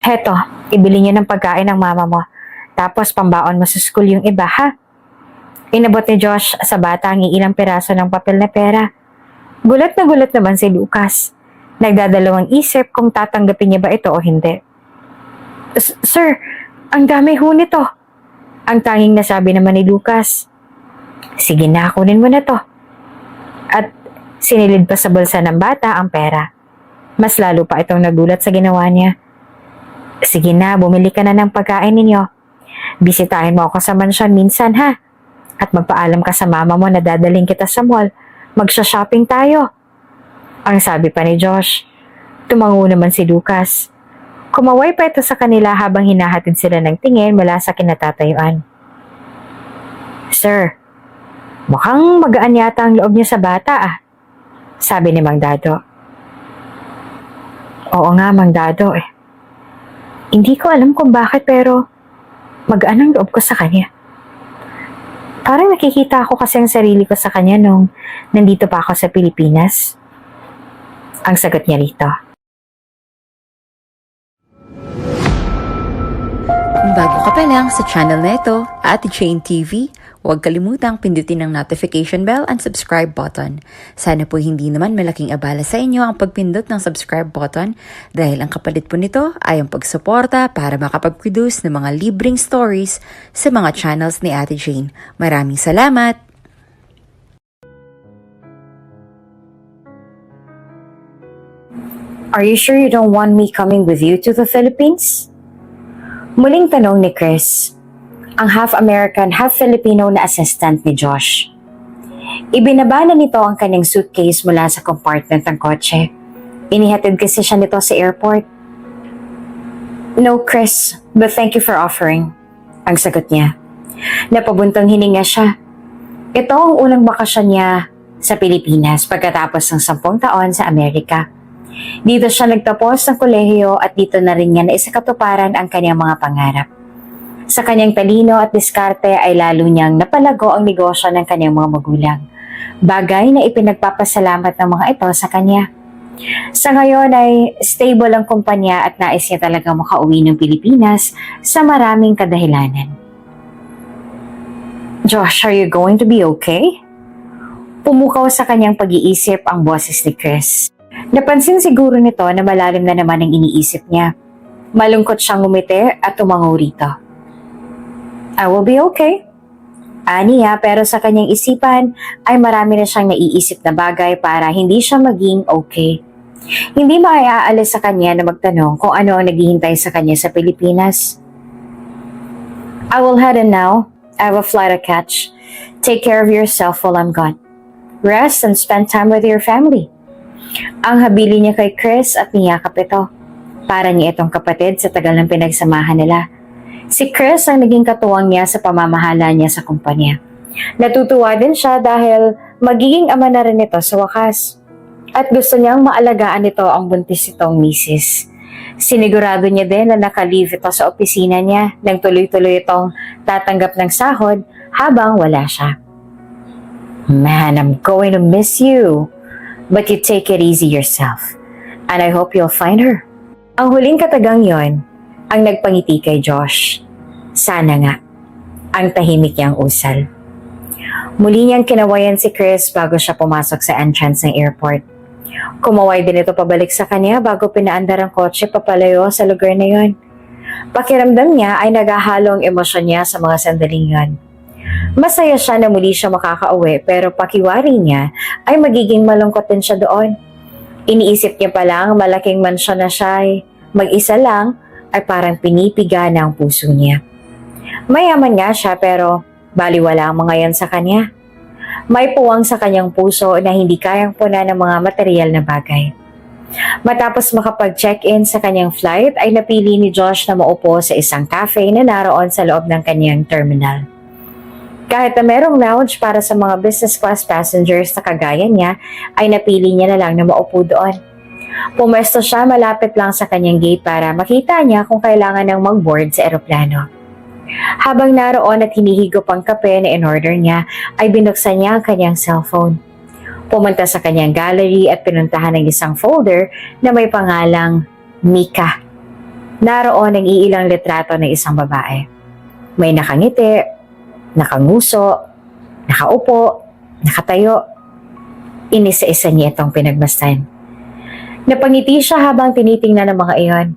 Heto, ibili niyo ng pagkain ng mama mo. Tapos pambaon mo sa school yung iba, ha? Inabot ni Josh sa bata ang ilang piraso ng papel na pera. Gulat na gulat naman si Lucas. Nagdadalawang isip kung tatanggapin niya ba ito o hindi. Sir, ang dami ho nito. Ang tanging nasabi naman ni Lucas. Sige na, kunin mo na to. At sinilid pa sa bulsa ng bata ang pera. Mas lalo pa itong nagulat sa ginawa niya. Sige na, bumili ka na ng pagkain ninyo. Bisitahin mo ako sa mansyon minsan, ha? At magpaalam ka sa mama mo na dadaling kita sa mall. Magsha-shopping tayo. Ang sabi pa ni Josh. Tumango naman si Lucas. Kumaway pa ito sa kanila habang hinahatid sila ng tingin mula sa kinatatayuan. Sir, mukhang magaan yata ang loob niyo sa bata, ah. Sabi ni Mang Dado. Oo nga, Mang Dado, eh. Hindi ko alam kung bakit pero magaan ang loob ko sa kanya. Parang nakikita ko kasi ang sarili ko sa kanya nung nandito pa ako sa Pilipinas. Ang sagot niya rito. Kung bago ka pa lang sa channel na ito, Ate Jane TV, huwag kalimutang pindutin ang notification bell and subscribe button. Sana po hindi naman malaking abala sa inyo ang pagpindot ng subscribe button dahil ang kapalit po nito ay ang pagsuporta para makapag-produce ng mga libreng stories sa mga channels ni Ate Jane. Maraming salamat! Are you sure you don't want me coming with you to the Philippines? Muling tanong ni Chris, ang half-American, half-Filipino na assistant ni Josh. Ibinaba na nito ang kanyang suitcase mula sa compartment ng kotse. Inihatid kasi siya nito sa airport. No, Chris, but thank you for offering. Ang sagot niya. Napabuntong hininga siya. Ito ang unang bakasyon niya sa Pilipinas pagkatapos ng 10 taon sa Amerika. Dito siya nagtapos ng kolehiyo at dito na rin niya naisakatuparan ang kanyang mga pangarap. Sa kanyang talino at diskarte ay lalo niyang napalago ang negosyo ng kanyang mga magulang. Bagay na ipinagpapasalamat ng mga ito sa kanya. Sa ngayon ay stable ang kumpanya at nais niya talagang makauwi ng Pilipinas sa maraming kadahilanan. Josh, are you going to be okay? Pumukaw sa kanyang pag-iisip ang boses ni Chris. Napansin siguro nito na malalim na naman ang iniisip niya. Malungkot siyang ngumiti at tumango rito. I will be okay. Aniya, pero sa kanyang isipan ay marami na siyang naiisip na bagay para hindi siya maging okay. Hindi maiaalis sa kanya na magtanong kung ano ang naghihintay sa kanya sa Pilipinas. I will head in now. I have a flight to catch. Take care of yourself while I'm gone. Rest and spend time with your family. Ang habili niya kay Chris at niyakap ito. Para niya itong kapatid sa tagal ng pinagsamahan nila. Si Chris ang naging katuwang niya sa pamamahala niya sa kumpanya. Natutuwa din siya dahil magiging ama na rin ito sa wakas. At gusto niyang maalagaan ito ang buntis itong misis. Sinigurado niya din na naka-leave ito sa opisina niya nang tuloy-tuloy itong tatanggap ng sahod habang wala siya. Man, I'm going to miss you. But you take it easy yourself. And I hope you'll find her. Ang huling katagang yon ang nagpangiti kay Josh. Sana nga. Ang tahimik niyang usal. Muli niyang kinawayan si Chris bago siya pumasok sa entrance ng airport. Kumaway din ito pabalik sa kanya bago pinaandar ang kotse papalayo sa lugar na yon. Pakiramdam niya ay naghahalo ang emosyon niya sa mga sandaling yon. Masaya siya na muli siya makakauwi pero pakiwari niya ay magiging malungkot din siya doon. Iniisip niya pa lang malaking mansyon na siya ay mag-isa lang ay parang pinipiga na ang puso niya. Mayaman nga siya pero baliwala ang mga yan sa kanya. May puwang sa kanyang puso na hindi kayang puna ng mga material na bagay. Matapos makapag-check-in sa kanyang flight ay napili ni Josh na maupo sa isang cafe na naroon sa loob ng kanyang terminal. Kahit na merong lounge para sa mga business class passengers na kagaya niya, ay napili niya na lang na maupo doon. Pumesto siya malapit lang sa kanyang gate para makita niya kung kailangan ng mag-board sa eroplano. Habang naroon at hinihigop ang kape na in-order niya, ay binuksan niya ang kanyang cellphone. Pumunta sa kanyang gallery at pinuntahan ng isang folder na may pangalang Mika. Naroon ang iilang litrato ng isang babae. May nakangiti, nakanguso, nakaupo, nakatayo. Inisa-isa niya itong pinagmasdan. Napangiti siya habang tinitingnan ng mga iyon.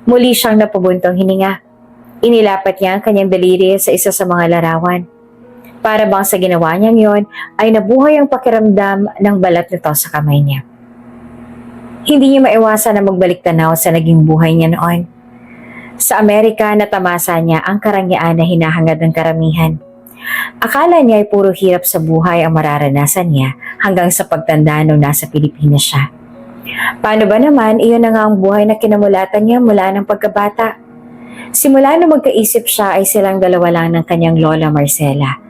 Muli siyang napabuntong hininga. Inilapat niya ang kanyang daliri sa isa sa mga larawan. Para bang sa ginawa niyang yon ay nabuhay ang pakiramdam ng balat nito sa kamay niya. Hindi niya maiwasan na magbalik tanaw sa naging buhay niya noon. Sa Amerika, natamasa niya ang karangyaan na hinahangad ng karamihan. Akala niya ay puro hirap sa buhay ang mararanasan niya hanggang sa pagtanda nung nasa Pilipinas siya. Paano ba naman, iyon na nga ang buhay na kinamulatan niya mula ng pagkabata. Simula nung magkaisip siya ay silang dalawa lang ng kanyang lola Marcela.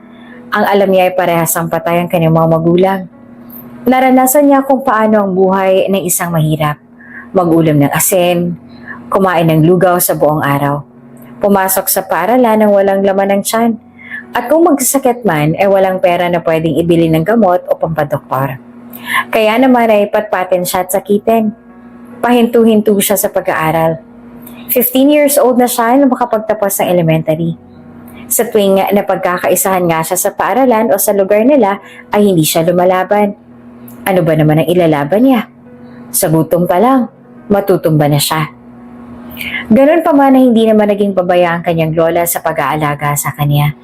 Ang alam niya ay parehas ang patay ang kanyang mga magulang. Naranasan niya kung paano ang buhay ng isang mahirap. Mag-ulam ng asin, kumain ng lugaw sa buong araw, pumasok sa paaralan ng walang laman ng tiyan, at kung magsasakit man ay walang pera na pwedeng ibili ng gamot o pampadoktor. Kaya naman ay patpatin siya at sakitin. Pahintu-hintu siya sa pag-aaral. 15 years old na siya nung makapagtapos ng elementary. Sa tuwing napagkakaisahan nga siya sa paaralan o sa lugar nila ay hindi siya lumalaban. Ano ba naman ang ilalaban niya? Sa gutom pa lang, matutumba na siya. Ganun pa man na hindi naman naging pabaya ang kanyang lola sa pag-aalaga sa kanya.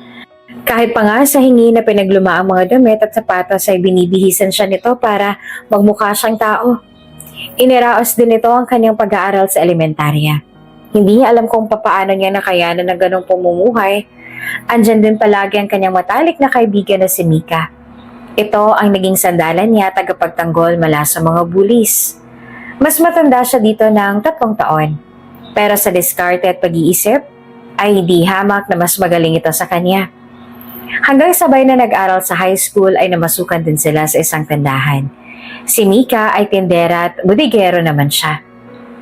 Kahit pa nga sa hingi na pinagluma ang mga damit at sapatos ay binibihisan siya nito para magmukha siyang tao. Iniraos din ito ang kanyang pag-aaral sa elementarya. Hindi niya alam kung papaano niya nakayanan ng ganong pamumuhay. Andyan din palagi ang kanyang matalik na kaibigan na si Mika. Ito ang naging sandalan niya tagapagtanggol mula sa mga bullies. Mas matanda siya dito ng 3 taon. Pero sa diskarte at pag-iisip, ay hindi hamak na mas magaling ito sa kanya. Hanggang sabay na nag-aral sa high school ay namasukan din sila sa isang tindahan. Si Mika ay tindera at budigero naman siya.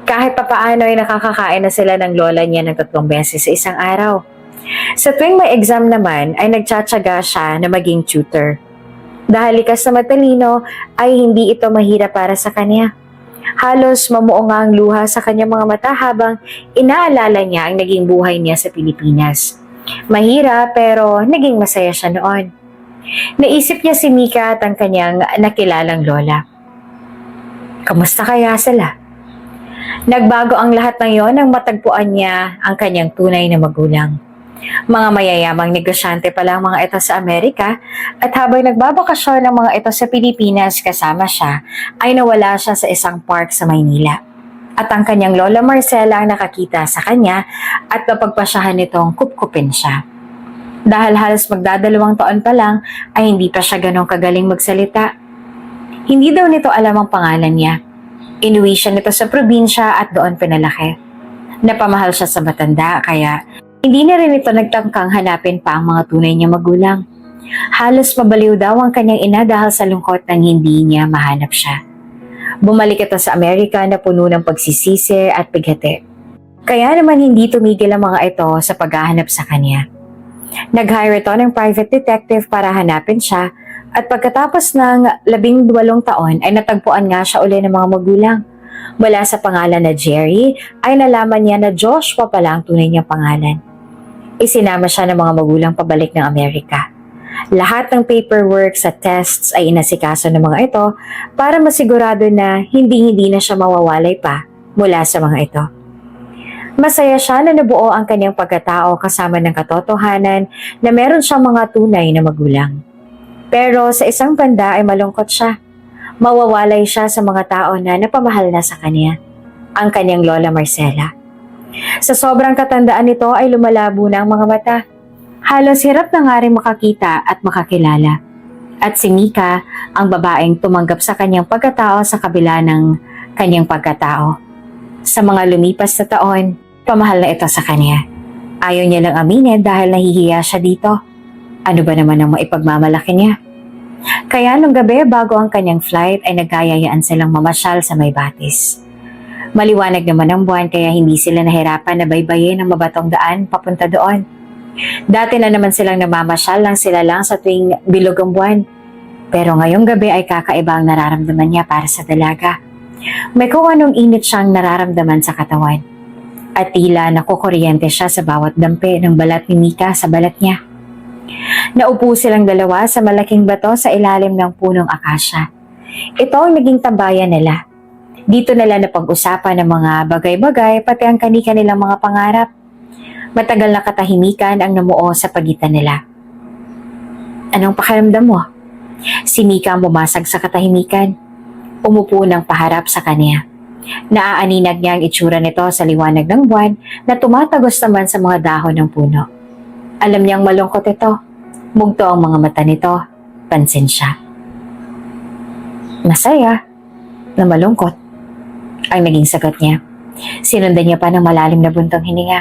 Kahit papaano ay nakakakain na sila ng lola niya ng 3 beses sa isang araw. Sa tuwing may exam naman ay nagtsatsaga siya na maging tutor. Dahil likas na matalino ay hindi ito mahirap para sa kanya. Halos mamuo nga ang luha sa kanyang mga mata habang inaalala niya ang naging buhay niya sa Pilipinas. Mahirap pero naging masaya siya noon. Naisip niya si Mika at ang kanyang nakilalang lola. Kamusta kaya sila? Nagbago ang lahat ng iyon nang matagpuan niya ang kanyang tunay na magulang. Mga mayayamang negosyante pala ang mga ito sa Amerika at habang nagbabakasyon ng mga ito sa Pilipinas kasama siya, ay nawala siya sa isang park sa Maynila. At ang kanyang lola Marcela ang nakakita sa kanya at napagpasyahan nitong kupkupin siya. Dahil halos magdadalawang taon pa lang ay hindi pa siya ganong kagaling magsalita. Hindi daw nito alam ang pangalan niya. Inuwi siya nito sa probinsya at doon pinalaki. Napamahal siya sa matanda kaya hindi na rin ito nagtangkang hanapin pa ang mga tunay niya magulang. Halos mabaliw daw ang kanyang ina dahil sa lungkot nang hindi niya mahanap siya. Bumalik ito sa Amerika na puno ng pagsisisi at bighati. Kaya naman hindi tumigil ang mga ito sa paghahanap sa kanya. Nag-hire ito ng private detective para hanapin siya at pagkatapos ng 12 taon ay natagpuan nga siya uli ng mga magulang. Mula sa pangalan na Jerry ay nalaman niya na Joshua pala ang tunay niyang pangalan. Isinama siya ng mga magulang pabalik ng Amerika. Lahat ng paperwork sa tests ay inasikaso ng mga ito para masigurado na hindi na siya mawawalay pa mula sa mga ito. Masaya siya na nabuo ang kanyang pagkatao kasama ng katotohanan na meron siyang mga tunay na magulang. Pero sa isang banda ay malungkot siya. Mawawalay siya sa mga tao na napamahal na sa kanya, ang kanyang lola Marcela. Sa sobrang katandaan nito ay lumalabo na ang mga mata. Halos hirap na nga rin makakita at makakilala. At si Mika, ang babaeng tumanggap sa kanyang pagkatao sa kabila ng kanyang pagkatao. Sa mga lumipas na taon, pamahal na ito sa kanya. Ayaw niya lang aminin dahil nahihiya siya dito. Ano ba naman ang maipagmamalaki niya? Kaya nung gabi bago ang kanyang flight ay nagkayayaan silang mamasyal sa May Batis. Maliwanag naman ang buwan kaya hindi sila nahirapan na baybayin ang mabatong daan papunta doon. Dati na naman silang namamasyal lang sila lang sa tuwing bilog ang buwan. Pero ngayong gabi ay kakaiba ang nararamdaman niya para sa dalaga. May kung anong init siyang nararamdaman sa katawan. at tila nakukuryente siya sa bawat dampi ng balat ni Mika sa balat niya. Naupo silang dalawa sa malaking bato sa ilalim ng punong akasya. Ito ang naging tambayan nila. Dito nila napag-usapan ng mga bagay-bagay pati ang kani-kanilang mga pangarap. Matagal na katahimikan ang namuo sa pagitan nila. Anong pakiramdam mo? Si Mika bumasag sa katahimikan. Umupo ng paharap sa kanya. Naaaninag niya ang itsura nito sa liwanag ng buwan na tumatagos naman sa mga dahon ng puno. Alam niyang malungkot ito. Mugto ang mga mata nito. Pansin siya. Masaya na malungkot ang naging sagot niya. Sinundan niya pa ng malalim na buntong hininga.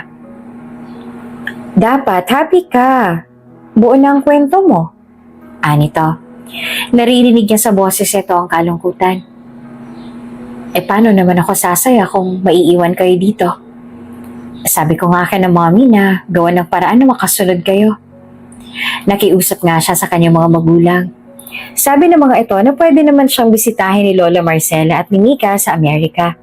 Dapat happy ka. Buo na ang kwento mo. Anito. Naririnig niya sa boses ito ang kalungkutan. Paano naman ako sasaya kung maiiwan kayo dito? Sabi ko nga ng mommy na gawa ng paraan na makasunod kayo. Nakiusap nga siya sa kanyang mga magulang. Sabi ng mga ito na pwede naman siyang bisitahin ni Lola Marcela at ni Mika sa Amerika.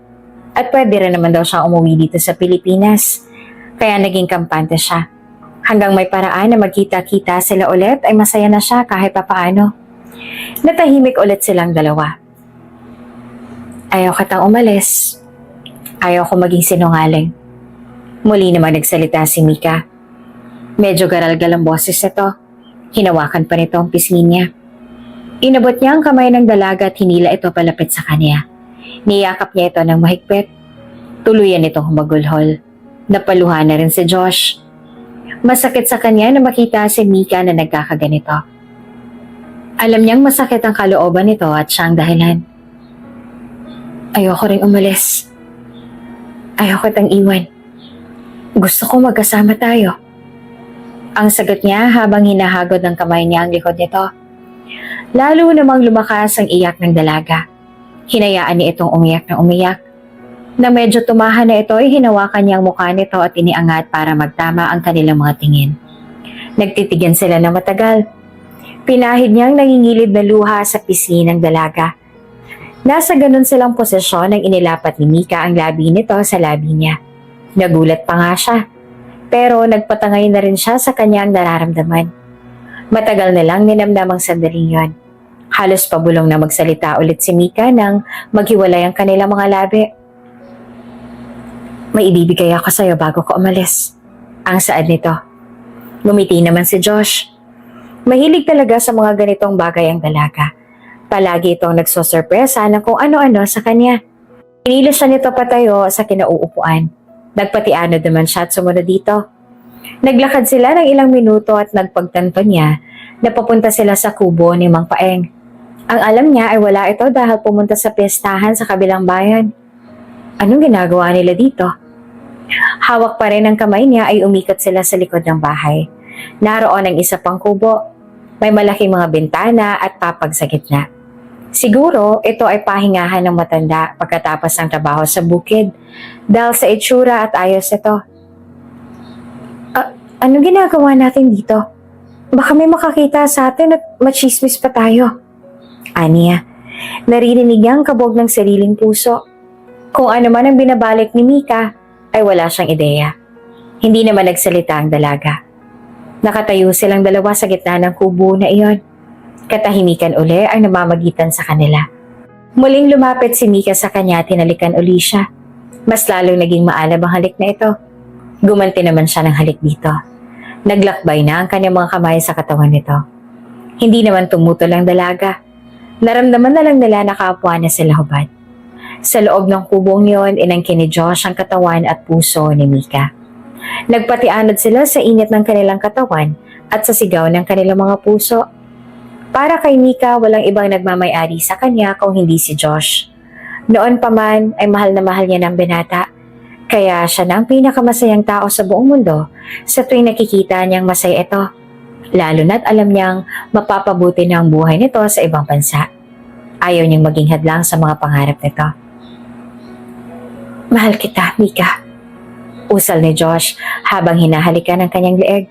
At pwede rin naman daw siyang umuwi dito sa Pilipinas. Kaya naging kampante siya. Hanggang may paraan na magkita-kita sila ulit ay masaya na siya kahit papaano. Natahimik ulit silang dalawa. Ayaw katang umalis. Ayaw ko maging sinungaling. Muli naman nagsalita si Mika. Medyo garal-gal ang boses nito. Hinawakan pa nito ang pisngi niya. Inabot niya ang kamay ng dalaga at hinila ito palapit sa kanya. Niyakap niya ito ng mahigpit. Tuluyan itong humagulhol. Napaluha na rin si Josh. Masakit sa kanya na makita si Mika na nagkakaganito. Alam niyang masakit ang kalooban nito at siyang dahilan. Ayoko rin umalis. Ayoko tang iwan. Gusto ko magkasama tayo. Ang sagot niya habang hinahagod ng kamay niya ang likod nito. Lalo namang lumakas ang iyak ng dalaga. Hinayaan niya itong umiyak na umiyak. Na medyo tumahan na ito ay hinawakan niya ang mukha nito at iniangat para magtama ang kanilang mga tingin. Nagtitigan sila na matagal. Pinahid niyang nangingilid na luha sa pisngi ng dalaga. Nasa ganun silang posisyon nang inilapat ni Mika ang labi nito sa labi niya. Nagulat pa nga siya. Pero nagpatangay na rin siya sa kanyang nararamdaman. Matagal na lang ninamnam ang sandaling yon. Halos pabulong na magsalita ulit si Mika nang maghiwalay ang kanilang mga labi. May ibibigay ako sa'yo bago ko umalis. Ang saad nito. Ngumiti naman si Josh. Mahilig talaga sa mga ganitong bagay ang dalaga. Palagi itong nagsosurpresa ng kung ano-ano sa kanya. Inilis siya nito patayo sa kinauupuan. Nagpatianod naman siya at sumunod dito. Naglakad sila ng ilang minuto at nagpagtanto niya na papunta sila sa kubo ni Mang Paeng. Ang alam niya ay wala ito dahil pumunta sa piyestahan sa kabilang bayan. Anong ginagawa nila dito? Hawak pa rin ang kamay niya ay umikot sila sa likod ng bahay. Naroon ang isa pang kubo. May malaking mga bintana at papag sa gitna. Siguro ito ay pahingahan ng matanda pagkatapos ng trabaho sa bukid dahil sa itsura at ayos ito. Anong ginagawa natin dito? Baka may makakita sa atin at machismis pa tayo. Aniya, naririnig niya ang kabog ng sariling puso. Kung ano man ang binabalik ni Mika, ay wala siyang ideya. Hindi naman nagsalita ang dalaga. Nakatayo silang dalawa sa gitna ng kubo na iyon. Katahimikan uli ang namamagitan sa kanila. Muling lumapit si Mika sa kanya at tinalikan uli siya. Mas lalong naging maalab ang halik na ito. Gumanti naman siya ng halik dito. Naglakbay na ang kanyang mga kamay sa katawan nito. Hindi naman tumutol ang dalaga. Naramdaman na lang nila nakaapuan na sila hubad. Sa loob ng kubong yon, inangkin ni Josh ang katawan at puso ni Mika. Nagpatianod sila sa init ng kanilang katawan at sa sigaw ng kanilang mga puso. Para kay Mika, walang ibang nagmamay-ari sa kanya kung hindi si Josh. Noon pa man ay mahal na mahal niya ng binata. Kaya siya na ang pinakamasayang tao sa buong mundo sa tuwing nakikita niyang masaya ito. Lalo na't alam niyang mapapabuti na ang buhay nito sa ibang bansa. Ayaw niyang maging hadlang sa mga pangarap nito. Mahal kita, Mika. Usal ni Josh habang hinahalikan ang kanyang leeg.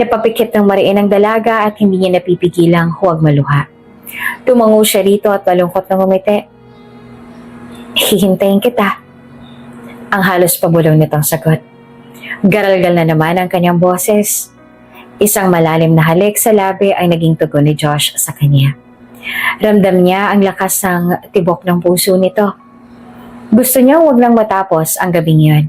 Napapikit ng mariin ang dalaga at hindi niya napipigilang huwag maluha. Tumango siya rito at malungkot na ngumiti. Hihintayin kita. Ang halos pabulong nitong sagot. Garalgal na naman ang kanyang boses. Isang malalim na halik sa labi ay naging tugon ni Josh sa kanya. Ramdam niya ang lakas ng tibok ng puso nito. Gusto niya huwag nang matapos ang gabing yun.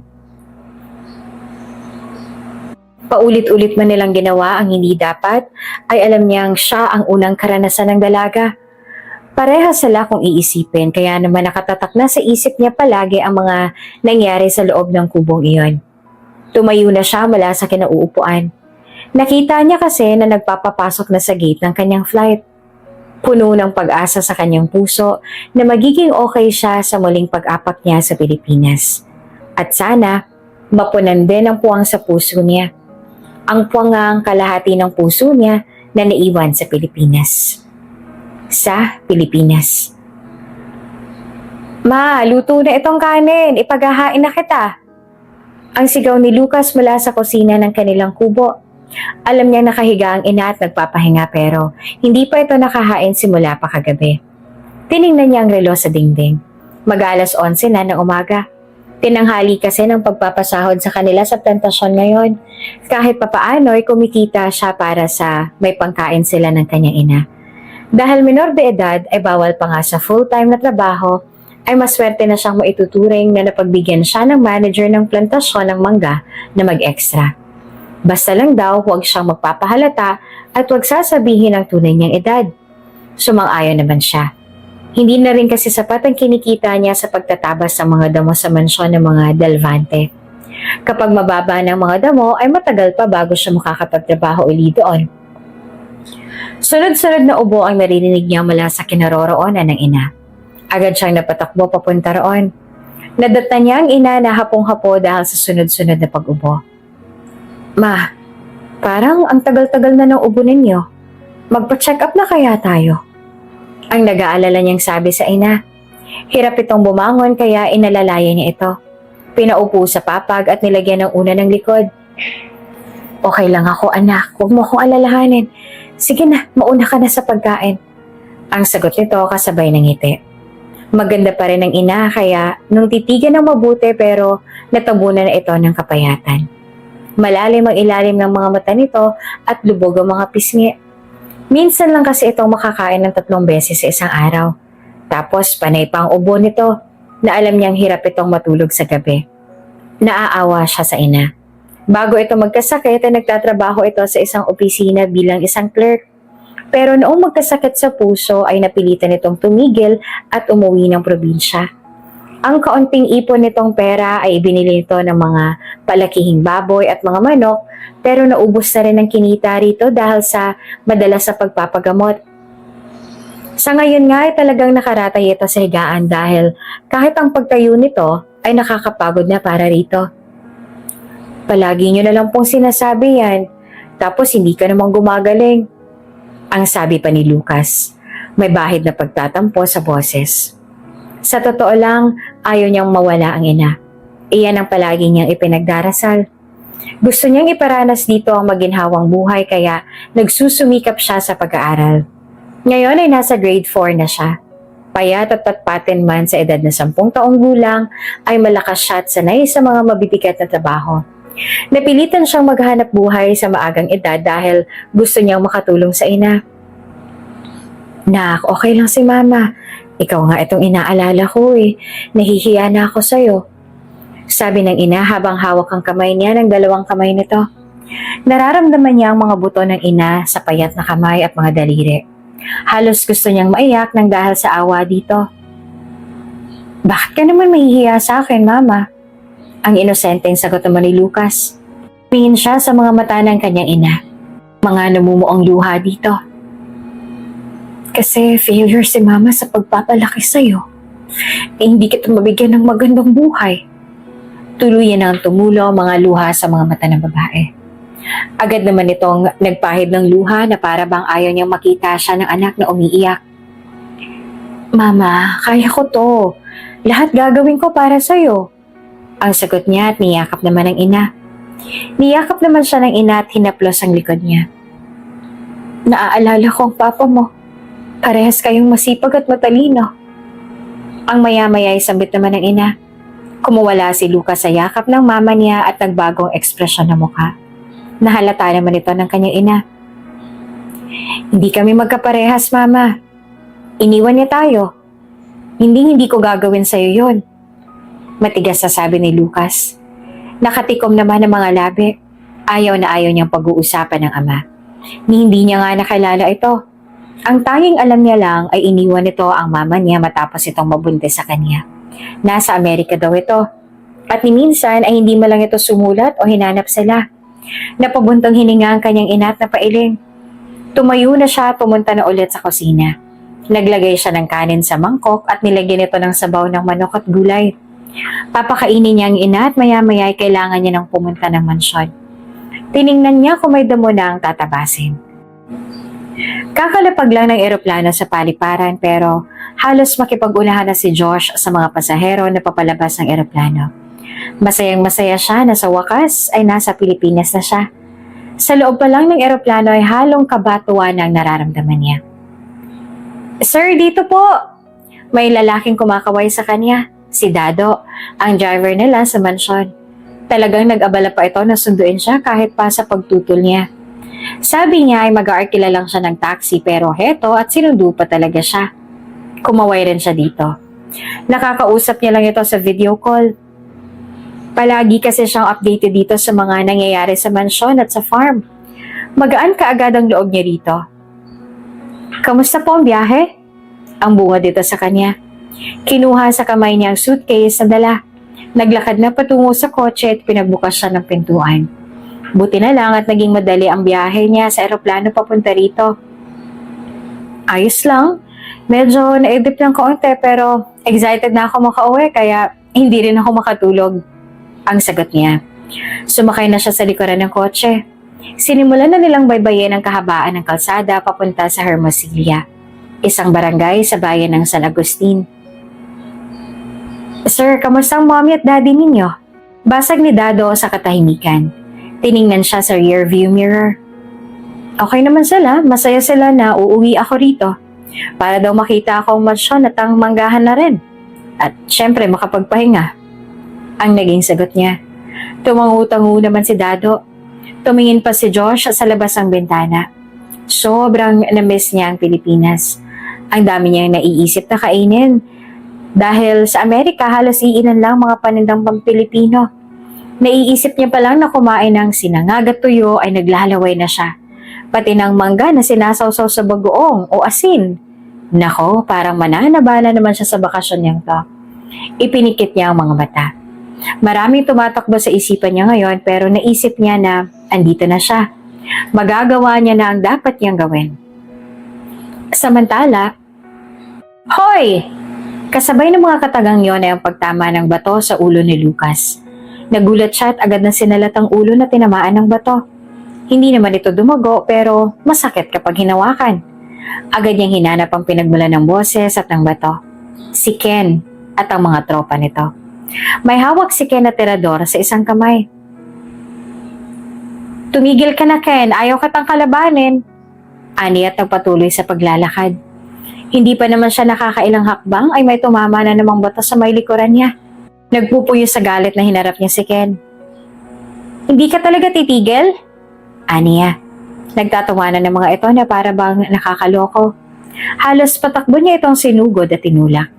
Paulit-ulit man nilang ginawa ang hindi dapat, ay alam niyang siya ang unang karanasan ng dalaga. Parehas sila kung iisipin, kaya naman nakatatak na sa isip niya palagi ang mga nangyari sa loob ng kubong iyon. Tumayo na siya mula sa kinauupuan. Nakita niya kasi na nagpapapasok na sa gate ng kanyang flight. Puno ng pag-asa sa kanyang puso na magiging okay siya sa muling pag-apak niya sa Pilipinas. At sana, mapunan din ang puwang sa puso niya. Ang puwangang kalahati ng puso niya na naiwan sa Pilipinas. Sa Pilipinas. Ma, luto na itong kanin. Ipaghahain na kita. Ang sigaw ni Lucas mula sa kusina ng kanilang kubo. Alam niya nakahiga ang ina at nagpapahinga pero hindi pa ito nakahain simula pa kagabi. Tiningnan niya ang relo sa dingding. Mag-alas 11 na ng umaga. Tinanghali kasi ng pagpapasahod sa kanila sa plantasyon ngayon. Kahit papaano ay kumikita siya para sa may pangkain sila ng kanyang ina. Dahil minor de edad ay bawal pa nga sa full-time na trabaho, ay maswerte na siyang maituturing na napagbigyan siya ng manager ng plantasyon ng mangga na mag-extra. Basta lang daw huwag siyang magpapahalata at huwag sasabihin ang tunay niyang edad. Sumang-ayon naman siya. Hindi na rin kasi sapat ang kinikita niya sa pagtatabas ng mga damo sa mansyon ng mga Delvante. Kapag mababa ng mga damo ay matagal pa bago siya makakapagtrabaho uli doon. Sunod-sunod na ubo ang naririnig niya mula sa kinaroroonan ng ina. Agad siyang napatakbo papunta roon. Nadata niya ang ina na hapong-hapo dahil sa sunod-sunod na pag-ubo. Ma, parang ang tagal-tagal na ng ubo ninyo. Magpa-check up na kaya tayo? Ang nag-aalala niyang sabi sa ina. Hirap itong bumangon kaya inalalaya niya ito. Pinaupo sa papag at nilagyan ng una ng likod. Okay lang ako anak, huwag mo akong alalahanin. Sige na, mauna ka na sa pagkain. Ang sagot nito kasabay ng ngiti. Maganda pa rin ang ina kaya nung titigan ng mabuti pero natabunan na ito ng kapayatan. Malalim ang ilalim ng mga mata nito at lubog ang mga pisngi. Minsan lang kasi itong makakain ng 3 beses sa isang araw. Tapos panay pa ang ubo nito na alam niyang hirap itong matulog sa gabi. Naaawa siya sa ina. Bago ito magkasakit ay nagtatrabaho ito sa isang opisina bilang isang clerk. Pero noong magkasakit sa puso ay napilitan itong tumigil at umuwi ng probinsya. Ang kaunting ipon nitong pera ay ibinili nito ng mga palakihing baboy at mga manok pero naubos na rin ang kinita rito dahil sa madalas sa pagpapagamot. Sa ngayon nga ay talagang nakaratay ito sa higaan dahil kahit ang pagtayo nito ay nakakapagod na para rito. Palagi nyo na lang pong sinasabi yan tapos hindi ka namang gumagaling. Ang sabi pa ni Lucas, may bahid na pagtatampo sa boses. Sa totoo lang, ayaw niyang mawala ang ina. Iyan ang palagi niyang ipinagdarasal. Gusto niyang iparanas dito ang maginhawang buhay kaya nagsusumikap siya sa pag-aaral. Ngayon ay nasa grade 4 na siya. Payat at patpatin man sa edad na 10 taong gulang, ay malakas siya at sanay sa mga mabibigat na trabaho. Napilitan siyang maghanap buhay sa maagang edad dahil gusto niyang makatulong sa ina. Nak, okay lang si mama. Ikaw nga itong inaalala ko eh. Nahihiya na ako sa'yo. Sabi ng ina habang hawak ang kamay niya ng 2 kamay nito. Nararamdaman niya ang mga buto ng ina sa payat na kamay at mga daliri. Halos gusto niyang maiyak nang dahil sa awa dito. Bakit ka naman mahihiya sa akin, mama? Ang inosenteng sagot naman ni Lucas. Tumingin siya sa mga mata ng kanyang ina. Mga namumuong luha dito. Kasi failure si mama sa pagpapalaki sa'yo. Eh hindi kita mabigyan ng magandang buhay. Tuluyan ang tumulo ang mga luha sa mga mata ng babae. Agad naman itong nagpahid ng luha na para bang ayaw niyang makita siya ng anak na umiiyak. Mama, kaya ko to. Lahat gagawin ko para sa'yo. Ang sagot niya at niyakap naman ng ina. Niyakap naman siya ng ina at hinaplos ang likod niya. Naaalala ko ang papa mo. Parehas kayong masipag at matalino. Ang maya-maya ay sambit naman ng ina. Kumuwala si Lucas sa yakap ng mama niya at nagbagong ekspresyon ng mukha. Nahalata naman ito ng kanyang ina. Hindi kami magkaparehas, mama. Iniwan niya tayo. Hindi ko gagawin sa'yo yon. Matigas na sabi ni Lucas. Nakatikom naman ng mga labi. Ayaw na ayaw niyang pag-uusapan ng ama. Ni hindi niya nga nakilala ito. Ang tanging alam niya lang ay iniwan nito ang mama niya matapos itong mabuntis sa kanya. Nasa Amerika daw ito. At ni minsan ay hindi man lang ito sumulat o hinanap sila. Napabuntong hininga ang kanyang ina at napailing. Tumayo na siya at pumunta na ulit sa kusina. Naglagay siya ng kanin sa mangkok at nilagyan ito ng sabaw ng manok at gulay. Papakainin niya ang ina at maya-maya ay kailangan niya ng pumunta ng mansyon. Tiningnan niya kung may damo na ang tatabasin. Kakalapag lang ng eroplano sa paliparan pero halos makipag-unahan na si Josh sa mga pasahero na papalabas ng eroplano. Masayang-masaya siya na sa wakas ay nasa Pilipinas na siya. Sa loob pa lang ng eroplano ay halong kabatuan ang nararamdaman niya. Sir, dito po! May lalaking kumakaway sa kanya, si Dado, ang driver nila sa mansyon. Talagang nag-abala pa ito na sunduin siya kahit pa sa pagtutol niya. Sabi niya ay mag-aarkila lang siya ng taxi pero heto at sinundo pa talaga siya. Kumaway rin siya dito. Nakakausap niya lang ito sa video call. Palagi kasi siyang updated dito sa mga nangyayari sa mansyon at sa farm. Magaan kaagad ang loob niya rito. Kamusta po ang biyahe? Ang bunga dito sa kanya. Kinuha sa kamay niya ang suitcase na dala. Naglakad na patungo sa kotse at pinagbukas siya ng pintuan. Buti na lang at naging madali ang biyahe niya sa eroplano papunta rito. Ayos lang. Medyo naidip ng kaunti pero excited na ako makauwi kaya hindi rin ako makatulog. Ang sagot niya. Sumakay na siya sa likuran ng kotse. Sinimulan na nilang baybayin ang kahabaan ng kalsada papunta sa Hermosillo, isang barangay sa bayan ng San Agustin. Sir, kamusta ang mommy at daddy ninyo? Basag ni Dado sa katahimikan. Tiningnan siya sa rearview mirror. Okay naman sila, masaya sila na uuwi ako rito. Para daw makita ako ang mansyon at ang manggahan na rin. At syempre makapagpahinga. Ang naging sagot niya. Tumangu-tangu naman si Dado. Tumingin pa si Josh sa labas ng bintana. Sobrang na-miss niya ang Pilipinas. Ang dami niyang naiisip na kainin. Dahil sa Amerika halos iinan lang mga panindang pang-Pilipino. Naiisip niya pa lang na kumain ng sinangag at tuyo ay naglalaway na siya. Pati ng mangga na sinasawsaw sa bagoong o asin. Nako, parang mananabala naman siya sa bakasyon niyang to. Ipinikit niya ang mga mata. Maraming tumatakbo sa isipan niya ngayon pero naisip niya na andito na siya. Magagawa niya na ang dapat niyang gawin. Samantala, Hoy! Kasabay ng mga katagang yon ay ang pagtama ng bato sa ulo ni Lucas. Nagulat siya at agad na sinalat ang ulo na tinamaan ng bato. Hindi naman ito dumago pero masakit kapag hinawakan. Agad niyang hinanap ang pinagmula ng boses at ng bato. Si Ken at ang mga tropa nito. May hawak si Ken na tirador sa isang kamay. Tumigil ka na, Ken. Ayaw katang kalabanin. Ani at nagpatuloy sa paglalakad. Hindi pa naman siya nakakailang hakbang ay may tumama na namang bato sa may likuran niya. Nagpupuyo sa galit na hinarap niya si Ken. Hindi ka talaga titigil? Aniya. Nagtatawanan ng mga ito na para bang nakakaloko. Halos patakbo niya itong sinugod at tinulak.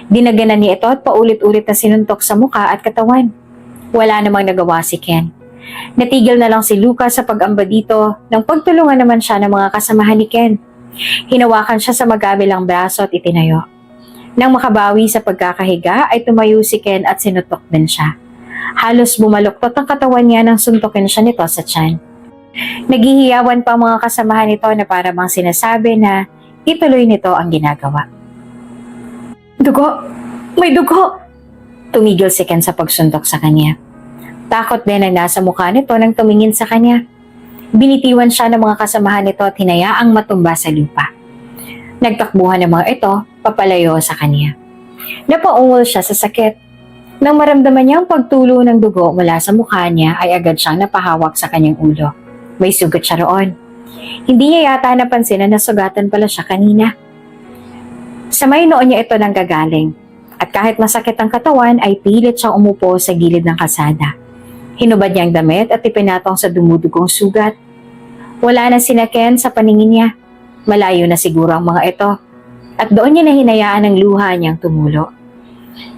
Dinaganan niya ito at paulit-ulit na sinuntok sa muka at katawan. Wala namang nagawa si Ken. Natigil na lang si Lucas sa pag-amba dito nang pagtulungan naman siya ng mga kasamahan ni Ken. Hinawakan siya sa magkabilang braso at itinayo. Nang makabawi sa pagkakahiga ay tumayo si Ken at sinutok din siya. Halos bumaluktot ang katawan niya nang suntukin siya nito sa tiyan. Naghihiyawan pa ang mga kasamahan nito na para bang sinasabi na ituloy nito ang ginagawa. Dugo! May dugo! Tumigil si Ken sa pagsuntok sa kanya. Takot din ang nasa mukha nito nang tumingin sa kanya. Binitiwan siya ng mga kasamahan nito at hinayaang matumba sa lupa. Nagtakbuhan ng mga ito, papalayo sa kanya. Napaungol siya sa sakit. Nang maramdaman niya ang pagtulo ng dugo mula sa mukha niya ay agad siyang napahawak sa kanyang ulo. May sugat siya roon. Hindi niya yata napansin na nasugatan pala siya kanina. Sa may noon niya ito nang gagaling. At kahit masakit ang katawan ay pilit siyang umupo sa gilid ng kalsada. Hinubad niya ang damit at ipinatong sa dumudugong sugat. Wala na sina Ken sa paningin niya. Malayo na siguro ang mga ito. At doon niya na hinayaan ang luha niyang tumulo.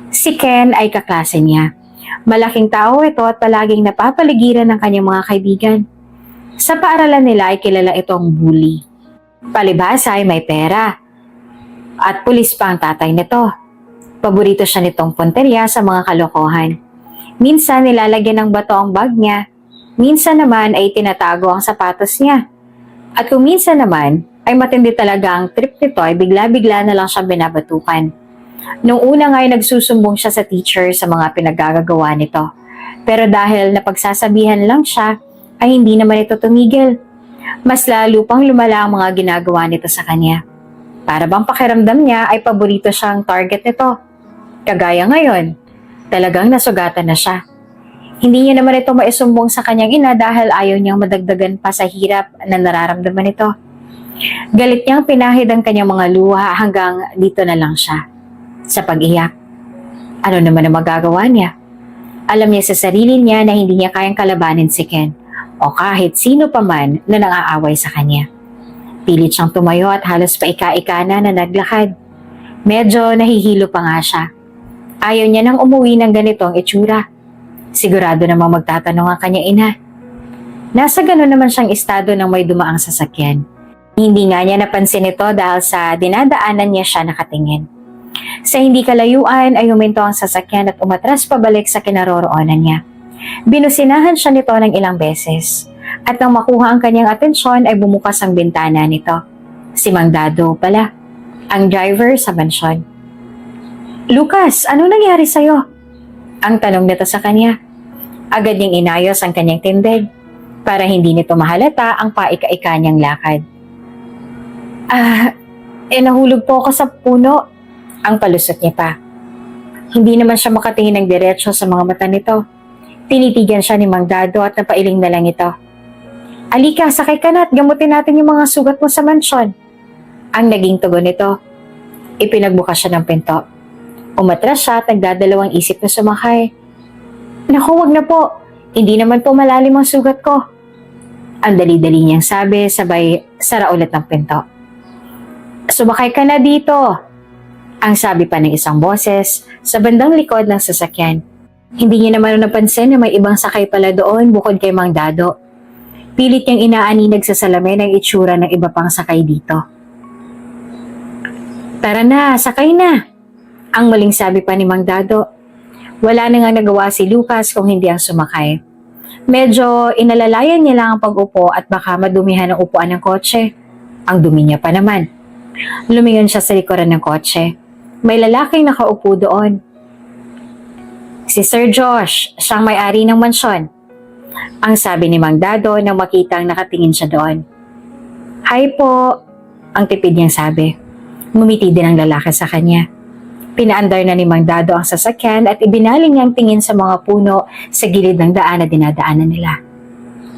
Si Ken ay kaklase niya. Malaking tao ito at palaging napapaligiran ng kanyang mga kaibigan. Sa paaralan nila ay kilala itong bully. Palibhasa ay may pera. At pulis pa ang tatay nito. Paborito siya nitong punteriya sa mga kalokohan. Minsan nilalagyan ng bato ang bag niya. Minsan naman ay tinatago ang sapatos niya. At kung minsan naman ay matindi talaga ang trip nito ay bigla-bigla na lang siyang binabatukan. Nung una nga ay nagsusumbong siya sa teacher sa mga pinagagagawa nito. Pero dahil napagsasabihan lang siya, ay hindi naman ito tumigil. Mas lalo pang lumala ang mga ginagawa nito sa kanya. Para bang pakiramdam niya ay paborito siyang target nito. Kagaya ngayon, talagang nasugatan na siya. Hindi niya naman ito maisumbong sa kanyang ina dahil ayaw niyang madagdagan pa sa hirap na nararamdaman nito. Galit niyang pinahid ang kanyang mga luha hanggang dito na lang siya. Sa pag-iyak. Ano naman ang magagawa niya? Alam niya sa sarili niya na hindi niya kayang kalabanin si Ken o kahit sino pa man na nang-aaway sa kanya. Pilit siyang tumayo at halos paika-ika na naglakad. Medyo nahihilo pa nga siya. Ayaw niya nang umuwi ng ganitong itsura. Sigurado namang magtatanong ang kanyang ina. Nasa gano'n naman siyang estado nang may dumaang sasakyan. Hindi nga niya napansin ito dahil sa dinadaanan niya siya nakatingin. Sa hindi kalayuan ay huminto ang sasakyan at umatras pabalik sa kinaroroonan niya. Binusinahan siya nito ng ilang beses. At nang makuha ang kanyang atensyon ay bumukas ang bintana nito. Si Mang Dado pala, ang driver sa mansyon. Lucas, ano nangyari sa'yo? Ang tanong nito sa kanya. Agad niyang inayos ang kanyang tindig para hindi nito mahalata ang paika-ika niyang lakad. Nahulog po ako sa puno. Ang palusot niya pa. Hindi naman siya makatingin ng diretso sa mga mata nito. Tinitigan siya ni Mang Dado at napailing na lang ito. Alika, sakay ka na at gamutin natin yung mga sugat mo sa mansyon. Ang naging tugon nito. Ipinagbukas siya ng pinto. Umatras siya at nagdadalawang isip na sumakay. Naku, wag na po. Hindi naman po malalim ang sugat ko. Ang dali-dali niyang sabi, sabay sara ulit ng pinto. Sumakay ka na dito. Ang sabi pa ng isang boses sa bandang likod ng sasakyan. Hindi niya naman napansin na may ibang sakay pala doon bukod kay Mang Dado. Pilit niyang inaaninag sa salamin ang itsura ng iba pang sakay dito. Tara na, sakay na. Ang muling sabi pa ni Mang Dado. Wala na nga nagawa si Lucas kung hindi ang sumakay. Medyo inalalayan niya lang ang pag-upo at baka madumihan ang upuan ng kotse. Ang dumi niya pa naman. Lumingon siya sa likuran ng kotse. May lalaking nakaupo doon. Si Sir Josh, siyang may-ari ng mansyon. Ang sabi ni Mang Dado nang makitang nakatingin siya doon. Hi po, ang tipid niyang sabi. Ngumiti din ang lalaki sa kanya. Pinaandar na ni Mang Dado ang sasakyan at ibinaling niyang tingin sa mga puno sa gilid ng daan na dinadaanan nila.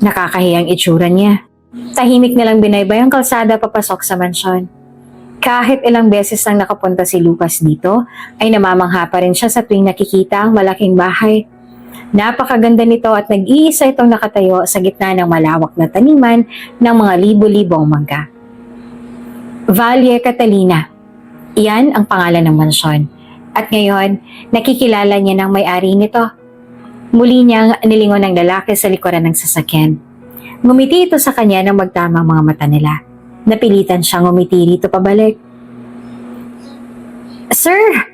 Nakakahiyang itsura niya. Tahimik nilang binaybay ang kalsada papasok sa mansyon. Kahit ilang beses nang nakapunta si Lucas dito, ay namamangha pa rin siya sa tuwing nakikita ang malaking bahay. Napakaganda nito at nag-iisa itong nakatayo sa gitna ng malawak na taniman ng mga libo-libong mangga. Valle Catalina. Iyan ang pangalan ng mansyon. At ngayon, nakikilala niya ng may-ari nito. Muli niyang nilingon ng lalaki sa likuran ng sasakyan. Ngumiti ito sa kanya nang magtama ang mga mata nila. Napilitan siyang ngumiti rito pabalik. Sir!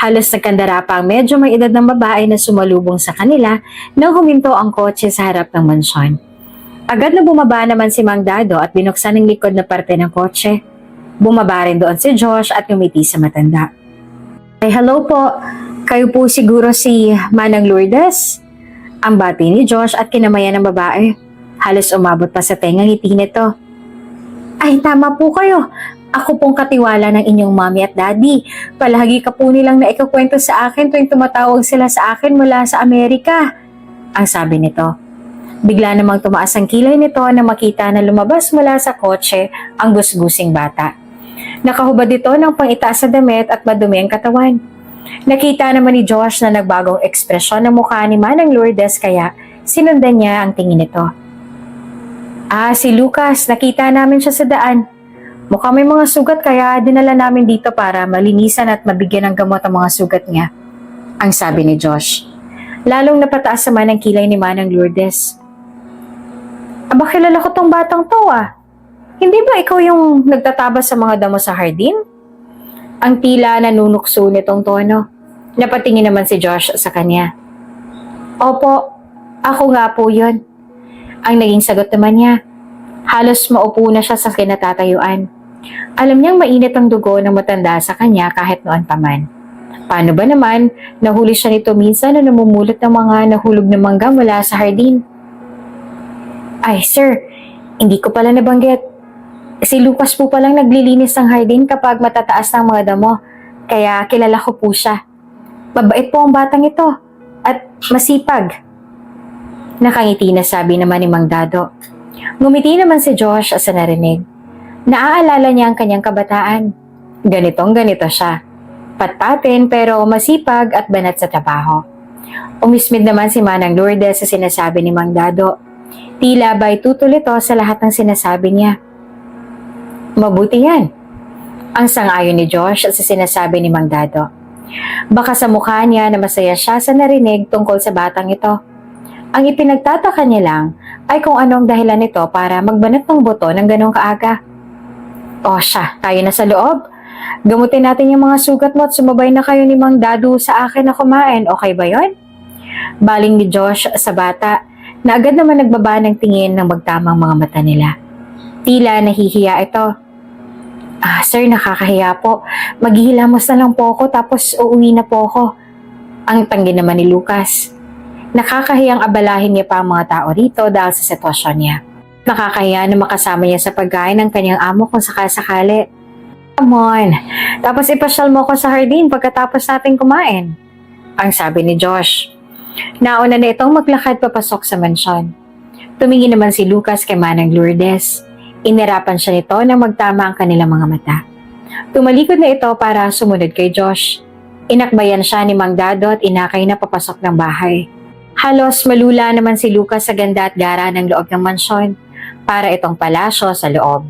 Halos nagkandara pa ang medyo may edad ng babae na sumalubong sa kanila nang huminto ang kotse sa harap ng mansyon. Agad na bumaba naman si Mang Dado at binuksan ang likod na parte ng kotse. Bumaba rin doon si Josh at ngumiti sa matanda. Ay, hello po. Kayo po siguro si Manang Lourdes? Ang bati ni Josh at kinamayan ng babae. Halos umabot pa sa tenga ngiti nito. Ay, tama po kayo. Ako pong katiwala ng inyong mommy at daddy. Palagi ka po nilang naikakwento sa akin tuwing tumatawag sila sa akin mula sa Amerika. Ang sabi nito. Bigla namang tumaas ang kilay nito na makita na lumabas mula sa kotse ang gusgusing bata. Nakahubad ito ng pangitaas sa damit at madumi ang katawan. Nakita naman ni Josh na nagbagong ekspresyon ng mukha ni Manang Lourdes kaya sinundan niya ang tingin nito. Si Lucas, nakita namin siya sa daan. Mukhang may mga sugat kaya dinala namin dito para malinisan at mabigyan ng gamot ang mga sugat niya. Ang sabi ni Josh. Lalong napataas naman ang kilay ni Manang Lourdes. Aba, kilala ko tong batang to Hindi ba ikaw yung nagtatabas sa mga damo sa hardin? Ang tila nanunukso nitong tono. Napatingin naman si Josh sa kanya. Opo, ako nga po yun. Ang naging sagot naman niya. Halos maupo na siya sa kinatatayuan. Alam niyang mainit ang dugo ng matanda sa kanya kahit noon pa man. Paano ba naman, nahuli siya nito minsan na namumulot ng mga nahulog na mangga mula sa hardin. Ay, sir, hindi ko pala nabanggit. Si Lucas po palang naglilinis ng hardin kapag matataas ng mga damo, kaya kilala ko po siya. Mabait po ang batang ito, at masipag. Nakangiti na sabi naman ni Mang Dado. Ngumiti naman si Josh sa narinig. Naaalala niya ang kanyang kabataan. Ganitong ganito siya. Patpatin pero masipag at banat sa trabaho. Umismid naman si Manang Lourdes sa sinasabi ni Mang Dado. Tila ba'y tutol ito sa lahat ng sinasabi niya. Mabuti yan. Ang sang-ayon ni Josh sa sinasabi ni Mang Dado. Baka sa mukha niya na masaya siya sa narinig tungkol sa batang ito. Ang ipinagtataka niya lang ay kung anong dahilan nito para magbanat ng buto ng ganong kaaga. O siya, tayo na sa loob. Gamutin natin yung mga sugat mo at sumabay na kayo ni Mang Dado sa akin na kumain. Okay ba yon? Baling ni Josh sa bata na agad naman nagbaba ng tingin ng magtamang mga mata nila. Tila nahihiya ito. Sir, nakakahiya po. Maghihilamos na lang po ako tapos uuwi na po ako. Ang tanggi naman ni Lucas. Nakakahiyang abalahin niya pa ang mga tao rito dahil sa sitwasyon niya. Nakakahiya na makasama niya sa pagkain ng kanyang amo kung sakasakali. Come on, tapos ipasyal mo ko sa hardin pagkatapos natin kumain. Ang sabi ni Josh. Nauna na itong maglakad papasok sa mansyon. Tumingin naman si Lucas kay Manang Lourdes. Inirapan siya nito na magtama ang kanilang mga mata. Tumalikod na ito para sumunod kay Josh. Inakbayan siya ni Mang Dado at inakay na papasok ng bahay. Halos malula naman si Lucas sa ganda at gara ng loob ng mansyon. Para itong palasyo sa loob.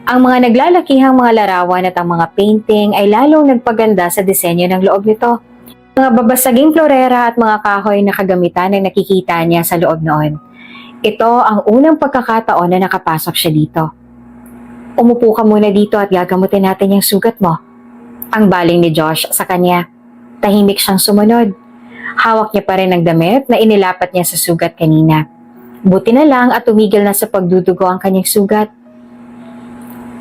Ang mga naglalakihang mga larawan at ang mga painting ay lalong nagpaganda sa disenyo ng loob nito. Mga babasaging florera at mga kahoy na kagamitan ang nakikita niya sa loob noon. Ito ang unang pagkakataon na nakapasok siya dito. Umupo ka muna dito at gagamutin natin yung sugat mo. Ang baling ni Josh sa kanya. Tahimik siyang sumunod. Hawak niya pa rin ang damit na inilapat niya sa sugat kanina. Buti na lang at tumigil na sa pagdudugo ang kanyang sugat.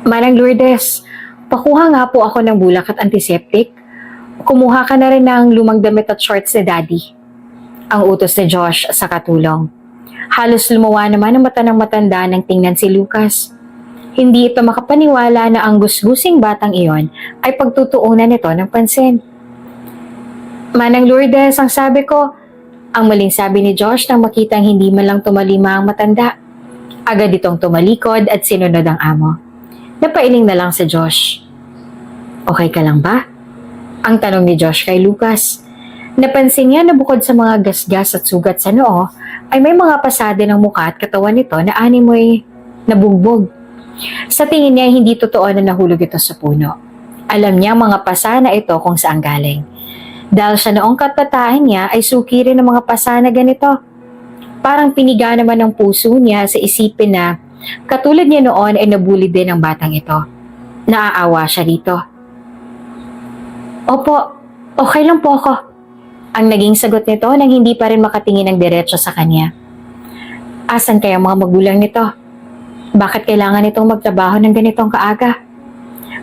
Manang Lourdes, pakuha nga po ako ng bulak at antiseptic. Kumuha ka na rin ng lumang damit at shorts ni Daddy. Ang utos ni Josh sa katulong. Halos lumawa naman ang mata ng matanda nang tingnan si Lucas. Hindi ito makapaniwala na ang gusgusing batang iyon ay pagtutuunan nito ng pansin. Manang Lourdes, ang sabi ko, ang maling sabi ni Josh nang makitang hindi man lang tumalima ang matanda. Agad itong tumalikod at sinunod ang amo. Napailing na lang si Josh. Okay ka lang ba? Ang tanong ni Josh kay Lucas. Napansin niya na bukod sa mga gasgas at sugat sa noo, ay may mga pasade ng mukha at katawan nito na animoy nabugbog. Sa tingin niya hindi totoo na nahulog ito sa puno. Alam niya mga pasa na ito kung saan galing. Dahil siya noong kabataan niya ay suki rin ng mga pasa na ganito. Parang piniga naman ng puso niya sa isipin na katulad niya noon ay nabully din ang batang ito. Naaawa siya rito. Opo, okay lang po ako. Ang naging sagot nito nang hindi pa rin makatingin ng diretso sa kanya. Asan kaya mga magulang nito? Bakit kailangan nitong magtrabaho ng ganitong kaaga?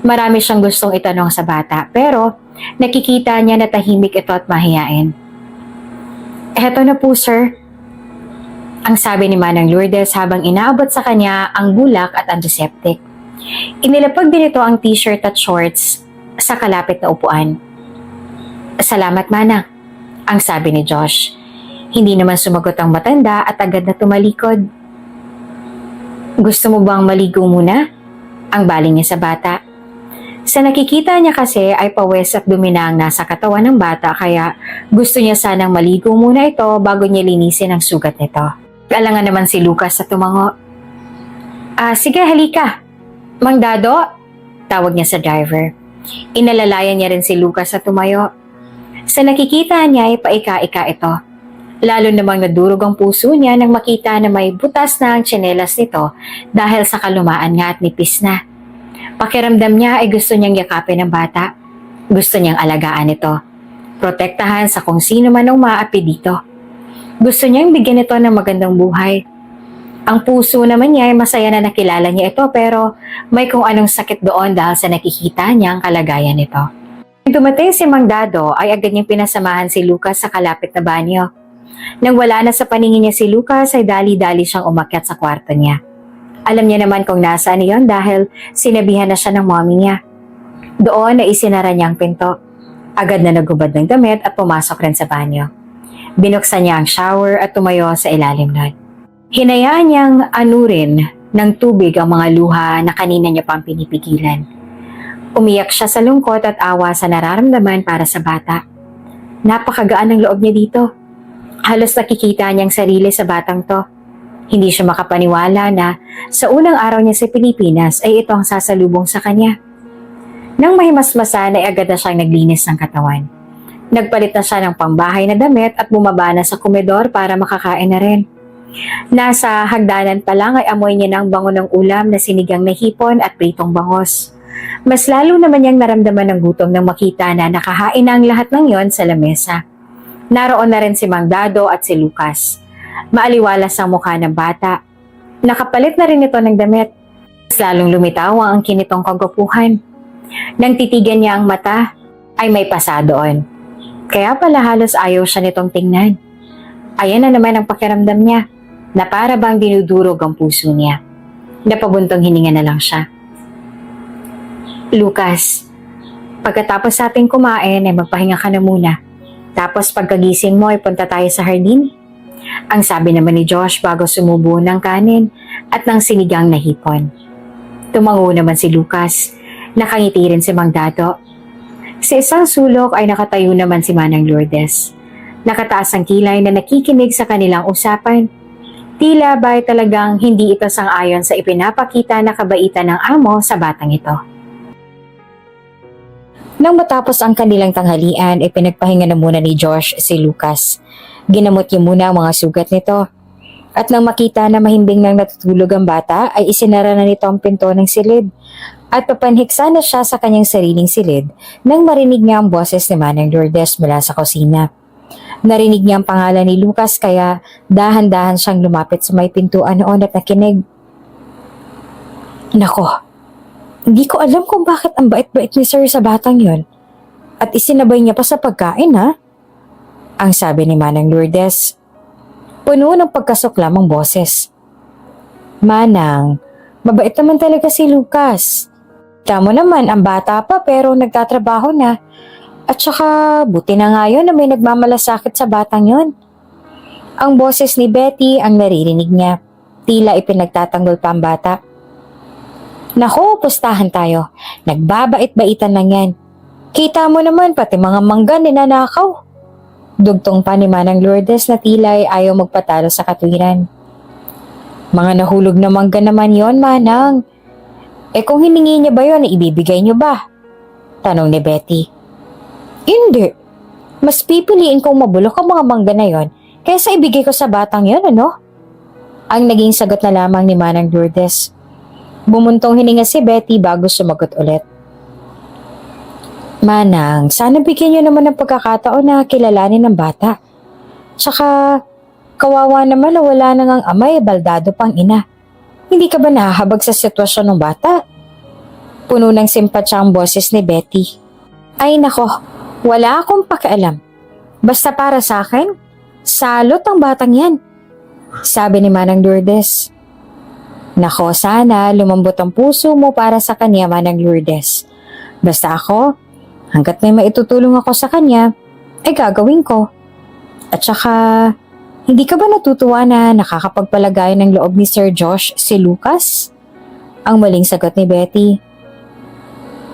Marami siyang gustong itanong sa bata pero nakikita niya na tahimik ito at mahiyain. Eto na po, sir. Ang sabi ni Manang Lourdes habang inaabot sa kanya ang bulak at antiseptic. Inilapag din ito ang t-shirt at shorts sa kalapit na upuan. Salamat, Manang. Ang sabi ni Josh. Hindi naman sumagot ang matanda at agad na tumalikod. Gusto mo bang maligo muna? Ang baling niya sa bata. Sa nakikita niya kasi ay pawis at dumi na ang nasa katawan ng bata kaya gusto niya sanang maligo muna ito bago niya linisin ang sugat nito. Alangan naman si Lucas sa tumango. Sige halika. Mang Dado, tawag niya sa driver. Inalalayan niya rin si Lucas sa tumayo. Sa nakikita niya ay paika-ika ito. Lalo namang nadurog ang puso niya nang makita na may butas na ang tsinelas nito dahil sa kalumaan nga at nipis na. Pakiramdam niya ay gusto niyang yakapin ang bata. Gusto niyang alagaan ito. Protektahan sa kung sino man ang maapi dito. Gusto niyang bigyan ito ng magandang buhay. Ang puso naman niya ay masaya na nakilala niya ito pero may kung anong sakit doon dahil sa nakikita niya ang kalagayan nito. Nang dumating si Mang Dado ay agad niyang pinasamahan si Lucas sa kalapit na banyo. Nang wala na sa paningin niya si Lucas ay dali-dali siyang umakyat sa kwarto niya. Alam niya naman kung nasaan iyon dahil sinabihan na siya ng mommy niya. Doon na isinara niya ang pinto. Agad na nagubad ng damit at pumasok rin sa banyo. Binuksan niya ang shower at tumayo sa ilalim nun. Hinayaan niyang anurin ng tubig ang mga luha na kanina niya pang pinipigilan. Umiyak siya sa lungkot at awa sa nararamdaman para sa bata. Napakagaan ng loob niya dito. Halos nakikita niyang sarili sa batang to. Hindi siya makapaniwala na sa unang araw niya sa Pilipinas ay ito ang sasalubong sa kanya. Nang mahimasmasan ay agad na siyang naglinis ng katawan. Nagpalit na siya ng pambahay na damit at bumaba na sa komedor para makakain na rin. Nasa hagdanan pa lang ay amoy niya ng bango ng ulam na sinigang na hipon at pritong bangos. Mas lalo naman niyang naramdaman ng gutom nang makita na nakahain na ang lahat ng yon sa lamesa. Naroon na rin si Mang Dado at si Lucas. Maaliwalas ang mukha ng bata. Nakapalit na rin ito ng damit. Mas lalong lumitaw ang kinitong kagwapuhan. Nang titigan niya ang mata, ay may pasa doon. Kaya pala halos ayaw siya nitong tingnan. Ayan na naman ang pakiramdam niya, na para bang dinudurog ang puso niya. Napabuntong hininga na lang siya. Lucas, pagkatapos ating kumain ay magpahinga ka na muna. Tapos pagkagising mo ay punta tayo sa hardin. Ang sabi naman ni Josh bago sumubo ng kanin at ng sinigang na hipon. Tumango naman si Lucas. Nakangiti rin si Mang Dado. Sa isang sulok ay nakatayo naman si Manang Lourdes. Nakataas ang kilay na nakikinig sa kanilang usapan. Tila ba ay talagang hindi ito sang-ayon sa ipinapakita na kabaitan ng amo sa batang ito. Nang matapos ang kanilang tanghalian ay pinagpahinga na muna ni Josh si Lucas. Ginamot niya muna ang mga sugat nito. At nang makita na mahimbing nang natutulog ang bata ay isinara na nito ang pinto ng silid. At papanhiksa na siya sa kanyang sariling silid nang marinig niya ang boses ni Manang Lourdes mula sa kusina. Narinig niya ang pangalan ni Lucas kaya dahan-dahan siyang lumapit sa may pintuan noon at nakinig. Nako, hindi ko alam kung bakit ang bait-bait ni Sir sa batang yon. At isinabay niya pa sa pagkain ha? Ang sabi ni Manang Lourdes. Puno ng pagkasuklam ang boses. Manang, mabait naman talaga si Lucas. Tamo naman ang bata pa pero nagtatrabaho na. At saka buti na nga yun na may nagmamalasakit sa batang yon. Ang boses ni Betty ang naririnig niya. Tila ipinagtatanggol pa ang bata. Naku, pustahan tayo. Nagbabait-baitan lang yan. Kita mo naman pati mga mangga ninanakaw. Dugtong pa ni Manang Lourdes na tila ay ayaw magpatalo sa katwiran. Mga nahulog na mangga naman yon, Manang. Kung hiningi niya ba yon, ibibigay niyo ba? Tanong ni Betty. Hindi. Mas pipiliin kong mabulok ang mga mangga na yon kaysa ibigay ko sa batang yon, ano? Ang naging sagot na lamang ni Manang Lourdes. Bumuntong hininga si Betty bago sumagot ulit. Manang, sana bigyan niyo naman ng pagkakataon na kilalanin ng bata. Tsaka, kawawa naman na wala nang ang amay, baldado pang ina. Hindi ka ba nahahabag sa sitwasyon ng bata? Puno ng simpatya ang boses ni Betty. Ay nako, wala akong pakialam. Basta para sa akin, salot ang batang yan. Sabi ni Manang Lourdes. Nako, sana lumambot ang puso mo para sa kanya, Manang Lourdes. Basta ako, hanggat may maitutulong ako sa kanya, ay gagawin ko. At saka, hindi ka ba natutuwa na nakakapagpalagay ng loob ni Sir Josh si Lucas? Ang maling sagot ni Betty.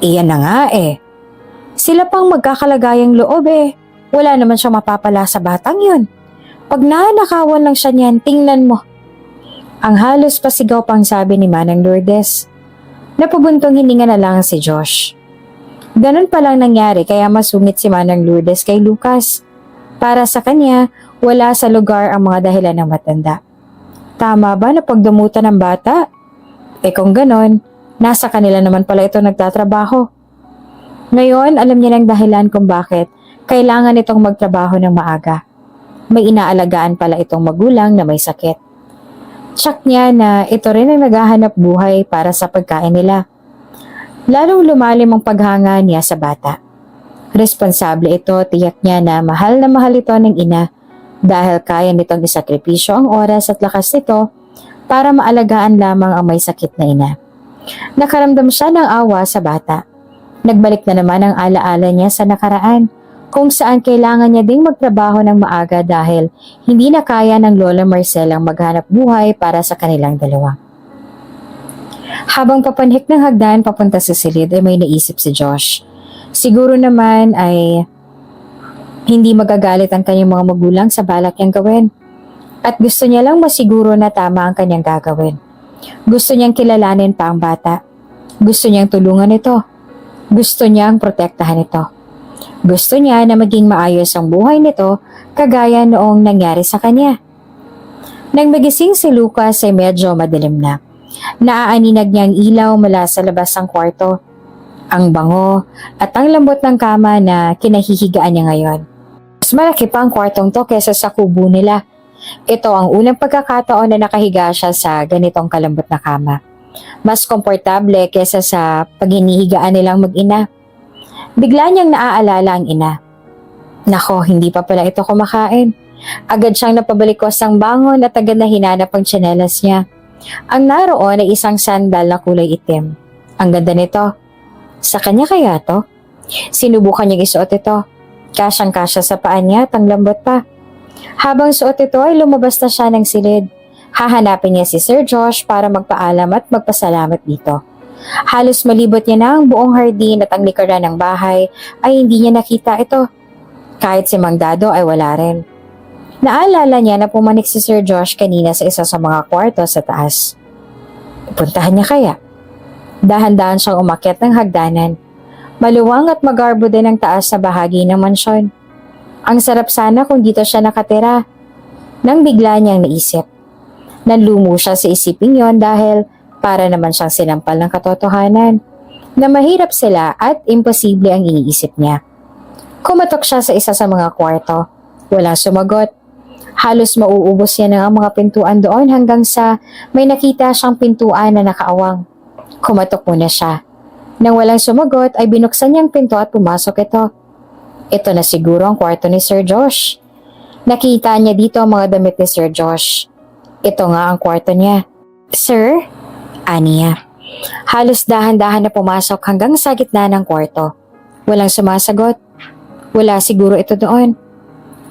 Iyan na nga eh. Sila pang magkakalagayang loob eh. Wala naman siyang mapapala sa batang yun. Pag nanakawan lang siya niyan, tingnan mo. Ang halos pasigaw pang sabi ni Manang Lourdes. Napabuntong hininga na lang si Josh. Ganun palang nangyari kaya masungit si Manang Lourdes kay Lucas. Para sa kanya, wala sa lugar ang mga dahilan ng matanda. Tama ba na pagdamutan ng bata? Kung ganon, nasa kanila naman pala ito nagtatrabaho. Ngayon, alam niya ng dahilan kung bakit kailangan itong magtrabaho ng maaga. May inaalagaan pala itong magulang na may sakit. Tsak niya na ito rin ang naghahanap buhay para sa pagkain nila. Lalong lumalim ang paghanga niya sa bata. Responsable ito, tiyak niya na mahal ito ng ina dahil kaya nitong isakripisyo ang oras at lakas nito para maalagaan lamang ang may sakit na ina. Nakaramdam siya ng awa sa bata. Nagbalik na naman ang alaala niya sa nakaraan kung saan kailangan niya ding magtrabaho ng maaga dahil hindi na kaya ng Lola Marcel ang maghanap buhay para sa kanilang dalawa. Habang papanhik ng hagdan papunta sa silid ay may naisip si Josh. Siguro naman ay hindi magagalit ang kanyang mga magulang sa balak niyang gawin. At gusto niya lang masiguro na tama ang kanyang gagawin. Gusto niyang kilalanin pa ang bata. Gusto niyang tulungan ito. Gusto niyang protektahan ito. Gusto niya na maging maayos ang buhay nito kagaya noong nangyari sa kanya. Nang magising si Lucas ay medyo madilim na. Naaaninag niya ang ilaw mula sa labas ng kwarto. Ang bango at ang lambot ng kama na kinahihigaan niya ngayon. Mas malaki pa ang kwartong to kesa sa kubo nila. Ito ang unang pagkakataon na nakahiga siya sa ganitong kalambot na kama. Mas komportable kesa sa paghinihigaan nilang mag-ina. Bigla niyang naaalala ang ina. Nako, hindi pa pala ito kumakain. Agad siyang napabalikos ng bangon at agad na hinanap ang tsinelas niya. Ang naroon ay isang sandal na kulay itim. Ang ganda nito. Sa kanya kaya to? Sinubukan niyang isuot ito. Kasyang-kasya sa paa niya at ang lambot pa. Habang suot ito ay lumabas na siya ng silid. Hahanapin niya si Sir Josh para magpaalam at magpasalamat dito. Halos malibot niya na ang buong hardin at ang likuran ng bahay ay hindi niya nakita ito. Kahit si Mang Dado ay wala rin. Naalala niya na pumanik si Sir Josh kanina sa isa sa mga kwarto sa taas. Puntahan niya kaya? Dahan-dahan siyang umakyat ng hagdanan. Maluwang at magarbo din ang taas na bahagi ng mansyon. Ang sarap sana kung dito siya nakatira. Nang bigla niyang naisip. Nanlumo siya sa isiping yon dahil para naman siyang sinampal ng katotohanan na mahirap sila at imposible ang iniisip niya. Kumatok siya sa isa sa mga kwarto. Walang sumagot. Halos mauubos niya na ang mga pintuan doon hanggang sa may nakita siyang pintuan na nakaawang. Kumatok muna siya. Nang walang sumagot ay binuksan niyang pinto at pumasok ito. Ito na siguro ang kwarto ni Sir Josh. Nakita niya dito ang mga damit ni Sir Josh. Ito nga ang kwarto niya. Sir? Aniya. Halos dahan-dahan na pumasok hanggang sa gitna ng kwarto. Walang sumasagot. Wala siguro ito doon.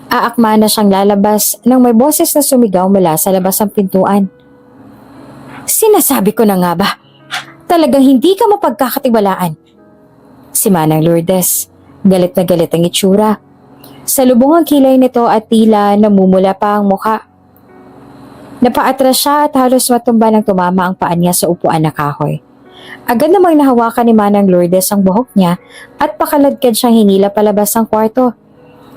Aakma na siyang lalabas nang may boses na sumigaw mula sa labas ng pintuan. Sinasabi ko na nga ba? Talagang hindi ka mapagkakatiwalaan. Si Manang Lourdes, galit na galit ang itsura. Sa lubong ang kilay nito at tila namumula pa ang muka. Napaatras siya at halos matumba nang tumama ang paa niya sa upuan na kahoy. Agad namang nahawakan ni Manang Lourdes ang buhok niya at pakaladkad siyang hinila palabas ng kwarto.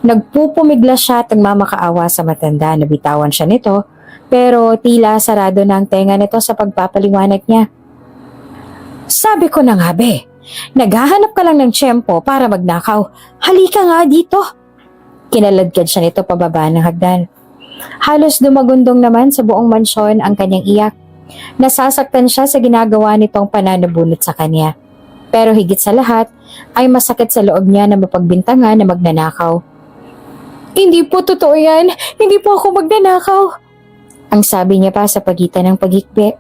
Nagpupumigla siya at nagmamakaawa sa matanda na bitawan siya nito pero tila sarado na ang tenga nito sa pagpapaliwanag niya. Sabi ko na nga be, naghahanap ka lang ng tiyempo para magnakaw. Halika nga dito. Kinaladkad siya nito pababa ng hagdan. Halos dumagundong naman sa buong mansyon ang kanyang iyak. Nasasaktan siya sa ginagawa nitong pananabunot sa kanya. Pero higit sa lahat ay masakit sa loob niya na mapagbintangan na magnanakaw. Hindi po totoo yan. Hindi po ako magnanakaw. Ang sabi niya pa sa pagitan ng paghikbi.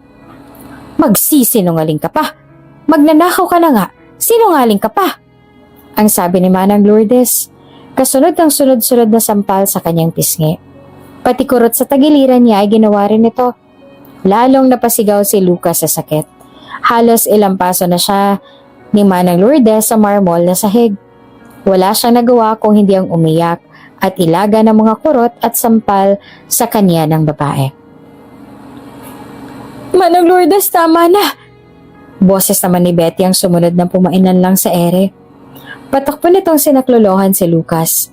Magsisinungaling ka pa. Magnanakaw ka na nga. Sinungaling ka pa. Ang sabi ni Manang Lourdes. Kasunod ng sunod-sunod na sampal sa kanyang pisngi. Pati kurot sa tagiliran niya ay ginawa rin ito. Lalong napasigaw si Lucas sa sakit. Halos ilang paso na siya ni Manang Lourdes sa marmol na sahig. Wala siyang nagawa kung hindi ang umiyak at ilaga ng mga kurot at sampal sa kanya ng babae. Manang Lourdes, tama na! Boses naman ni Betty ang sumunod ng pumainan lang sa ere. Patakbo nitong sinaklolohan si Lucas.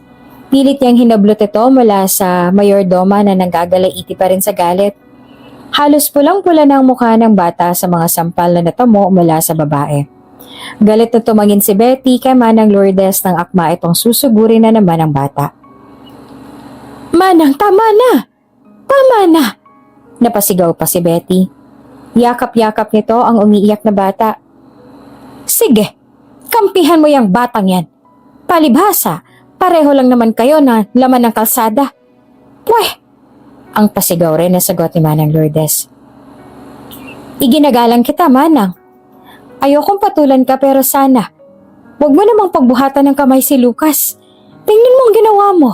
Pilit niyang hinablot ito mula sa mayordoma na nanggagalaiti pa rin sa galit. Halos pulang-pula ng mukha ng bata sa mga sampal na natamo mula sa babae. Galit na tumangin si Betty kay Manang Lourdes nang akma itong susugurin na naman ang bata. Manang, tama na! Tama na! Napasigaw pa si Betty. Yakap-yakap nito ang umiiyak na bata. Sige, kampihan mo yung batang yan. Palibhasa, pareho lang naman kayo na laman ng kalsada. Pweh! Ang pasigaw rin na sagot ni Manang Lourdes. Iginagalang kita, Manang. Ayokong patulan ka pero sana. Huwag mo namang pagbuhatan ng kamay si Lucas. Tingnan mo ang ginawa mo.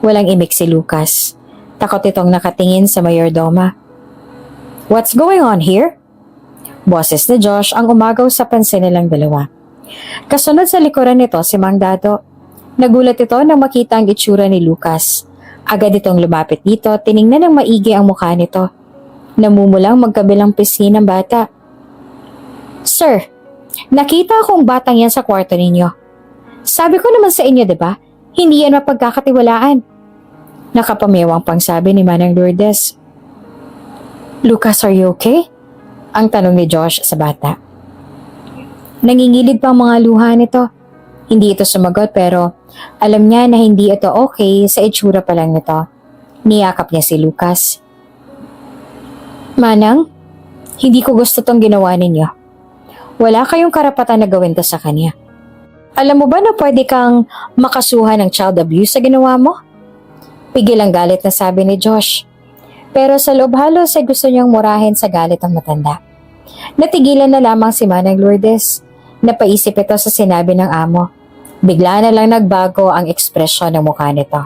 Walang imik si Lucas. Takot itong nakatingin sa mayordoma. What's going on here? Boses ni Josh ang umagaw sa pansin nilang dalawa. Kasunod sa likuran nito si Mang Dado. Nagulat ito nang makita ang itsura ni Lucas. Agad itong lumapit dito, tiningnan ng maigi ang mukha nito. Namumulang magkabilang pisngi ng bata. Sir, nakita akong batang yan sa kwarto ninyo. Sabi ko naman sa inyo, diba? Hindi yan mapagkakatiwalaan. Nakapamewang pang sabi ni Manang Lourdes. Lucas, are you okay? Ang tanong ni Josh sa bata. Nangingilid pa ang mga luha nito. Hindi ito sumagot pero alam niya na hindi ito okay sa itsura pa lang nito. Niyakap niya si Lucas. Manang, hindi ko gusto tong ginawa ninyo. Wala kayong karapatan na gawin to sa kanya. Alam mo ba na pwede kang makasuhan ng child abuse sa ginawa mo? Pigil ang galit na sabi ni Josh. Pero sa loob halos ay gusto niyang murahin sa galit ang matanda. Natigilan na lamang si Manang Lourdes. Napaisip ito sa sinabi ng amo. Bigla na lang nagbago ang ekspresyon ng mukha nito.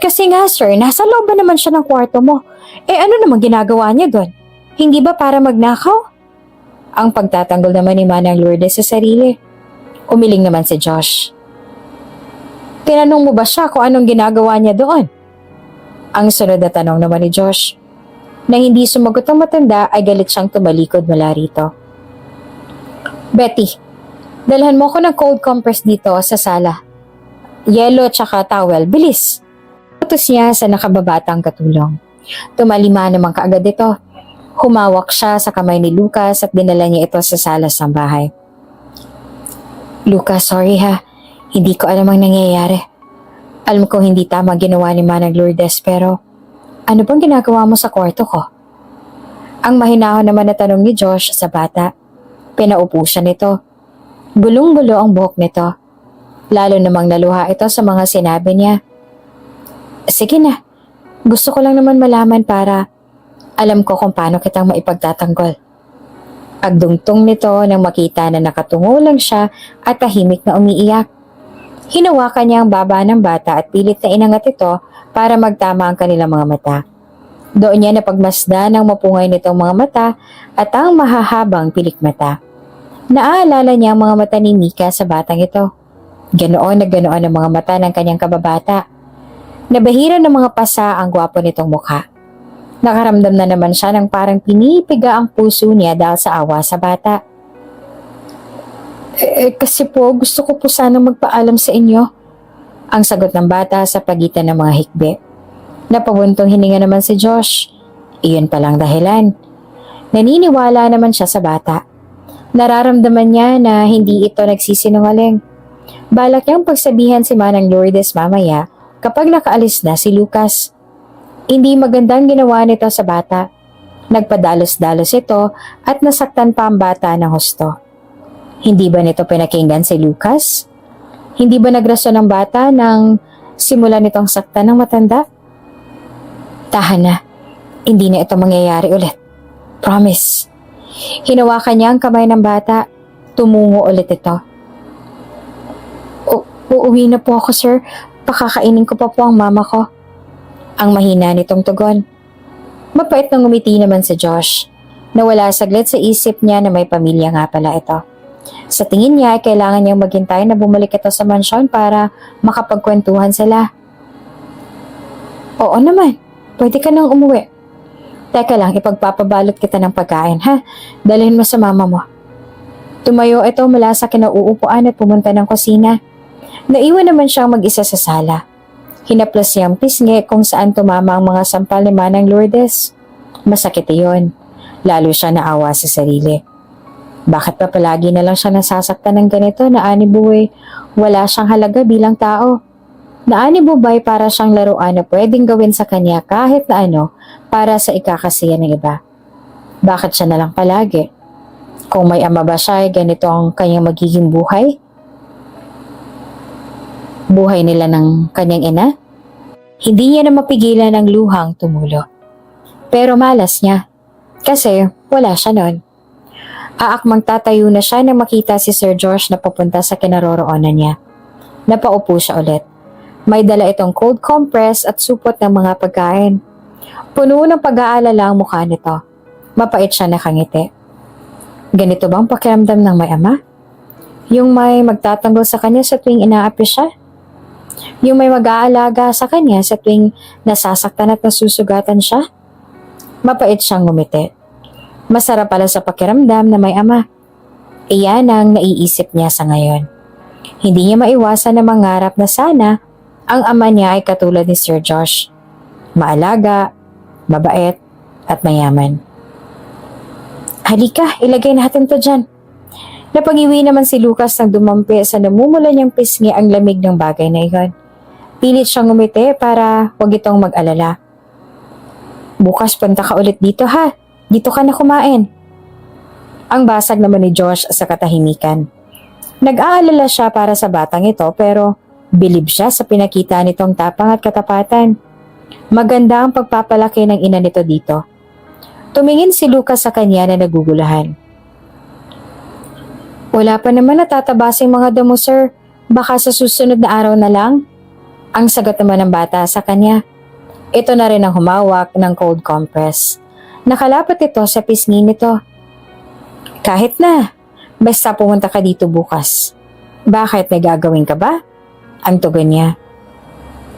Kasi nga sir, nasa loob ba naman siya ng kwarto mo? Ano naman ginagawa niya doon? Hindi ba para magnakaw? Ang pagtatanggol naman ni Manang Lourdes sa sarili. Umiling naman si Josh. Tinanong mo ba siya kung anong ginagawa niya doon? Ang sunod na tanong naman ni Josh. Nang hindi sumagot ang matanda ay galit siyang tumalikod mula rito. Betty, dalhan mo ko ng cold compress dito sa sala. Yelo tsaka towel, bilis. Utos niya sa nakababatang katulong. Tumalima naman kaagad ito. Humawak siya sa kamay ni Lucas at dinala niya ito sa sala ng bahay. Lucas, sorry ha. Hindi ko alam ang nangyayari. Alam ko hindi tama ginawa ni Manang Lourdes pero ano bang ginagawa mo sa kwarto ko? Ang mahinahon naman na tanong ni Josh sa bata. Pinaupo siya nito. Bulong-bulo ang buhok nito. Lalo namang naluha ito sa mga sinabi niya. Sige na, gusto ko lang naman malaman para alam ko kung paano kitang maipagtatanggol. Agdungtong nito nang makita na nakatungo lang siya at tahimik na umiiyak. Hinawakan niya ang baba ng bata at pilit na inangat ito para magtama ang kanilang mga mata. Doon niya napagmasdan ang mapungay nitong mga mata at ang mahahabang pilik mata. Naaalala niya ang mga mata ni Mika sa batang ito. Ganoon na ganoon ang mga mata ng kanyang kababata. Nabahira ng mga pasa ang gwapo nitong mukha. Nakaramdam na naman siya ng parang pinipiga ang puso niya dahil sa awa sa bata. Kasi po gusto ko po sanang magpaalam sa inyo. Ang sagot ng bata sa pagitan ng mga hikbi. Napabuntong hininga naman si Josh. Iyon palang dahilan. Naniniwala naman siya sa bata. Nararamdaman niya na hindi ito nagsisinungaling. Balak niyang pagsabihan si Manang Lourdes mamaya kapag nakaalis na si Lucas. Hindi magandang ginawa nito sa bata. Nagpadalos-dalos ito at nasaktan pa ang bata ng husto. Hindi ba nito pinakinggan si Lucas? Hindi ba nagrason ng bata nang simula nitong saktan ng matanda? Tahan na. Hindi na ito mangyayari ulit. Promise. Hinawakan niya ang kamay ng bata. Tumungo ulit ito. Uuwi na po ako, sir. Pakakainin ko pa po ang mama ko. Ang mahina nitong tugon. Mapait nang ngumiti naman si Josh. Nawala saglit sa isip niya na may pamilya nga pala ito. Sa tingin niya ay kailangan niyang maghintay na bumalik ito sa mansyon para makapagkwentuhan sila. Oo naman, pwede ka nang umuwi. Teka lang, ipagpapabalot kita ng pagkain ha. Dalhin mo sa mama mo. Tumayo ito mula sa kinauupuan at pumunta ng kusina. Naiwan naman siyang mag-isa sa sala. Hinaplas niya ang pisngi kung saan tumama ang mga sampal ni Manang Lourdes. Masakit iyon. Lalo siya naawa sa sarili. Bakit pa palagi na lang siya nasasaktan ng ganito na anibuhay? Wala siyang halaga bilang tao. Naanibubay para siyang laruan na pwedeng gawin sa kanya kahit na ano para sa ikakasiya ng iba. Bakit siya na lang palagi? Kung may ama ba siya ay ganito ang kanyang magiging buhay? Buhay nila ng kanyang ina? Hindi niya na mapigilan ang luhang tumulo. Pero malas niya. Kasi wala siya nun. Aakmang tatayo na siya nang makita si Sir George na papunta sa kinaroroonan niya. Napaupo siya ulit. May dala itong cold compress at supot ng mga pagkain. Puno ng pag-aalala ang mukha nito. Mapait siya nakangiti. Ganito bang pakiramdam ng may ama? Yung may magtatanggol sa kanya sa tuwing inaapi siya? Yung may mag-aalaga sa kanya sa tuwing nasasaktan at nasusugatan siya? Mapait siyang ngumiti. Masarap pala sa pakiramdam na may ama. Iyan ang naiisip niya sa ngayon. Hindi niya maiwasan na mangarap na sana ang ama niya ay katulad ni Sir Josh. Maalaga, mabait, at mayaman. Halika, ilagay natin to dyan. Napangiwi naman si Lucas nang dumampi sa namumula niyang pisngi ang lamig ng bagay na iyon. Pilit siyang ngumiti para wag itong mag-alala. Bukas punta ka ulit dito ha. Dito ka na kumain. Ang basag naman ni Josh sa katahimikan. Nag-aalala siya para sa batang ito pero bilib siya sa pinakita nitong tapang at katapatan. Maganda ang pagpapalaki ng ina nito dito. Tumingin si Lucas sa kanya na nagugulahan. Wala pa naman natatabasing mga damo sir. Baka sa susunod na araw na lang. Ang sagot naman ng bata sa kanya. Ito na rin ang humawak ng cold compress. Nakalapat ito sa pisngi nito. Kahit na, basta pumunta ka dito bukas. Bakit, may gagawin ka ba? Ang tugon niya.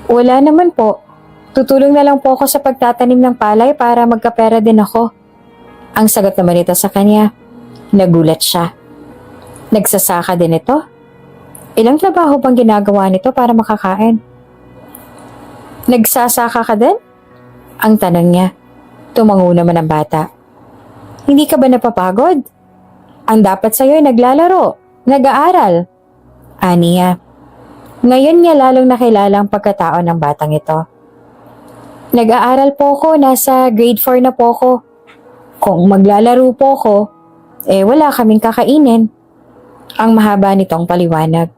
Wala naman po. Tutulong na lang po ako sa pagtatanim ng palay para magkapera din ako. Ang sagot naman ito sa kanya. Nagulat siya. Nagsasaka din ito? Ilang trabaho bang ginagawa nito para makakain? Nagsasaka ka din? Ang tanong niya. Tumango naman ang bata. Hindi ka ba napapagod? Ang dapat sa'yo ay naglalaro, nag-aaral. Aniya. Ngayon niya lalong nakilala ang pagkatao ng batang ito. Nag-aaral po ako, nasa grade 4 na po ako. Kung maglalaro po ako, wala kaming kakainin. Ang mahaba nitong paliwanag.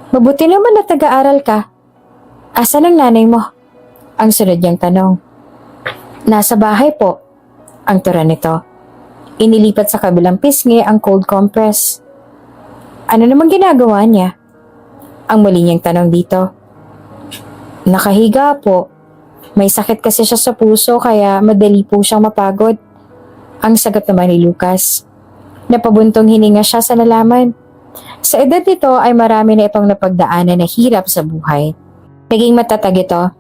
Mabuti naman na tag-aaral ka. Asan ang nanay mo? Ang sunod niyang tanong. Nasa bahay po. Ang tura nito. Inilipat sa kabilang pisngi ang cold compress. Ano namang ginagawa niya? Ang mali niyang tanong dito. Nakahiga po. May sakit kasi siya sa puso kaya madali po siyang mapagod. Ang sagot naman ni Lucas. Napabuntong hininga siya sa nalaman. Sa edad nito ay marami na itong napagdaanan na hirap sa buhay. Naging matatag ito.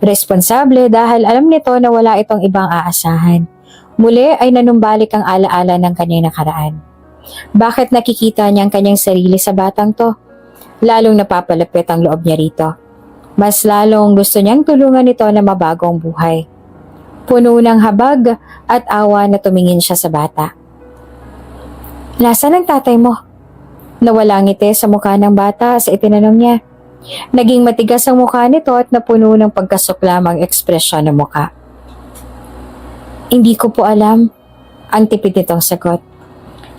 Responsable dahil alam nito na wala itong ibang aasahan. Muli ay nanumbalik ang alaala ng kanyang nakaraan. Bakit nakikita niya ang kanyang sarili sa batang to? Lalong napapalapit ang loob niya rito. Mas lalong gusto niyang tulungan ito na mabago ang buhay. Puno ng habag at awa na tumingin siya sa bata. Nasaan ang tatay mo? Nawala ngiti sa mukha ng bata sa itinanong niya. Naging matigas ang mukha nito at napuno ng pagkasuklamang ekspresyon ng mukha. Hindi ko po alam, ang tipid nitong sagot.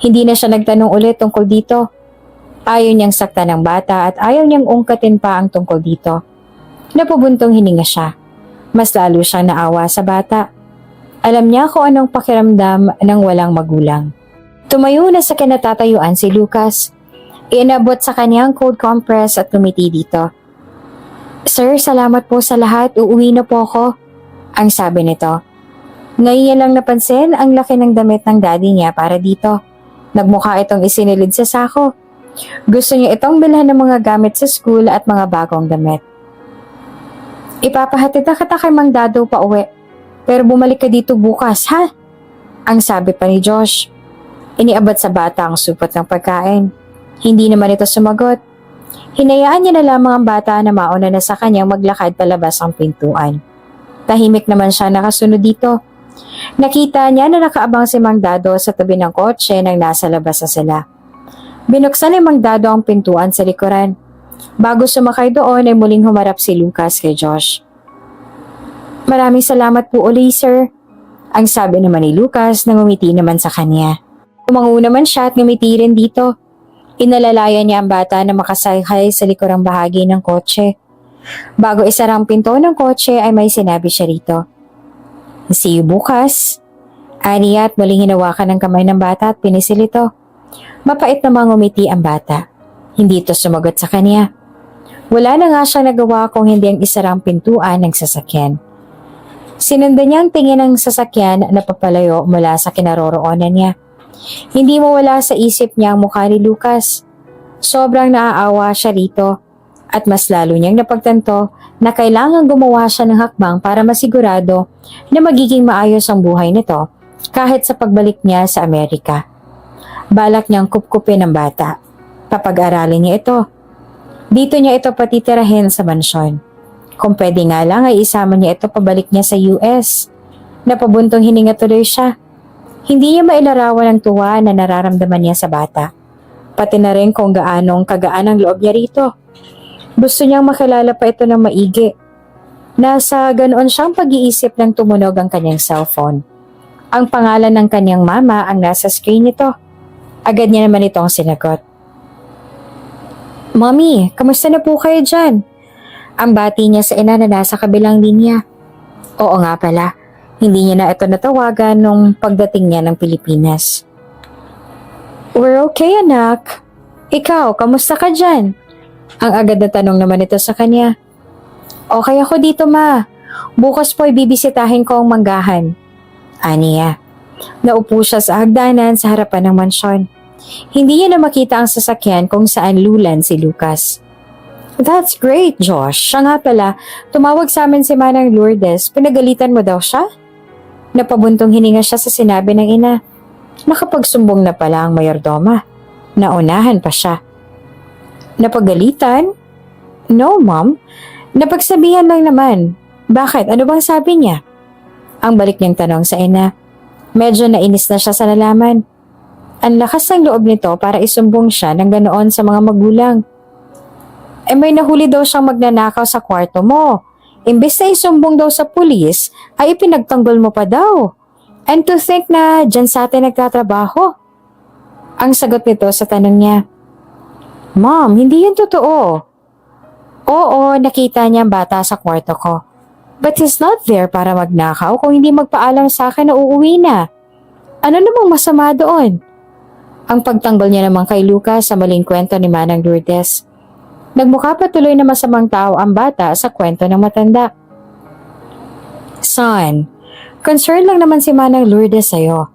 Hindi na siya nagtanong ulit tungkol dito. Ayaw niyang sakta ng bata at ayaw niyang ungkatin pa ang tungkol dito. Napubuntong hininga siya. Mas lalo siyang naawa sa bata. Alam niya kung anong pakiramdam ng walang magulang. Tumayo na sa kinatatayuan si Lucas. Inabot sa kanya ang cold compress at tumiti dito. Sir, salamat po sa lahat. Uuwi na po ako. Ang sabi nito. Ngayon niya lang napansin ang laki ng damit ng daddy niya para dito. Nagmukha itong isinilid sa sako. Gusto niya itong bilhan ng mga gamit sa school at mga bagong damit. Ipapahatid na kita kay Mang Dado pa uwi. Pero bumalik ka dito bukas, ha? Ang sabi pa ni Josh. Iniabot sa bata ang supot ng pagkain. Hindi naman ito sumagot. Hinayaan niya na lamang ang bata na mauna na sa kanyang maglakad palabas ang pintuan. Tahimik naman siya nakasunod dito. Nakita niya na nakaabang si Mang Dado sa tabi ng kotse nang nasa labas na sila. Binuksan ni Mang Dado ang pintuan sa likuran. Bago sumakay doon ay muling humarap si Lucas kay Josh. Maraming salamat po uli, sir. Ang sabi naman ni Lucas na ngumiti naman sa kanya. Tumango naman siya at ngumiti rin dito. Inalalayan niya ang bata na makasakay sa likurang bahagi ng kotse. Bago isara ang pinto ng kotse ay may sinabi siya rito. See you bukas. Aniya at muling hinawakan ng kamay ng bata at pinisil ito. Mapait namang ngumiti ang bata. Hindi ito sumagot sa kanya. Wala na nga siya nagawa kung hindi ang isara ang pintuan ng sasakyan. Sinundan niya ang tingin ng sasakyan na papalayo mula sa kinaroroonan niya. Hindi mawala sa isip niya ang mukha ni Lucas. Sobrang naaawa siya rito at mas lalo niyang napagtanto na kailangan gumawa siya ng hakbang para masigurado na magiging maayos ang buhay nito kahit sa pagbalik niya sa Amerika. Balak niyang kupkupin ang bata. Papag-aralin niya ito. Dito niya ito patitirahin sa mansyon. Kung pwede nga lang ay isama niya ito pabalik niya sa US. Napabuntong hininga tuloy siya. Hindi niya mailarawan ang tuwa na nararamdaman niya sa bata. Pati na rin kung gaanong kagaan ang loob niya rito. Gusto niyang makilala pa ito ng maigi. Nasa ganoon siyang pag-iisip nang tumunog ang kanyang cellphone. Ang pangalan ng kanyang mama ang nasa screen nito. Agad niya naman itong sinagot. Mommy, kamusta na po kayo dyan? Ang bati niya sa ina na nasa kabilang linya. Oo nga pala, hindi niya na ito natawagan nung pagdating niya ng Pilipinas. We're okay, anak. Ikaw, kamusta ka dyan? Ang agad na tanong naman ito sa kanya. Okay ako dito, ma. Bukas po ay bibisitahin ko ang manggahan. Aniya. Naupo siya sa hagdanan sa harapan ng mansyon. Hindi niya na makita ang sasakyan kung saan lulan si Lucas. That's great, Josh. Siya nga pala, tumawag sa amin si Manang Lourdes. Pinagalitan mo daw siya? Napabuntong hininga siya sa sinabi ng ina. Nakapagsumbong na pala ang mayordoma. Naunahan pa siya. Napagalitan? No, Mom. Napagsabihan lang naman. Bakit? Ano bang sabi niya? Ang balik niyang tanong sa ina. Medyo nainis na siya sa nalaman. Ang lakas ng loob nito para isumbong siya ng ganoon sa mga magulang. May nahuli daw siyang magnanakaw sa kwarto mo. Imbes na isumbong daw sa pulis, ay ipinagtanggol mo pa daw. And to think na dyan sa atin nagtatrabaho. Ang sagot nito sa tanong niya. Mom, hindi yan totoo. Oo, nakita niya ang bata sa kwarto ko. But he's not there para magnakaw kung hindi magpaalam sa akin na uuwi na. Ano namang masama doon? Ang pagtanggol niya naman kay Lucas sa maling kwento ni Manang Lourdes. Nagmukha pa tuloy na masamang tao ang bata sa kwento ng matanda. Son, concerned lang naman si Manang Lourdes sa'yo.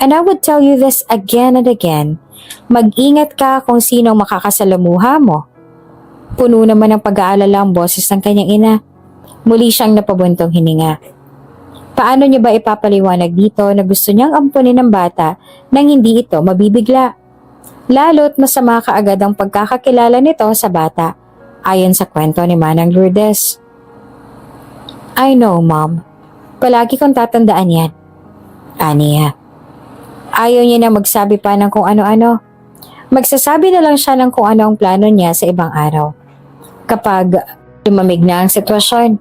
And I would tell you this again and again. Mag-ingat ka kung sino makakasalamuha mo. Puno naman ng pag-aalala ang boses ng kanyang ina. Muli siyang napabuntong hininga. Paano niya ba ipapaliwanag dito na gusto niyang ampunin ng bata nang hindi ito mabibigla? Lalo't masama kaagad ang pagkakakilala nito sa bata, ayon sa kwento ni Manang Lourdes. I know, Mom. Palagi kong tatandaan yan. Aniya. Ayaw niya na magsabi pa ng kung ano-ano. Magsasabi na lang siya ng kung ano ang plano niya sa ibang araw. Kapag lumamig na ang sitwasyon.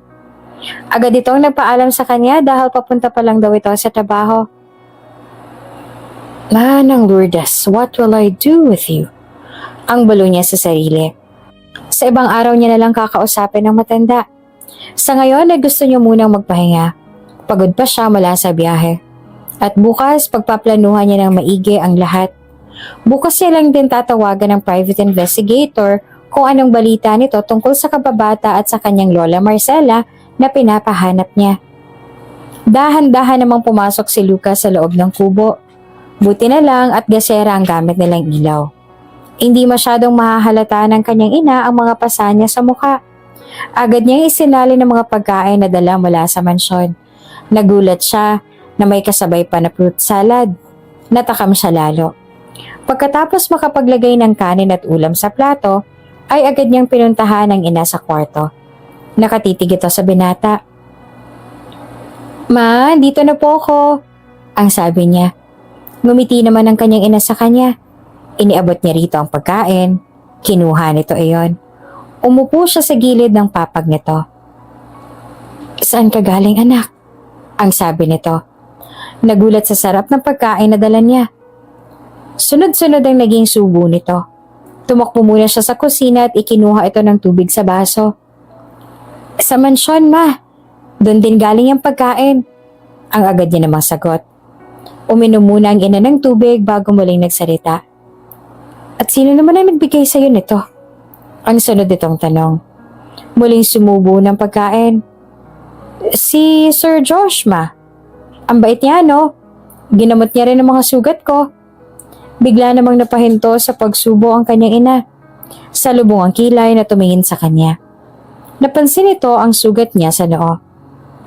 Agad itong nagpaalam sa kanya dahil papunta pa lang daw ito sa trabaho. Manang Lourdes, what will I do with you? Ang balo niya sa sarili. Sa ibang araw niya na lang kakausapin ng matanda. Sa ngayon ay gusto niya munang magpahinga. Pagod pa siya mula sa biyahe. At bukas pagpaplanuhan niya ng maigi ang lahat. Bukas niya lang din tatawagan ng private investigator kung anong balita nito tungkol sa kababata at sa kanyang lola Marcela na pinapahanap niya. Dahan-dahan namang pumasok si Lucas sa loob ng kubo. Buti na lang at gasera ang gamit nilang ilaw. Hindi masyadong mahahalata ng kanyang ina ang mga pasa niya sa mukha. Agad niyang isinali ng mga pagkain na dala mula sa mansyon. Nagulat siya na may kasabay pa na fruit salad. Natakam siya lalo. Pagkatapos makapaglagay ng kanin at ulam sa plato, ay agad niyang pinuntahan ang ina sa kwarto. Nakatitig ito sa binata. "Ma, dito na po ako," ang sabi niya. Ngumiti naman ang kanyang ina sa kanya. Iniabot niya rito ang pagkain. Kinuha nito iyon. Umupo siya sa gilid ng papag nito. "Saan ka galing, anak?" ang sabi nito. Nagulat sa sarap ng pagkain na dala niya. Sunod-sunod ang naging subo nito. Tumakbo muna siya sa kusina at ikinuha ito ng tubig sa baso. "Sa mansyon, ma. Doon din galing ang pagkain," ang agad niya namang sagot. Uminom muna ang ina ng tubig bago muling nagsalita. "At sino naman ang nagbigay sa'yo nito?" ang sunod itong tanong. Muling sumubo ng pagkain. "Si Sir Josh, ma. Ang bait niya, no? Ginamot niya rin ang mga sugat ko." Bigla namang napahinto sa pagsubo ang kanyang ina. Salubong ang kilay na tumingin sa kanya. Napansin ito ang sugat niya sa noo.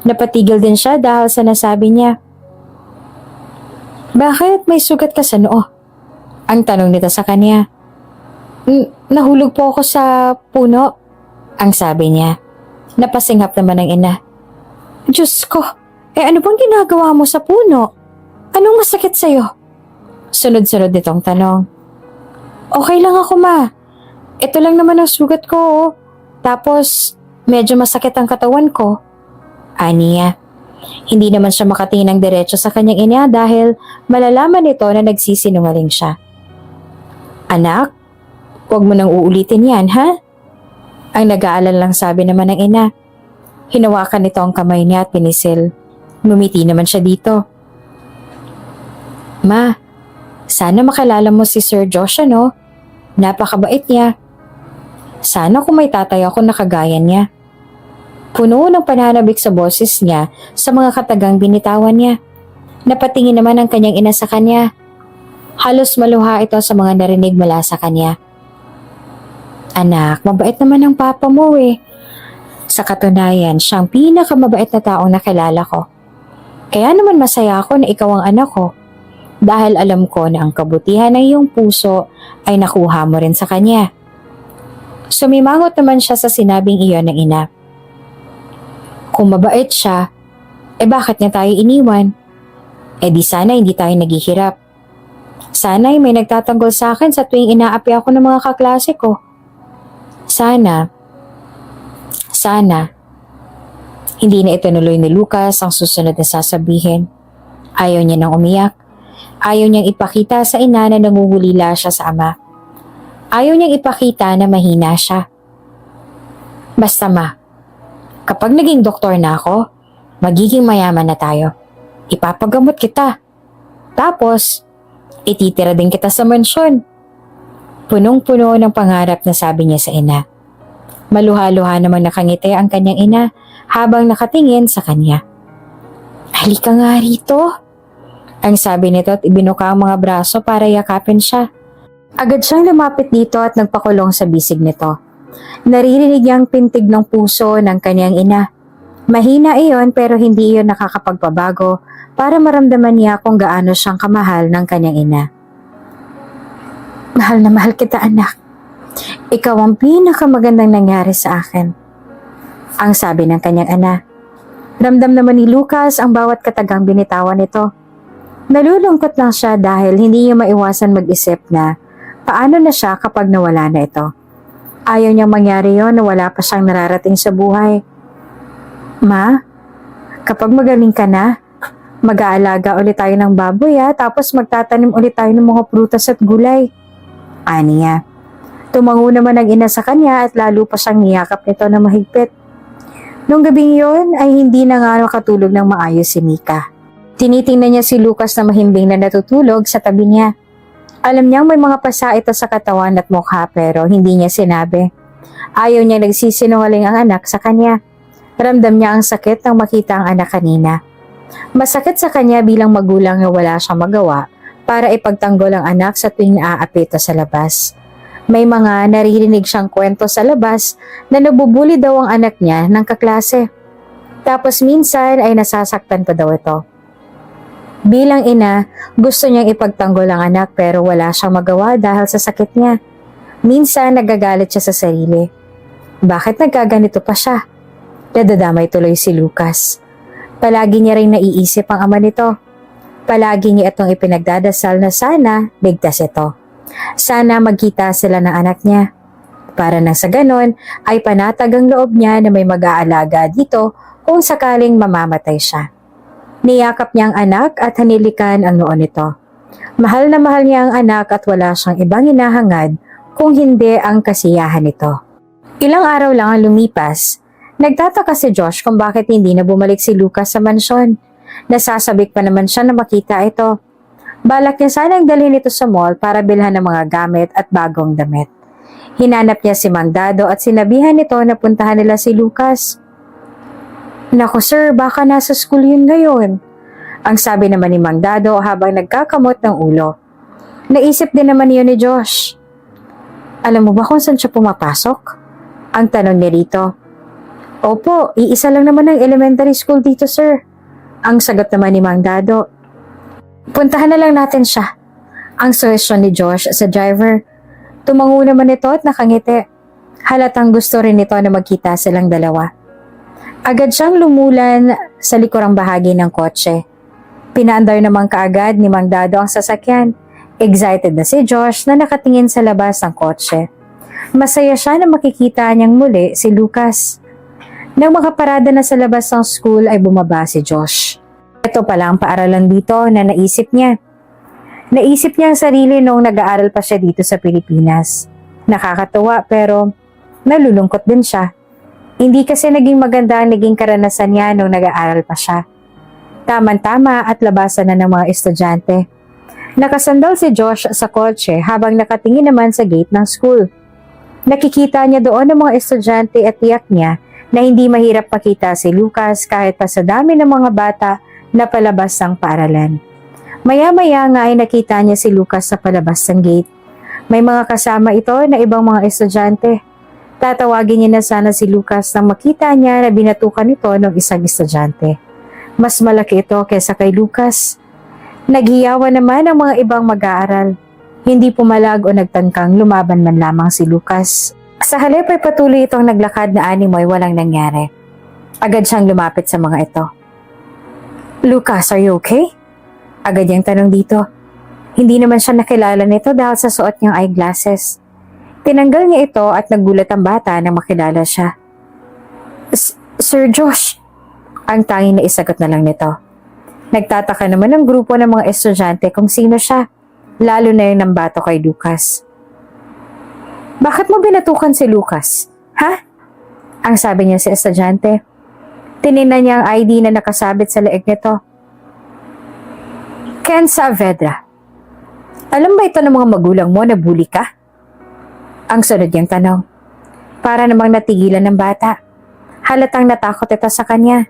Napatigil din siya dahil sa nasabi niya. "Bakit may sugat ka sa noo?" ang tanong nito sa kanya. "Nahulog po ako sa puno," ang sabi niya. Napasinghap naman ang ina. "Diyos ko, ano bang ginagawa mo sa puno? Anong masakit sa'yo?" Sunod-sunod nitong tanong. "Okay lang ako, ma. Ito lang naman ang sugat ko, oh. Tapos, medyo masakit ang katawan ko," aniya. Hindi naman siya makatingin ng diretso sa kanyang ina dahil malalaman nito na nagsisinungaling siya. "Anak, huwag mo nang uulitin yan, ha?" ang nag-aalala lang sabi naman ng ina. Hinawakan nito ang kamay niya at pinisil. Ngumiti naman siya dito. "Ma, sana makilala mo si Sir Josh, no? Napakabait niya. Sana kung may tatay ako na kagaya niya." Puno ng pananabik sa boses niya sa mga katagang binitawan niya. Napatingin naman ang kanyang ina sa kanya. Halos maluha ito sa mga narinig mula sa kanya. "Anak, mabait naman ang papa mo eh. Sa katunayan, siyang pinakamabait na taong nakilala ko. Kaya naman masaya ako na ikaw ang anak ko. Dahil alam ko na ang kabutihan ng iyong puso ay nakuha mo rin sa kanya." Sumimangot naman siya sa sinabing iyon ng ina. Kung mabait siya, bakit niya tayo iniwan? Di sana hindi tayo naghihirap. Sana'y may nagtatanggol sa akin sa tuwing inaapi ako ng mga kaklase ko. Sana. Hindi na itinuloy ni Lucas ang susunod na sasabihin. Ayaw niya nang umiyak. Ayaw niyang ipakita sa ina na nangungulila siya sa ama. Ayaw niyang ipakita na mahina siya. "Basta, ma, kapag naging doktor na ako, magiging mayaman na tayo. Ipapagamot kita. Tapos, ititira din kita sa mansyon." Punong-puno ng pangarap na sabi niya sa ina. Maluha-luha namang nakangiti ang kanyang ina habang nakatingin sa kanya. "Halika nga rito," ang sabi nito at ibinuka ang mga braso para yakapin siya. Agad siyang lumapit dito at nagpakulong sa bisig nito. Naririnig niya ang pintig ng puso ng kanyang ina. Mahina iyon pero hindi iyon nakakapagpabago para maramdaman niya kung gaano siyang kamahal ng kanyang ina. "Mahal na mahal kita, anak. Ikaw ang pinakamagandang nangyari sa akin," ang sabi ng kanyang ana. Ramdam naman ni Lucas ang bawat katagang binitawan nito. Nalulungkot lang siya dahil hindi niya maiwasan mag-isip na paano na siya kapag nawala na ito. Ayaw niyang mangyari yon na wala pa siyang nararating sa buhay. "Ma, kapag magaling ka na, mag-aalaga ulit tayo ng baboy tapos magtatanim ulit tayo ng mga prutas at gulay," aniya. Tumango naman ang ina sa kanya at lalo pa siyang niyakap nito na mahigpit. Nung gabing yon ay hindi na nga makatulog ng maayos si Mika. Tinitingnan niya si Lucas na mahimbing na natutulog sa tabi niya. Alam niyang may mga pasa ito sa katawan at mukha pero hindi niya sinabi. Ayaw niya nagsisinungaling ang anak sa kanya. Ramdam niya ang sakit nang makita ang anak kanina. Masakit sa kanya bilang magulang na wala siyang magawa para ipagtanggol ang anak sa tuwing naaapito sa labas. May mga naririnig siyang kwento sa labas na nabubuli daw ang anak niya ng kaklase. Tapos minsan ay nasasaktan pa daw ito. Bilang ina, gusto niyang ipagtanggol ang anak pero wala siyang magawa dahil sa sakit niya. Minsan nagagalit siya sa sarili. Bakit nagkaganito pa siya? Nadadamay tuloy si Lucas. Palagi niya rin naiisip ang ama nito. Palagi niya itong ipinagdadasal na sana ligtas ito. Sana magkita sila ng anak niya. Para nang sa ganon ay panatag ang loob niya na may mag-aalaga dito kung sakaling mamamatay siya. Niyakap niya ang anak at hanilikan ang noon nito. Mahal na mahal niya ang anak at wala siyang ibang hinahangad kung hindi ang kasiyahan nito. Ilang araw lang ang lumipas, nagtataka si Josh kung bakit hindi na bumalik si Lucas sa mansyon. Nasasabik pa naman siya na makita ito. Balak niya sanang dalhin ito sa mall para bilhan ng mga gamit at bagong damit. Hinanap niya si Mang Dado at sinabihan nito na puntahan nila si Lucas. Naku sir, baka nasa school yun ngayon. Ang sabi naman ni Mang Dado habang nagkakamot ng ulo. Naisip din naman yun ni Josh. Alam mo ba kung saan siya pumapasok? Ang tanong niya rito. Opo, iisa lang naman ang elementary school dito sir. Ang sagot naman ni Mang Dado. Puntahan na lang natin siya. Ang suhestyon ni Josh sa driver. Tumango naman ito at nakangiti. Halatang gusto rin nito na magkita silang dalawa. Agad siyang lumulan sa likurang bahagi ng kotse. Pinaandar naman kaagad ni Mang Dado ang sasakyan. Excited na si Josh na nakatingin sa labas ng kotse. Masaya siya na makikita niyang muli si Lucas. Nang makaparada na sa labas ng school ay bumaba si Josh. Ito pala ang paaralan dito na naisip niya. Naisip niya ang sarili noong nag-aaral pa siya dito sa Pilipinas. Nakakatuwa pero nalulungkot din siya. Hindi kasi naging maganda ang naging karanasan niya nung nag-aaral pa siya. Taman-tama at labasan na ng mga estudyante. Nakasandal si Josh sa kotse habang nakatingin naman sa gate ng school. Nakikita niya doon ng mga estudyante at tiyak niya na hindi mahirap makita si Lucas kahit pa sa dami ng mga bata na palabas ng paaralan. Maya-maya nga ay nakita niya si Lucas sa palabas ng gate. May mga kasama ito na ibang mga estudyante. Tatawagin niya na sana si Lucas nang makita niya na binatukan ito ng isang estudyante. Mas malaki ito kaysa kay Lucas. Naghiyawan naman ang mga ibang mag-aaral. Hindi pumalag o nagtangkang lumaban man lamang si Lucas. Sa halip ay patuloy itong naglakad na animoy walang nangyari. Agad siyang lumapit sa mga ito. Lucas, are you okay? Agad niyang tanong dito. Hindi naman siya nakilala nito dahil sa suot niyang eyeglasses. Tinanggal niya ito at nagulat ang bata na makilala siya. Sir Josh, ang tanging na isagot na lang nito. Nagtataka naman ang grupo ng mga estudyante kung sino siya, lalo na yung nambato kay Lucas. Bakit mo binatukan si Lucas? Ha? Ang sabi niya sa estudyante. Tinignan niya ang ID na nakasabit sa leeg nito. Ken Saavedra. Alam ba ito ng mga magulang mo na bully ka? Ang sunod niyang tanong. Para namang natigilan ng bata. Halatang natakot ito sa kanya.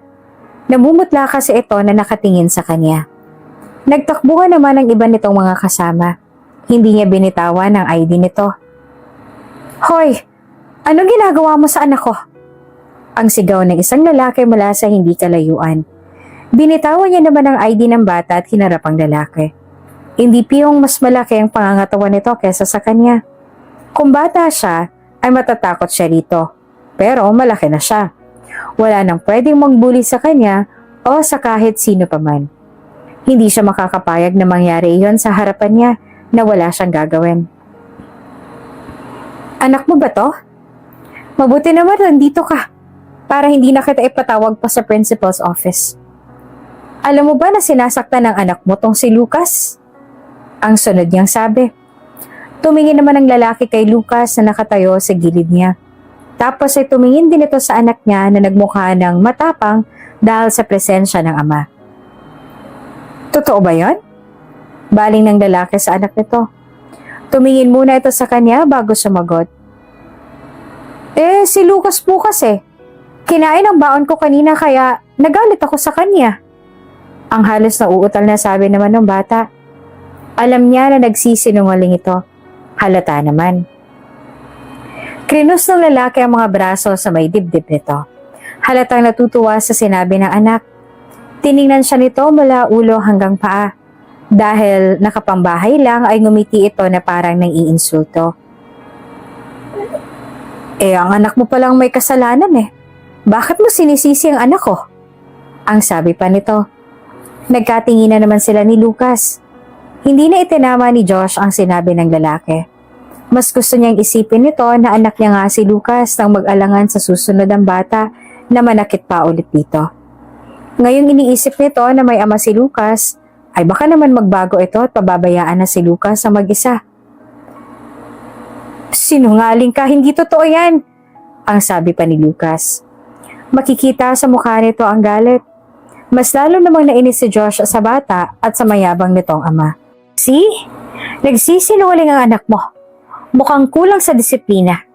Namumutla kasi ito na nakatingin sa kanya. Nagtakbuhan naman ang iba nitong mga kasama. Hindi niya binitawan ang ID nito. Hoy! Anong ginagawa mo sa anak ko? Ang sigaw ng isang lalaki mula sa hindi kalayuan. Binitawan niya naman ang ID ng bata at hinarap ang lalaki. Hindi piyong mas malaki ang pangangatawan nito kesa sa kanya. Kung bata siya, ay matatakot siya rito. Pero malaki na siya. Wala nang pwedeng magbuli sa kanya o sa kahit sino pa man. Hindi siya makakapayag na mangyari iyon sa harapan niya na wala siyang gagawin. Anak mo ba to? Mabuti naman nandito ka para hindi na kita ipatawag pa sa principal's office. Alam mo ba na sinasaktan ng anak mo tong si Lucas? Ang sunod niyang sabi. Tumingin naman ang lalaki kay Lucas na nakatayo sa gilid niya. Tapos ay tumingin din ito sa anak niya na nagmukha ng matapang dahil sa presensya ng ama. Totoo ba yon? Baling ng lalaki sa anak nito. Tumingin muna ito sa kanya bago sumagot. Si Lucas po kasi. Kinain ang baon ko kanina kaya nagalit ako sa kanya. Ang halos nauutal na sabi naman ng bata. Alam niya na nagsisinungaling ito. Halata naman. Krinus ng lalaki ang mga braso sa may dibdib nito. Halatang natutuwa sa sinabi ng anak. Tiningnan siya nito mula ulo hanggang paa. Dahil nakapambahay lang ay ngumiti ito na parang nang-iinsulto. Ang anak mo palang may kasalanan eh. Bakit mo sinisisi ang anak ko? Ang sabi pa nito. Nagkatinginan naman sila ni Lucas. Hindi na itinama ni Josh ang sinabi ng lalaki. Mas gusto niyang isipin nito na anak niya nga si Lucas nang mag-alangan sa susunod ang bata na manakit pa ulit dito. Ngayong iniisip nito na may ama si Lucas, ay baka naman magbago ito at pababayaan na si Lucas ang mag-isa. Sinungaling ka, hindi totoo yan, ang sabi pa ni Lucas. Makikita sa mukha nito ang galit. Mas lalo namang nainis si Josh sa bata at sa mayabang nitong ama. See? Nagsisinungaling ang anak mo. Mukhang kulang sa disiplina.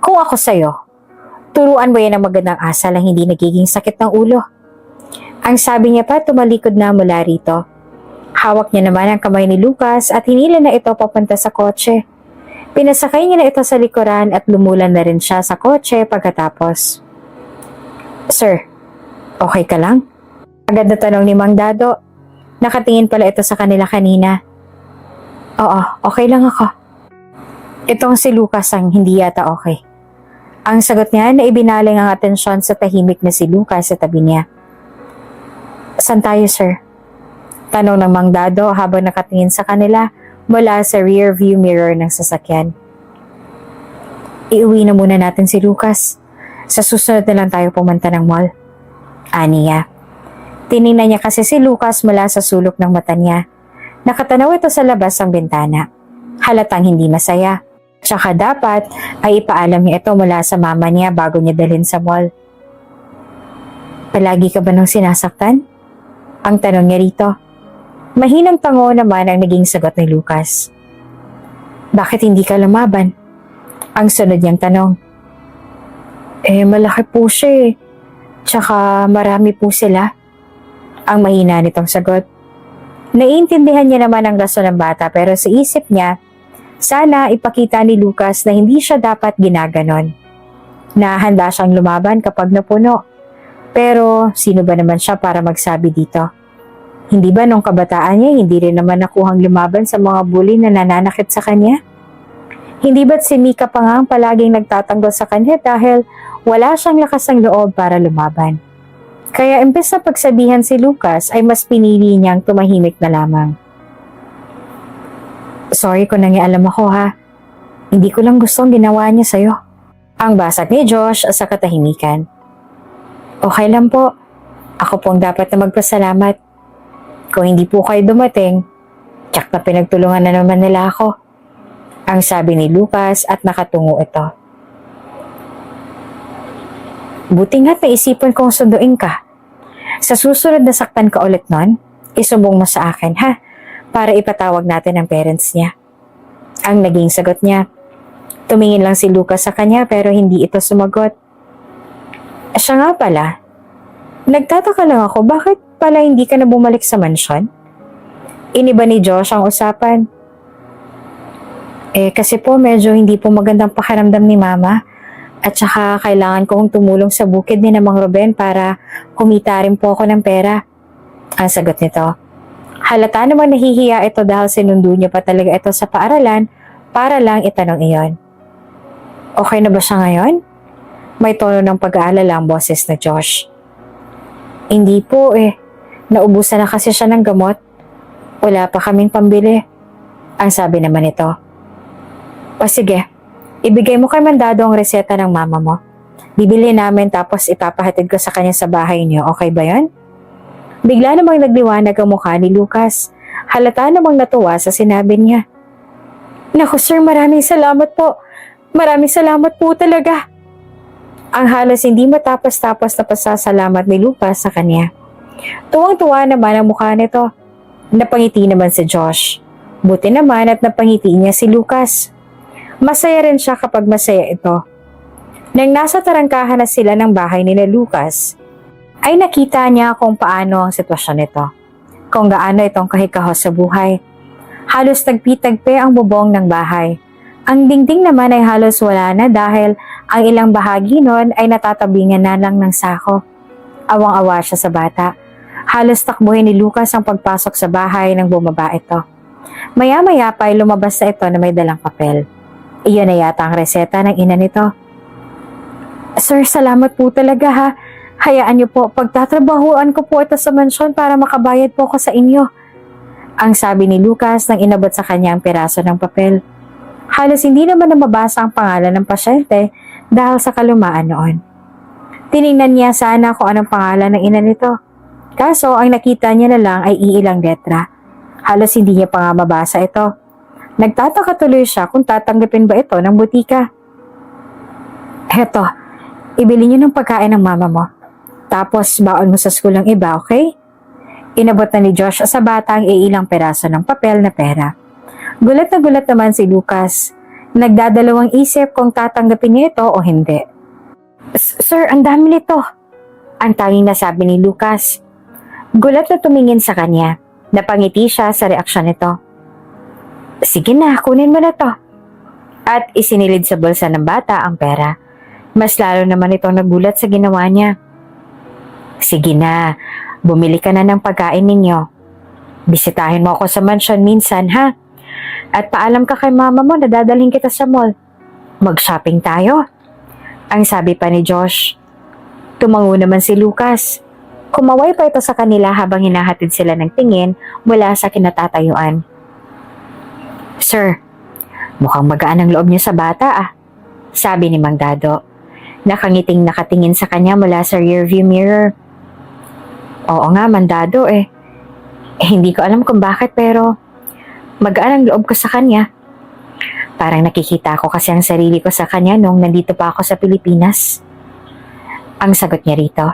Kung ako sa'yo, turuan mo yan ang magandang asal ang hindi nagiging sakit ng ulo. Ang sabi niya pa tumalikod na mula rito. Hawak niya naman ang kamay ni Lucas at hinila na ito papunta sa kotse. Pinasakay niya na ito sa likuran at lumulan na rin siya sa kotse pagkatapos. Sir, okay ka lang? Agad na tanong ni Mang Dado. Nakatingin pala ito sa kanila kanina. Oo, okay lang ako. Itong si Lucas ang hindi yata okay. Ang sagot niya na ibinaling ang atensyon sa tahimik na si Lucas sa tabi niya. Saan tayo, sir? Tanong ng Mang Dado habang nakatingin sa kanila mula sa rear view mirror ng sasakyan. Iuwi na muna natin si Lucas. Sa susunod na lang tayo pumunta ng mall. Aniya. Tiningnan niya kasi si Lucas mula sa sulok ng mata niya. Nakatanaw ito sa labas ng bintana. Halatang hindi masaya. Tsaka dapat ay ipaalam niya ito mula sa mama niya bago niya dalhin sa mall. Palagi ka ba nang sinasaktan? Ang tanong niya rito. Mahinang tango naman ang naging sagot ni Lucas. Bakit hindi ka lumaban? Ang sunod niyang tanong. Malaki po siya eh. Tsaka marami po sila. Ang mahina nitong sagot. Naiintindihan niya naman ang rason ng bata pero sa isip niya, sana ipakita ni Lucas na hindi siya dapat ginaganon. Na handa siyang lumaban kapag napuno. Pero sino ba naman siya para magsabi dito? Hindi ba nung kabataan niya hindi rin naman nakuhang lumaban sa mga bully na nananakit sa kanya? Hindi ba't si Mika pa nga ang palaging nagtatanggol sa kanya dahil wala siyang lakas ng loob para lumaban? Kaya imbes na pagsabihan si Lucas ay mas pinili niyang tumahimik na lamang. Sorry kung nangialam ako ha. Hindi ko lang gustong ginawa niya sa'yo. Ang basag ni Josh sa katahimikan. Okay lang po. Ako pong dapat na magpasalamat. Kung hindi po kayo dumating, tsak na pinagtulungan na naman nila ako. Ang sabi ni Lucas at nakatungo ito. Buti nga't naisipan kong sunduin ka. Sa susunod na saktan ka ulit nun, isumbong mo sa akin ha, para ipatawag natin ang parents niya. Ang naging sagot niya. Tumingin lang si Lucas sa kanya pero hindi ito sumagot. Siya nga pala, nagtataka lang ako bakit pala hindi ka na bumalik sa mansyon? Iniba ni Josh ang usapan. Kasi po medyo hindi po magandang pakiramdam ni Mama. At saka kailangan kong tumulong sa bukid ni Mang Ruben para kumita rin po ako ng pera. Ang sagot nito. Halata namang nahihiya ito dahil sinundo niya pa talaga ito sa paaralan para lang itanong iyon. Okay na ba siya ngayon? May tono ng pag-aalala ang boses na Josh. Hindi po Naubusan na kasi siya ng gamot. Wala pa kaming pambili. Ang sabi naman ito. O sige, ibigay mo kay Mandado ang reseta ng mama mo. Bibili namin tapos ipapahatid ko sa kanya sa bahay niyo. Okay ba yun? Bigla namang nagliwanag ang mukha ni Lucas. Halata namang natuwa sa sinabi niya. Naku sir, maraming salamat po. Maraming salamat po talaga. Ang halos hindi matapos-tapos na pasasalamat ni Lucas sa kanya. Tuwang-tuwa naman ang mukha nito. Napangiti naman si Josh. Buti naman at napangiti niya si Lucas. Masaya rin siya kapag masaya ito. Nang nasa tarangkahan na sila ng bahay ni Lucas, ay nakita niya kung paano ang sitwasyon nito. kung gaano itong kahikahos sa buhay. Halos tagpi-tagpi ang bubong ng bahay. Ang dingding naman ay halos wala na dahil ang ilang bahagi nun ay natatabingan na lang ng sako. Awang-awa siya sa bata. Halos takbuhin ni Lucas ang pagpasok sa bahay nang bumaba ito. Maya-maya pa ay lumabas na ito na may dalang papel. Iyon na yata ang reseta ng ina nito. Sir, salamat po talaga ha. Hayaan niyo po, pagtatrabahuan ko po ito sa mansyon para makabayad po ako sa inyo. Ang sabi ni Lucas nang inabot sa kanya ang piraso ng papel. Halos hindi naman na mabasa ang pangalan ng pasyente dahil sa kalumaan noon. Tiningnan niya sana kung anong pangalan ng ina nito. Kaso ang nakita niya na lang ay iilang letra. Halos hindi niya pa nga mabasa ito. Nagtataka tuloy siya kung tatanggapin ba ito ng butika. Heto, ibili niyo ng pagkain ng mama mo. Tapos baon mo sa school ng iba, okay? Inabot na ni Josh sa bata ang iilang peraso ng papel na pera. Gulat na gulat naman si Lucas. Nagdadalawang isip kung tatanggapin niya ito o hindi. Sir, ang dami nito. Ang tanging nasabi ni Lucas. Gulat na tumingin sa kanya. Napangiti siya sa reaksyon nito. Sige na, kunin mo na to. At isinilid sa bulsa ng bata ang pera. Mas lalo naman itong nagulat sa ginawa niya. Sige na, bumili ka na ng pagkain ninyo. Bisitahin mo ako sa mansyon minsan, ha? At paalam ka kay mama mo na dadalhin kita sa mall. Mag-shopping tayo. Ang sabi pa ni Josh. Tumango naman si Lucas. Kumaway pa ito sa kanila habang hinahatid sila ng tingin mula sa kinatatayuan. Sir, mukhang magaan ang loob niyo sa bata ah. Sabi ni Mang Dado. Nakangiting nakatingin sa kanya mula sa rearview mirror. Oo nga, Mang Dado eh. Hindi ko alam kung bakit pero magaan ang loob ko sa kanya. Parang nakikita ko kasi ang sarili ko sa kanya nung nandito pa ako sa Pilipinas. Ang sagot niya rito.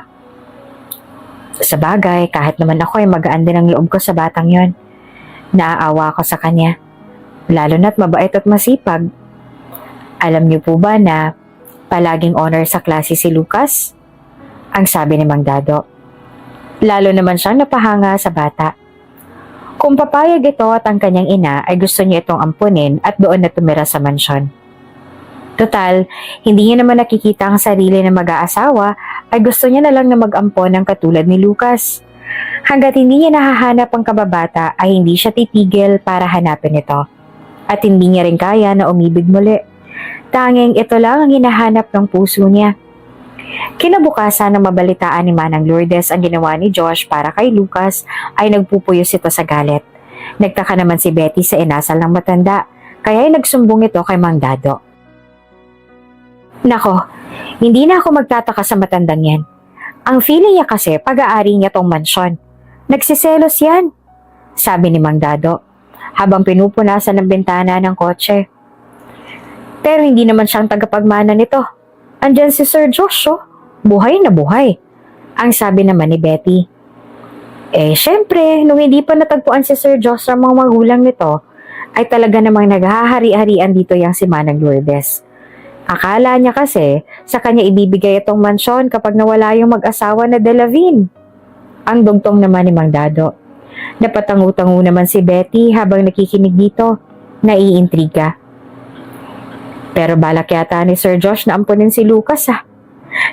Sa bagay, kahit naman ako ay magaan din ang loob ko sa batang yon. Naaawa ako sa kanya. Lalo na't mabait at masipag. Alam niyo po ba na palaging honor sa klase si Lucas? Ang sabi ni Mang Dado. Lalo naman siyang napahanga sa bata. Kung papayag ito at ang kanyang ina ay gusto niya itong ampunin at doon na tumira sa mansyon. Total, hindi niya naman nakikita ang sarili na mag-aasawa ay gusto niya na lang na mag-ampon ng katulad ni Lucas. Hanggat hindi niya nahahanap ang kababata ay hindi siya titigil para hanapin ito. At hindi niya rin kaya na umibig muli. Tanging ito lang ang hinahanap ng puso niya. Kinabukasan ng mabalitaan ni Manang Lourdes ang ginawa ni Josh para kay Lucas ay nagpupuyos ito sa galit. Nagtaka naman si Betty sa inasal ng matanda, kaya ay nagsumbong ito kay Mang Dado. Nako, hindi na ako magtataka sa matandang yan. Ang feeling niya kasi pag-aari niya tong mansyon. Nagsiselos yan, sabi ni Mang Dado, habang pinupunasan ng bintana ng kotse. Pero hindi naman siyang tagapagmana nito. Andyan si Sir Josh, oh. Buhay na buhay. Ang sabi naman ni Betty. Syempre, nung hindi pa natagpuan si Sir Josh sa mga magulang nito, ay talaga namang naghahari-harian dito yang si Manang Lourdes. Akala niya kasi, sa kanya ibibigay itong mansyon kapag nawala yung mag-asawa na Delavin. Ang dugtong naman ni Mang Dado. Napatangu-tangu naman si Betty habang nakikinig dito. Naiintriga. Pero balak yata ni Sir Josh na ampunin si Lucas ah.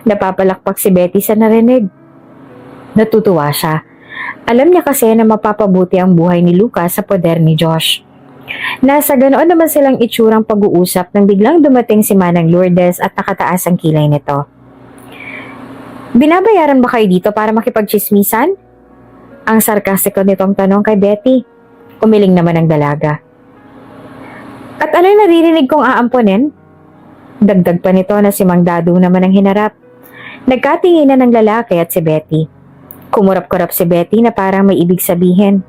Napapalakpak si Betty sa narinig. Natutuwa siya. Alam niya kasi na mapapabuti ang buhay ni Lucas sa poder ni Josh. Nasa ganoon naman silang itsurang pag-uusap nang biglang dumating si Manang Lourdes at nakataas ang kilay nito. Binabayaran ba kayo dito para makipagchismisan? Ang sarkastiko nitong tanong kay Betty. Umiling naman ang dalaga. At ano yung naririnig kong aamponin? Dagdag pa nito na si Mang Dado naman ang hinarap. Nagkatinginan ng lalaki at si Betty. Kumurap-kurap si Betty na parang may ibig sabihin.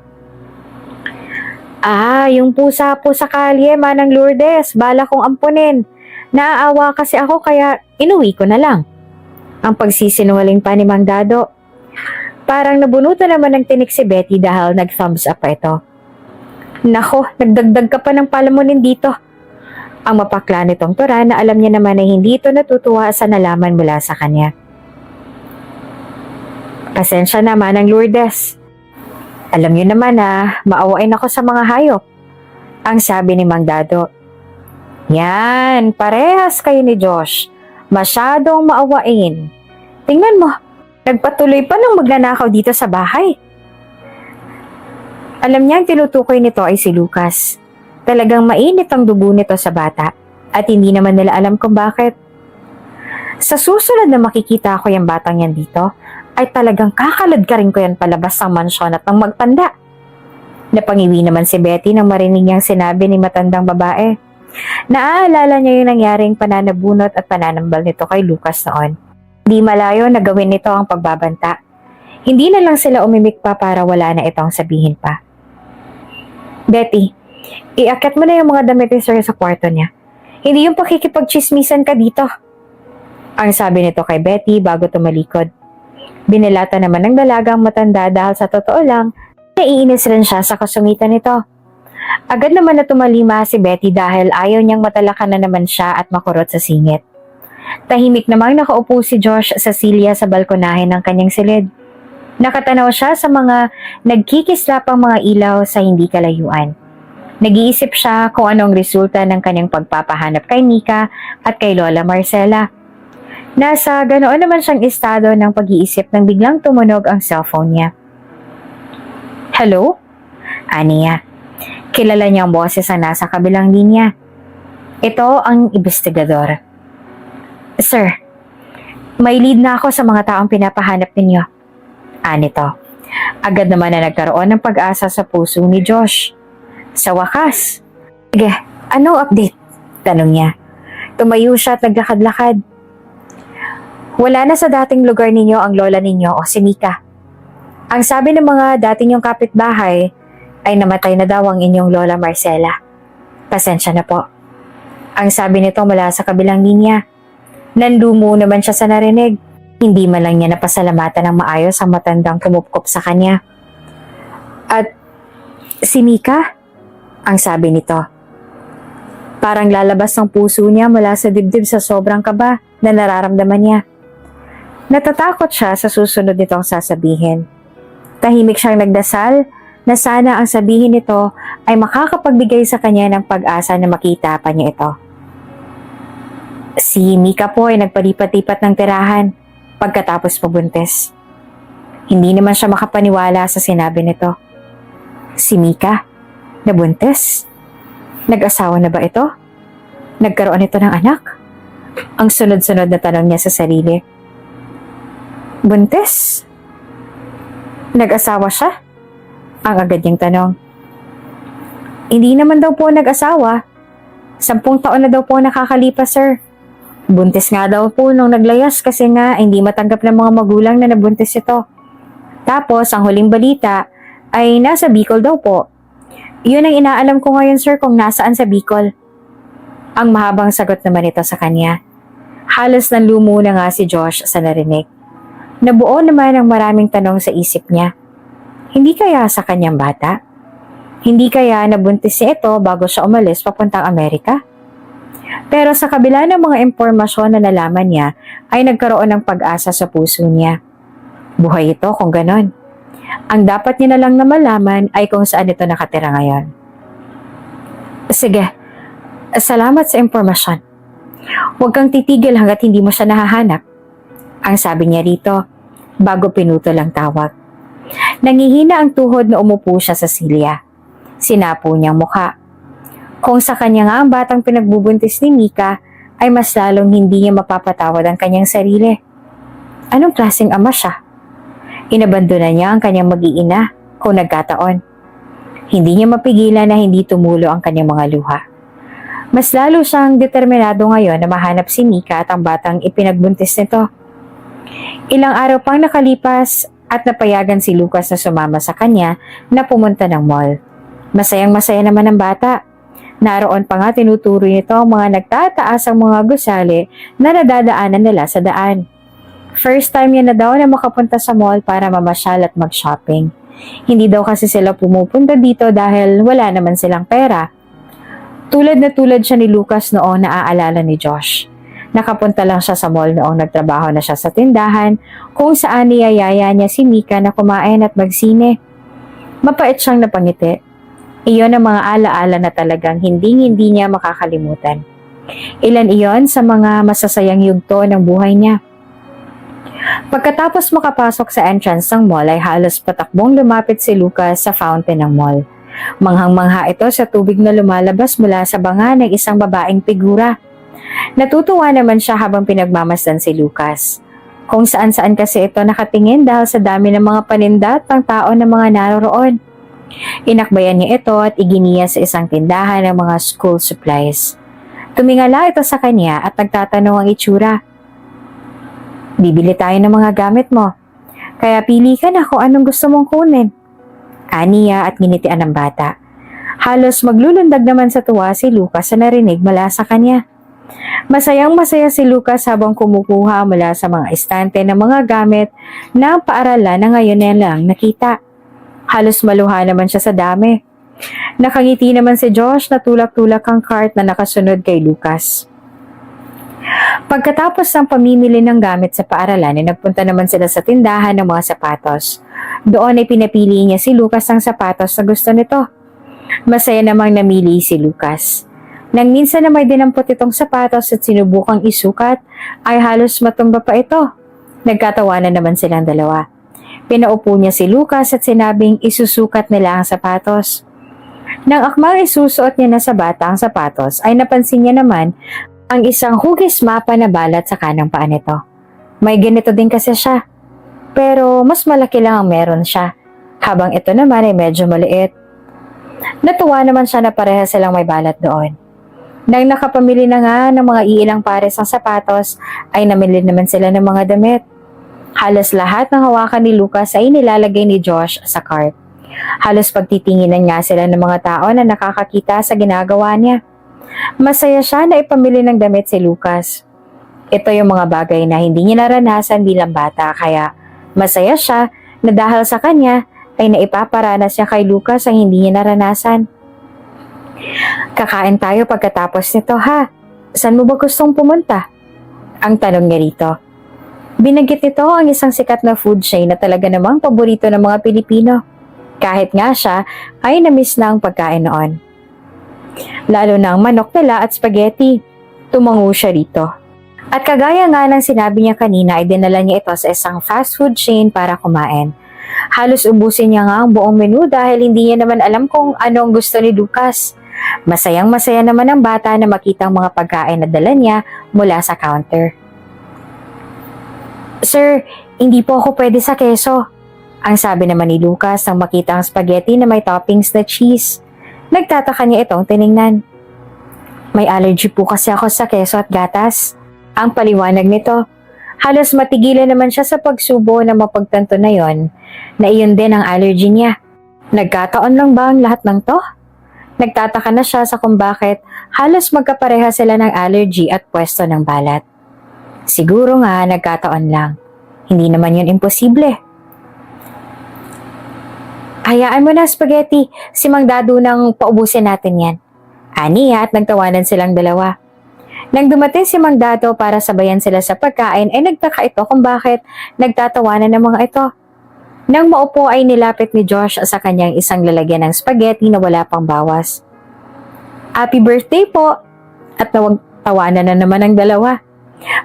Yung pusa po sa kalye, Manang Lourdes, bala kong ampunin. Naaawa kasi ako kaya inuwi ko na lang. Ang pagsisinungaling pa ni Mang Dado. Parang nabunutan naman ng tinik si Betty dahil nag-thumbs up pa ito. Nako, nagdagdag ka pa ng palamunin dito. Ang mapakla nitong tura na alam niya naman na hindi ito natutuwa sa nalaman mula sa kanya. Pasensya na, Manang Lourdes. Alam niyo naman na maawain ako sa mga hayop, ang sabi ni Mang Dado. Yan, parehas kayo ni Josh. Masyadong maawain. Tingnan mo, nagpatuloy pa ng magnanakaw dito sa bahay. Alam niya ang tinutukoy nito ay si Lucas. Talagang mainit ang dugo nito sa bata at hindi naman nila alam kung bakit. Sa susunod na makikita ko yung batang yan dito, ay talagang kakalad ka rin ko yan palabas ng mansyon at ng magtanda. Napangiwi naman si Betty nang marinig niyang sinabi ni matandang babae. Naaalala niya yung nangyaring pananabunot at pananambal nito kay Lucas noon. Hindi malayo na gawin nito ang pagbabanta. Hindi na lang sila umimik pa para wala na itong sabihin pa. Betty, iakyat mo na yung mga damit ni Sir sa kwarto niya. Hindi yung pakikipagchismisan ka dito. Ang sabi nito kay Betty bago tumalikod. Binilata naman ng dalagang matanda dahil sa totoo lang, naiinis rin siya sa kasungitan nito. Agad naman na tumalima si Betty dahil ayaw niyang matalakan na naman siya at makurot sa singit. Tahimik namang nakaupo si Josh sa silya sa balkonahe ng kanyang silid. Nakatanaw siya sa mga nagkikislapang mga ilaw sa hindi kalayuan. Nag-iisip siya kung anong resulta ng kanyang pagpapahanap kay Mika at kay Lola Marcela. Nasa ganoon naman siyang estado ng pag-iisip nang biglang tumunog ang cellphone niya. Hello? Aniya. Kilala niya ang boses ang nasa kabilang linya. Ito ang investigador. Sir, may lead na ako sa mga taong pinapahanap ninyo. Anito. Agad naman na nagkaroon ng pag-asa sa puso ni Josh. Sa wakas. Sige, anong update? Tanong niya. Tumayo siya at naglakad-lakad. Wala na sa dating lugar ninyo ang lola ninyo o si Mika. Ang sabi ng mga dati niyong kapitbahay ay namatay na daw ang inyong lola Marcela. Pasensya na po. Ang sabi nito mula sa kabilang linya. Nanlumo naman siya sa narinig. Hindi man lang niya napasalamatan ng maayos ang matandang kumupkop sa kanya. At si Mika? Ang sabi nito. Parang lalabas ng puso niya mula sa dibdib sa sobrang kaba na nararamdaman niya. Natatakot siya sa susunod nitong sasabihin. Tahimik siyang nagdasal na sana ang sabihin nito ay makakapagbigay sa kanya ng pag-asa na makita pa niya ito. Si Mika po ay nagpalipat-lipat ng tirahan pagkatapos pabuntis. Hindi naman siya makapaniwala sa sinabi nito. Si Mika? Nabuntis? Nag-asawa na ba ito? Nagkaroon ito ng anak? Ang sunod-sunod na tanong niya sa sarili. Buntis? Nag-asawa siya? Ang agad niyang tanong. Hindi naman daw po nag-asawa. 10 taon na daw po nakakalipas, sir. Buntis nga daw po nung naglayas kasi nga hindi matanggap ng mga magulang na nabuntis ito. Tapos, ang huling balita ay nasa Bicol daw po. Yun ang inaalam ko ngayon, sir, kung nasaan sa Bicol. Ang mahabang sagot naman ito sa kanya. Halos nanlumo na nga si Josh sa narinig. Nabuo naman ang maraming tanong sa isip niya. Hindi kaya sa kanyang bata? Hindi kaya nabuntis siya ito bago siya umalis papuntang Amerika? Pero sa kabila ng mga impormasyon na nalaman niya, ay nagkaroon ng pag-asa sa puso niya. Buhay ito kung ganon. Ang dapat niya na lang na malaman ay kung saan ito nakatira ngayon. Sige, salamat sa impormasyon. Huwag kang titigil hanggat hindi mo siya nahahanap. Ang sabi niya rito, bago pinutol ang tawag. Nangihina ang tuhod na umupo siya sa silya. Sinapo niyang mukha. Kung sa kanya nga ang batang pinagbubuntis ni Mika, ay mas lalong hindi niya mapapatawad ang kanyang sarili. Anong klaseng ama siya? Inabandona niya ang kanyang mag-iina kung nagkataon. Hindi niya mapigilan na hindi tumulo ang kanyang mga luha. Mas lalo siyang determinado ngayon na mahanap si Mika at ang batang ipinagbuntis nito. Ilang araw pang nakalipas at napayagan si Lucas na sumama sa kanya na pumunta ng mall. Masayang-masaya naman ang bata. Naroon pa nga tinuturoy nito ang mga nagtataas ang mga gusali na nadadaanan nila sa daan. First time niya na daw na makapunta sa mall para mamasyal at mag-shopping. Hindi daw kasi sila pumupunta dito dahil wala naman silang pera. Tulad na tulad siya ni Lucas noong naaalala ni Josh. Nakapunta lang siya sa mall noong nagtrabaho na siya sa tindahan kung saan niyayaya niya si Mika na kumain at magsine. Mapait siyang napangiti. Iyon ang mga alaala na talagang hindi niya makakalimutan. Ilan iyon sa mga masasayang yugto ng buhay niya. Pagkatapos makapasok sa entrance ng mall ay halos patakbong lumapit si Lucas sa fountain ng mall. Manghang-mangha ito sa tubig na lumalabas mula sa banga ng isang babaeng figura. Natutuwa naman siya habang pinagmamasdan si Lucas. Kung saan-saan kasi ito nakatingin dahil sa dami ng mga paninda at ng tao na mga naroroon. Inakbayan niya ito at iginiya sa isang tindahan ng mga school supplies. Tumingala ito sa kanya at nagtatanong ang itsura. Bibili tayo ng mga gamit mo. Kaya pili ka na kung anong gusto mong kunin. Aniya at nginitian ng bata. Halos maglulundag naman sa tuwa si Lucas sa narinig mula sa kanya. Masayang-masaya si Lucas habang kumukuha mula sa mga estante ng mga gamit na paaralan na ngayon na lang nakita. Halos maluha naman siya sa dami. Nakangiti naman si Josh na tulak-tulak ang cart na nakasunod kay Lucas. Pagkatapos ng pamimili ng gamit sa paaralan ay nagpunta naman sila sa tindahan ng mga sapatos. Doon ay pinapili niya si Lucas ang sapatos na gusto nito. Masaya namang namili si Lucas. Nang minsan na may dinampot itong sapatos at sinubukang isukat, ay halos matumba pa ito. Nagkatawanan naman silang dalawa. Pinaupo niya si Lucas at sinabing isusukat nila ang sapatos. Nang akmang isusuot niya na sa bata ang sapatos, ay napansin niya naman ang isang hugis mapa na balat sa kanang paa nito. May ganito din kasi siya, pero mas malaki lang ang meron siya, habang ito naman ay medyo maliit. Natuwa naman siya na pareha silang may balat doon. Nang nakapamili na nga ng mga iilang pares ng sapatos, ay namili naman sila ng mga damit. Halos lahat ng hawakan ni Lucas ay nilalagay ni Josh sa cart. Halos pagtitinginan nga sila ng mga tao na nakakakita sa ginagawa niya. Masaya siya na ipamili ng damit si Lucas. Ito yung mga bagay na hindi niya naranasan bilang bata, kaya masaya siya na dahil sa kanya ay naipaparanas niya kay Lucas ang hindi niya naranasan. Kakain tayo pagkatapos nito ha. Saan mo ba gustong pumunta? Ang tanong niya rito. Binanggit nito ang isang sikat na food chain na talaga namang paborito ng mga Pilipino. Kahit nga siya ay namiss na ang pagkain noon. Lalo na ang manok nila at spaghetti. Tumango siya rito. At kagaya nga ng sinabi niya kanina ay dinala niya ito sa isang fast food chain para kumain. Halos ubusin niya nga ang buong menu dahil hindi niya naman alam kung ano ang gusto ni Lucas. Masayang-masaya naman ang bata na makita ang mga pagkain na dala niya mula sa counter. Sir, hindi po ako pwede sa keso. Ang sabi naman ni Lucas nang makita ang spaghetti na may toppings na cheese. Nagtataka niya itong tiningnan. May allergy po kasi ako sa keso at gatas. Ang paliwanag nito. Halos matigilan naman siya sa pagsubo na mapagtanto na yon na iyon din ang allergy niya. Nagkataon lang ba ang lahat ng to? Nagtataka na siya sa kung bakit halos magkapareha sila ng allergy at pwesto ng balat. Siguro nga nagkataon lang. Hindi naman yun imposible. Hayaan mo na spaghetti, si Mang Dado nang paubusin natin yan. Aniya at nagtawanan silang dalawa. Nang dumating si Mang Dado para sabayan sila sa pagkain ay nagtaka ito kung bakit nagtatawanan ng mga ito. Nang maupo ay nilapit ni Josh sa kanyang isang lalagyan ng spaghetti na wala pang bawas. Happy birthday po! At tawanan na naman ang dalawa.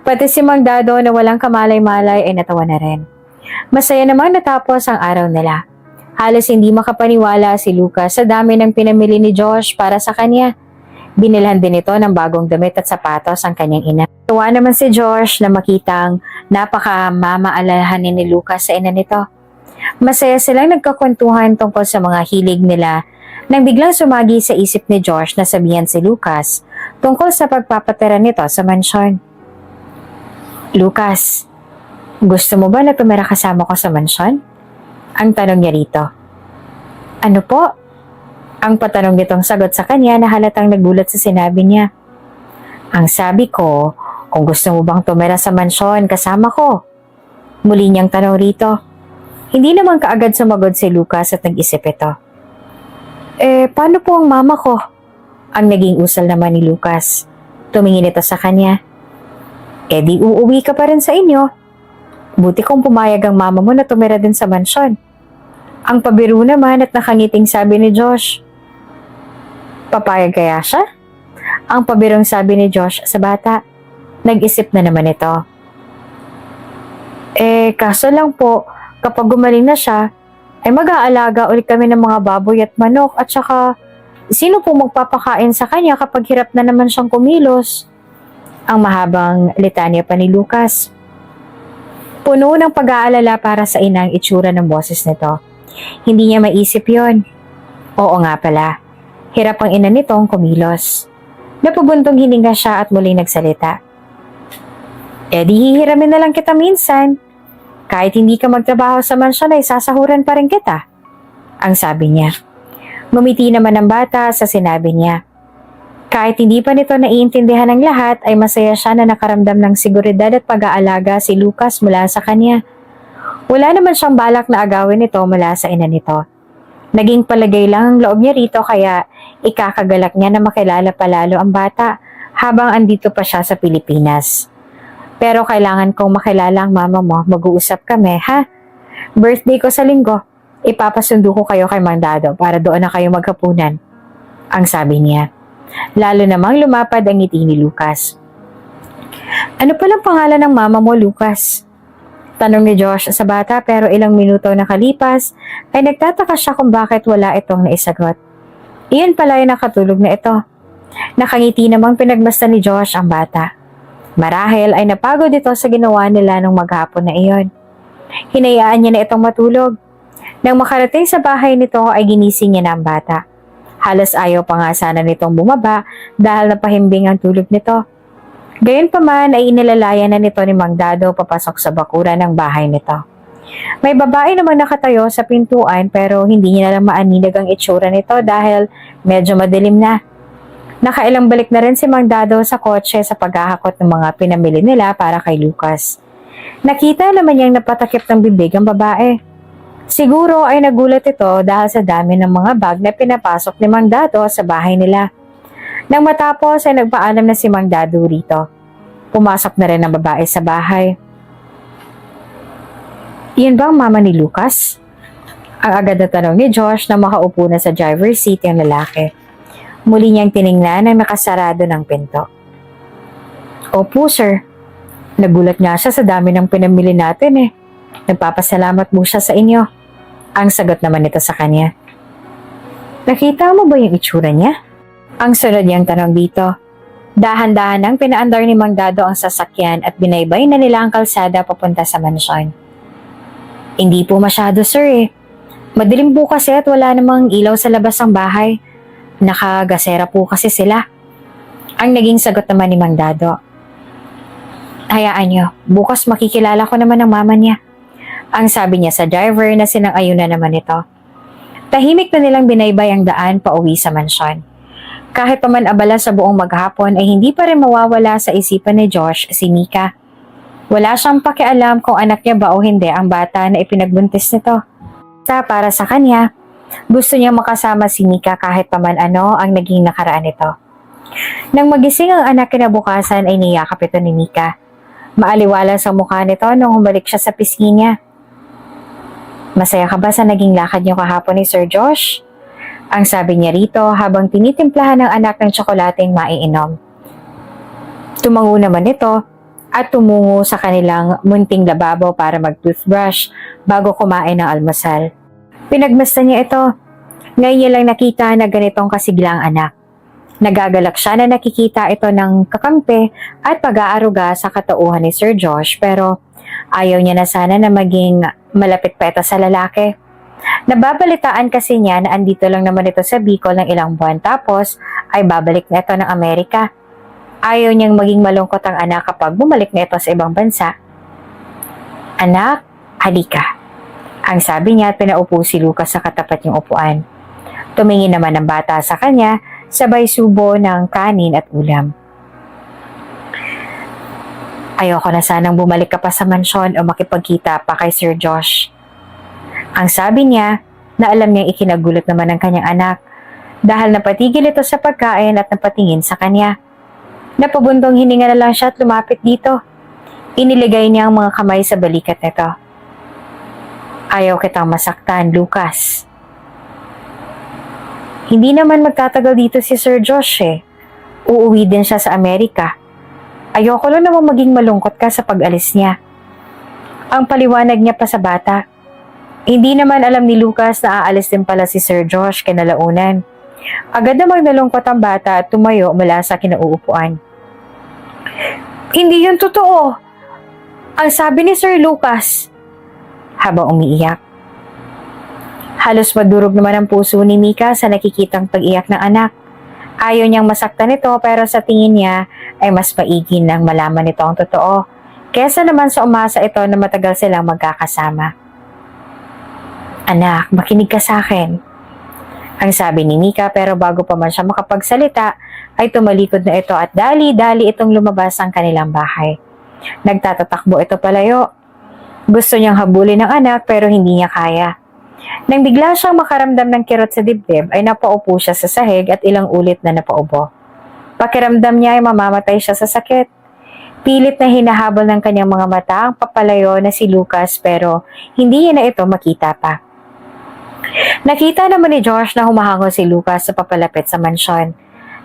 Pati si Mang Dado na walang kamalay-malay ay natawa na rin. Masaya namang natapos ang araw nila. Halos hindi makapaniwala si Lucas sa dami ng pinamili ni Josh para sa kanya. Binilhan din ito ng bagong damit at sapatos ang kanyang ina. Tuwa naman si Josh na makitang napaka-mamaalahanin ni Lucas sa ina nito. Masaya silang nagkakwentuhan tungkol sa mga hilig nila nang biglang sumagi sa isip ni Josh na sabihan si Lucas tungkol sa pagpapatira nito sa mansyon. Lucas, gusto mo ba na tumira kasama ko sa mansyon? Ang tanong niya rito. Ano po? Ang patanong nitong sagot sa kanya na halatang nagulat sa sinabi niya. Ang sabi ko, kung gusto mo bang tumira sa mansyon kasama ko? Muli niyang tanong rito. Hindi naman kaagad sumagot si Lucas at nag-isip ito. Paano po ang mama ko? Ang naging usal naman ni Lucas. Tumingin ito sa kanya. Di uuwi ka pa rin sa inyo. Buti kung pumayag ang mama mo na tumira din sa mansyon. Ang pabiro naman at nakangiting sabi ni Josh. Papayag kaya siya? Ang pabirong sabi ni Josh sa bata. Nag-isip na naman ito. Kaso lang po, kapag gumaling na siya, ay mag-aalaga ulit kami ng mga baboy at manok at saka sino po magpapakain sa kanya kapag hirap na naman siyang kumilos? Ang mahabang litanya pa ni Lucas. Puno ng pag-aalala para sa ina ang itsura ng boses nito. Hindi niya maisip yon. Oo nga pala, hirap ang ina nitong kumilos. Napabuntong hininga siya at muling nagsalita. Di hihiramin na lang kita minsan. Kahit hindi ka magtrabaho sa mansyon ay sasahuran pa rin kita. Ang sabi niya. Ngumiti naman ang bata sa sinabi niya. Kahit hindi pa nito naiintindihan ng lahat ay masaya siya na nakaramdam ng seguridad at pag-aalaga si Lucas mula sa kanya. Wala naman siyang balak na agawin ito mula sa ina nito. Naging palagay lang ang loob niya rito kaya ikakagalak niya na makilala palalo ang bata habang andito pa siya sa Pilipinas. Pero kailangan kong makilala ang mama mo, mag-uusap kami, ha? Birthday ko sa linggo, ipapasundo ko kayo kay Mang Dado para doon na kayo maghapunan. Ang sabi niya. Lalo namang lumapad ang ngiti ni Lucas. Ano palang pangalan ng mama mo, Lucas? Tanong ni Josh sa bata pero ilang minuto nakalipas ay nagtataka siya kung bakit wala itong naisagot. Iyon pala ay nakatulog na ito. Nakangiti namang pinagmasdan ni Josh ang bata. Marahil ay napagod ito sa ginawa nila nung maghapon na iyon. Hinayaan niya na itong matulog. Nang makarating sa bahay nito ay ginising niya na ang bata. Halos ayaw pa nga sana nitong bumaba dahil napahimbing ang tulog nito. Gayunpaman ay inilalaya na nito ni Mang Dado papasok sa bakuran ng bahay nito. May babae namang nakatayo sa pintuan pero hindi niya na lang maaninag ang itsura nito dahil medyo madilim na. Nakailang balik na rin si Mang Dado sa kotse sa paghahakot ng mga pinamili nila para kay Lucas. Nakita naman niyang napatakip ng bibig ang babae. Siguro ay nagulat ito dahil sa dami ng mga bag na pinapasok ni Mang Dado sa bahay nila. Nang matapos ay nagpaalam na si Mang Dado rito. Pumasok na rin ang babae sa bahay. Iyan ba ang mama ni Lucas? Ang agad na tanong ni Josh na makaupo na sa driver's seat yung lalaki. Muli niyang tiningnan ang nakasarado ng pinto. Opo, sir. Nagulat nga siya sa dami ng pinamili natin eh. Nagpapasalamat mo siya sa inyo. Ang sagot naman nito sa kanya. Nakita mo ba yung itsura niya? Ang sunod niyang tanong dito. Dahan-dahan nang pinaandar ni Mang Dado ang sasakyan at binaybay na nila ang kalsada papunta sa mansyon. Hindi po masyado, sir eh. Madilim po kasi at wala namang ilaw sa labas ng bahay. Nakagasera po kasi sila. Ang naging sagot naman ni Mang Dado. Hayaan niyo, bukas makikilala ko naman ang mama niya. Ang sabi niya sa driver na sinang-ayun na naman ito. Tahimik na nilang binaybay ang daan pauwi sa mansyon. Kahit pa man abala sa buong maghapon ay hindi pa rin mawawala sa isipan ni Josh si Mika. Wala siyang pakialam kung anak niya ba o hindi ang bata na ipinagbuntis nito. Para sa kanya, gusto niya makasama si Mika kahit pa man ano ang naging nakaraan nito. Nang magising ang anak kinabukasan ay niyakap ito ni Mika. Maaliwalas ang mukha nito nung humalik siya sa pisngi niya. Masaya ka ba sa naging lakad niyo kahapon ni Sir Josh? Ang sabi niya rito habang tinitimplahan ng anak ng tsokolateng maiinom. Tumango naman ito at tumungo sa kanilang munting lababo para mag-toothbrush bago kumain ng almusal. Pinagmasdan niya ito. Ngayon niya lang nakita na ganitong kasiglang anak. Nagagalak siya na nakikita ito ng kakampi at pag-aaruga sa katauhan ni Sir Josh pero ayaw niya na sana na maging malapit pa ito sa lalaki. Nababalitaan kasi niya na andito lang naman ito sa Bicol ng ilang buwan tapos ay babalik na ito ng Amerika. Ayaw niyang maging malungkot ang anak kapag bumalik na ito sa ibang bansa. Anak, halika. Ang sabi niya at pinaupo si Lucas sa katapat niyang upuan. Tumingin naman ang bata sa kanya, sabay subo ng kanin at ulam. Ayoko na sanang bumalik ka pa sa mansyon o makipagkita pa kay Sir Josh. Ang sabi niya na alam niyang ikinagulat naman ng kanyang anak dahil napatigil ito sa pagkain at napatingin sa kanya. Napabundong hininga na lang siya at lumapit dito. Iniligay niya ang mga kamay sa balikat nito. Ayaw kitang masaktan, Lucas. Hindi naman magtatagal dito si Sir Josh eh. Uuwi din siya sa Amerika. Ayoko lang naman maging malungkot ka sa pag-alis niya. Ang paliwanag niya pa sa bata. Hindi naman alam ni Lucas na aalis din pala si Sir Josh kinalaunan. Agad namang nalungkot ang bata at tumayo mula sa kinauupuan. Hindi yun totoo. Ang sabi ni Sir Lucas. Habang umiiyak. Halos madurog naman ang puso ni Mika sa nakikitang pag-iyak ng anak. Ayaw niyang masaktan ito pero sa tingin niya ay mas maigi nang malaman nito ang totoo. Kesa naman sa umasa ito na matagal silang magkakasama. Anak, makinig ka sa akin. Ang sabi ni Mika pero bago pa man siya makapagsalita ay tumalikod na ito at dali-dali itong lumabas ang kanilang bahay. Nagtatatakbo ito palayo. Gusto niyang habulin ng anak pero hindi niya kaya. Nang bigla siyang makaramdam ng kirot sa dibdib ay napaupo siya sa sahig at ilang ulit na napaubo. Pakiramdam niya ay mamamatay siya sa sakit. Pilit na hinahabol ng kanyang mga mata ang papalayo na si Lucas pero hindi niya na ito makita pa. Nakita naman ni Josh na humahango si Lucas sa papalapit sa mansyon.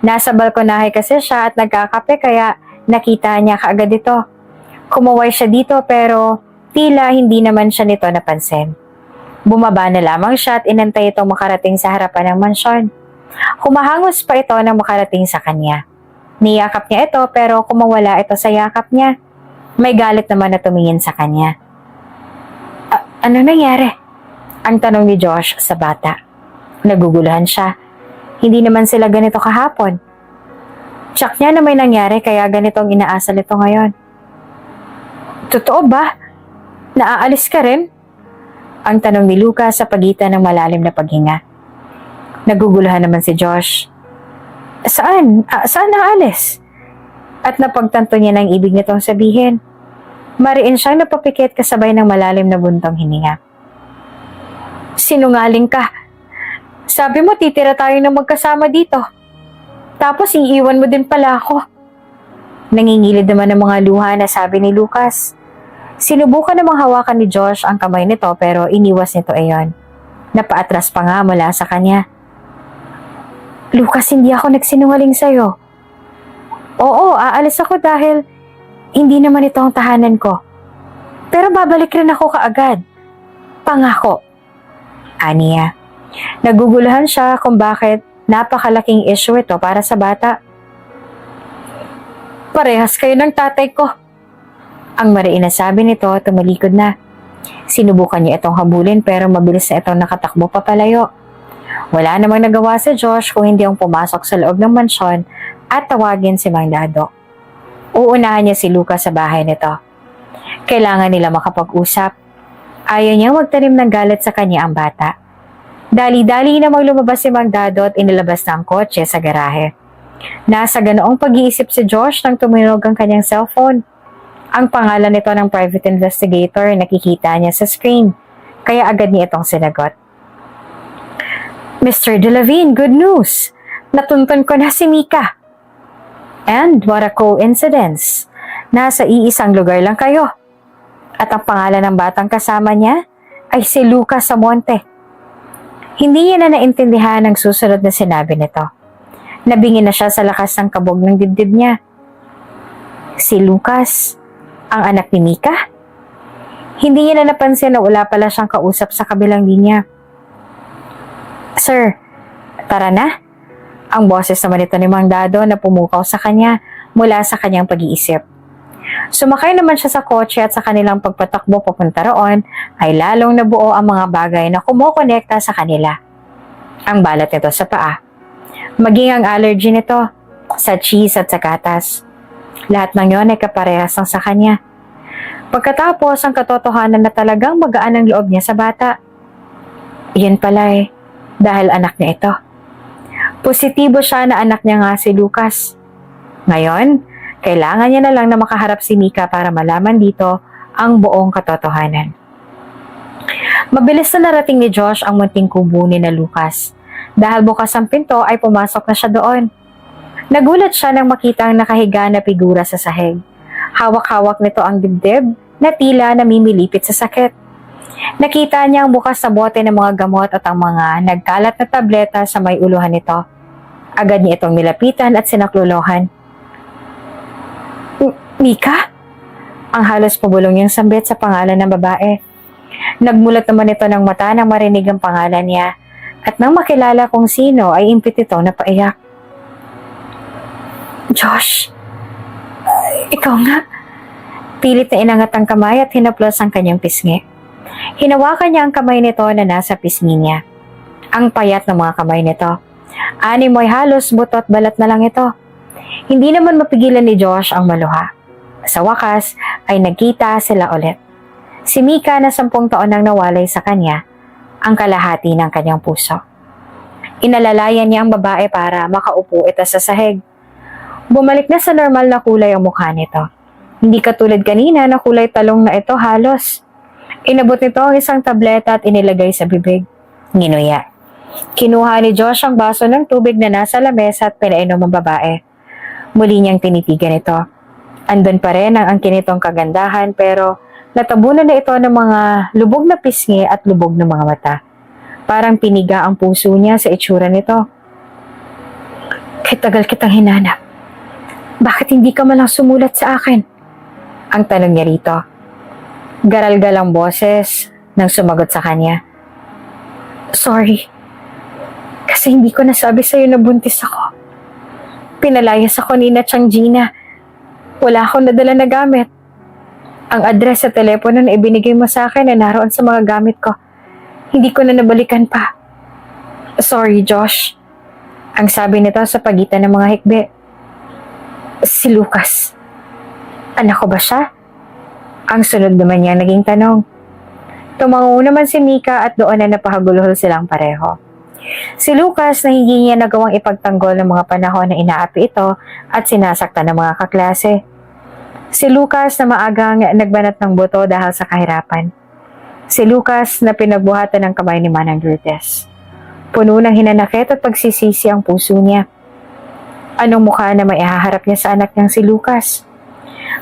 Nasa balkonahe kasi siya at nagkakape kaya nakita niya kaagad ito. Kumuway siya dito pero tila hindi naman siya nito napansin. Bumaba na lamang siya at inantay itong makarating sa harapan ng mansyon. Humahangos pa ito nang makarating sa kanya. Niyakap niya ito pero kumawala ito sa yakap niya. May galit naman na tumingin sa kanya. Ano nangyari? Ang tanong ni Josh sa bata. Naguguluhan siya. Hindi naman sila ganito kahapon. Tsak niya na may nangyari kaya ganitong inaasal ito ngayon. Totoo ba? Naaalis ka rin? Ang tanong ni Lucas sa pagitan ng malalim na paghinga. Naguguluhan naman si Josh. Saan? Saan naalis? At napagtanto niya ng ibig nitong sabihin. Mariin siyang napapikit kasabay ng malalim na buntong hininga. Sinungaling ka. Sabi mo titira tayo na magkasama dito. Tapos iiwan mo din pala ako. Nangingilid naman ng mga luha na sabi ni Lucas. Sinubukan namang hawakan ni Josh ang kamay nito pero iniwas nito ayon. Napaatras pa nga mula sa kanya. Lucas, hindi ako nagsinungaling sa'yo. Oo, aalis ako dahil hindi naman ito ang tahanan ko. Pero babalik rin ako kaagad. Pangako. Aniya. Naguguluhan siya kung bakit napakalaking issue ito para sa bata. Parehas kayo ng tatay ko. Ang mariin na sabi nito, tumalikod na. Sinubukan niya itong habulin pero mabilis na itong nakatakbo papalayo. Wala namang nagawa si Josh kung hindi ang pumasok sa loob ng mansyon at tawagin si Mang Dado. Uunahan niya si Lucas sa bahay nito. Kailangan nila makapag-usap. Ayaw niyang magtanim ng galit sa kanya ang bata. Dali-dali namang lumabas si Mang Dado at inilabas na ang kotse sa garahe. Nasa ganoong pag-iisip si Josh nang tuminog ang kanyang cellphone. Ang pangalan nito ng private investigator nakikita niya sa screen, kaya agad niya itong sinagot. Mr. Delavine, good news! Natuntun ko na si Mika. And what a coincidence! Nasa iisang lugar lang kayo. At ang pangalan ng batang kasama niya ay si Lucas Samonte. Hindi niya na naintindihan ang susunod na sinabi nito. Nabingin na siya sa lakas ng kabog ng dibdib niya. Si Lucas, ang anak ni Mika? Hindi niya na napansin na wala pala siyang kausap sa kabilang linya. Sir, tara na. Ang boses naman ito ni Mang Dado na pumukaw sa kanya mula sa kanyang pag-iisip. Sumakay naman siya sa kotse at sa kanilang pagpatakbo papunta roon ay lalong nabuo ang mga bagay na kumokonekta sa kanila. Ang balat nito sa paa. Maging ang allergy nito sa cheese at sa gatas. Lahat ng yon ay kaparehas ng sa kanya. Pagkatapos ang katotohanan na talagang magaan ang loob niya sa bata. Iyan pala dahil anak niya ito. Positibo siya na anak niya nga si Lucas. Ngayon, kailangan niya na lang na makaharap si Mika para malaman dito ang buong katotohanan. Mabilis na narating ni Josh ang munting kubo ni na Lucas. Dahil bukas ang pinto ay pumasok na siya doon. Nagulat siya nang makita ang nakahiga na figura sa sahig. Hawak-hawak nito ang dibdib na tila namimilipit sa sakit. Nakita niya ang bukas na bote ng mga gamot at ang mga nagkalat na tableta sa may uluhan nito. Agad niya itong nilapitan at sinaklolohan. Mika? Ang halos pabulong niyang sambit sa pangalan ng babae. Nagmulat naman ito ng mata nang marinig ang pangalan niya at nang makilala kung sino ay impit ito na paiyak. Josh, ikaw nga. Pilit na inangat ang kamay at hinaplos ang kanyang pisngi. Hinawakan niya ang kamay nito na nasa pisngi niya. Ang payat ng mga kamay nito. Ani mo'y halos buto at balat na lang ito. Hindi naman mapigilan ni Josh ang maluha. Sa wakas ay nagkita sila ulit. Si Mika na 10 taon nang nawalay sa kanya, ang kalahati ng kanyang puso. Inalalayan niya ang babae para makaupo ito sa sahig. Bumalik na sa normal na kulay ang mukha nito. Hindi katulad kanina na kulay talong na ito halos. Inabot nito ang isang tableta at inilagay sa bibig. Nginuya. Kinuha ni Josh ang baso ng tubig na nasa lamesa at pinainom ang babae. Muli niyang tinitigan ito. Andun pa rin ang angkin nitong kagandahan pero natabunan na ito ng mga lubog na pisngi at lubog na mga mata. Parang piniga ang puso niya sa itsura nito. Kahit tagal kitang hinanap, bakit hindi ka malang sumulat sa akin? Ang tanong niya rito. Garal-gal ang boses nang sumagot sa kanya. Sorry. Kasi hindi ko nasabi sa'yo na buntis ako. Pinalayas ako ni Nachang Gina. Wala akong nadala na gamit. Ang address sa telepono na ibinigay mo sa akin ay naroon sa mga gamit ko. Hindi ko na nabalikan pa. Sorry, Josh. Ang sabi nito sa pagitan ng mga hikbi. Si Lucas. Anak ko ba siya? Ang sunod naman niya naging tanong. Tumango naman si Mika at doon na napahaguluhol silang pareho. Si Lucas na hindi niya nagawang ipagtanggol ng mga panahon na inaapi ito at sinasaktan ng mga kaklase. Si Lucas na maagang nagbanat ng buto dahil sa kahirapan. Si Lucas na pinagbuhatan ng kamay ni Manang Lourdes. Puno ng hinanakit at pagsisisi ang puso niya. Anong mukha na maihaharap niya sa anak niyang si Lucas?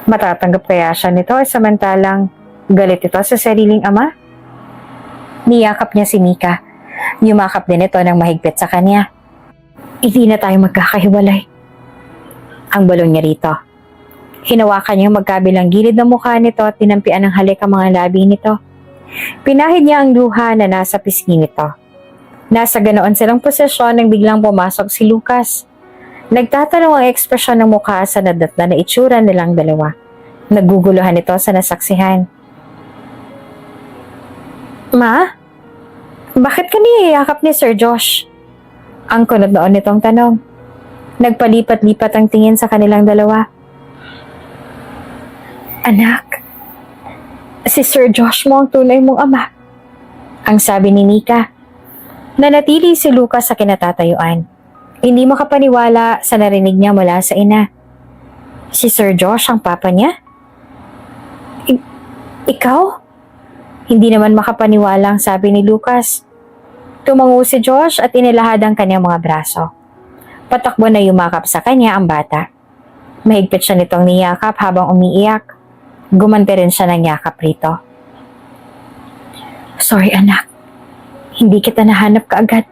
Matatanggap kaya siya nito samantalang galit ito sa sariling ama? Niyakap niya si Mika. Yumakap din ito ng mahigpit sa kanya. Hindi na tayo magkakahiwalay. Ang balon niya rito. Hinawakan niya magkabilang gilid ng mukha nito at tinampian ng halik ang mga labi nito. Pinahid niya ang luha na nasa pisngi nito. Nasa ganoon silang posisyon nang biglang pumasok si Lucas. Nagtatanong ang ekspresyon ng mukha sa nadatna na itsura nilang dalawa. Naguguluhan ito sa nasaksihan. Ma? Bakit ka niyayakap ni Sir Josh? Ang kunod noon nitong tanong. Nagpalipat-lipat ang tingin sa kanilang dalawa. Anak, si Sir Josh mo ang tunay mong ama. Ang sabi ni Mika. Nanatili si Lucas sa kinatatayuan. Hindi makapaniwala sa narinig niya mula sa ina. Si Sir Josh ang papa niya? Ikaw? Hindi naman makapaniwala ang sabi ni Lucas. Tumango si Josh at inilahad ang kanyang mga braso. Patakbo na yumakap sa kanya ang bata. Mahigpit siya nitong niyakap habang umiiyak. Gumanti rin siya ng yakap rito. Sorry anak, hindi kita nahanap kaagad.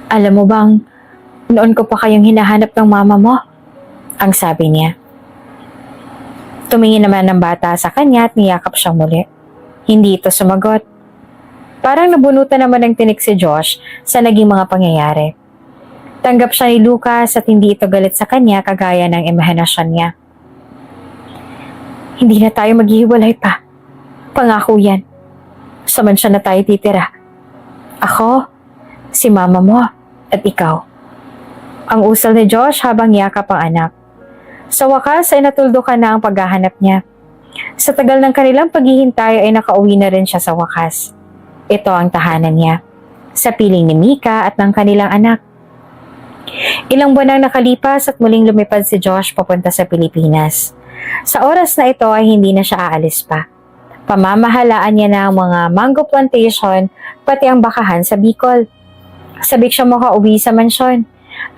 Alam mo bang, noon ko pa kayong hinahanap ng mama mo? Ang sabi niya. Tumingin naman ng bata sa kanya at niyakap siyang muli. Hindi ito sumagot. Parang nabunutan naman ng tinik si Josh sa naging mga pangyayari. Tanggap siya ni Lucas at hindi ito galit sa kanya kagaya ng imahinasyon niya. Hindi na tayo maghihiwalay pa. Pangako yan. Sa mansya na tayo titira. Ako, si mama mo, at ikaw. Ang usal ni Josh habang yakap ang anak. Sa wakas ay natuldukan na ang paghahanap niya. Sa tagal ng kanilang paghihintay ay nakauwi na rin siya sa wakas. Ito ang tahanan niya. Sa piling ni Mika at ng kanilang anak. Ilang buwan ang nakalipas at muling lumipad si Josh papunta sa Pilipinas. Sa oras na ito ay hindi na siya aalis pa. Pamamahalaan niya na ang mga mango plantation pati ang bakahan sa Bicol. Sabik siya makauwi sa mansyon.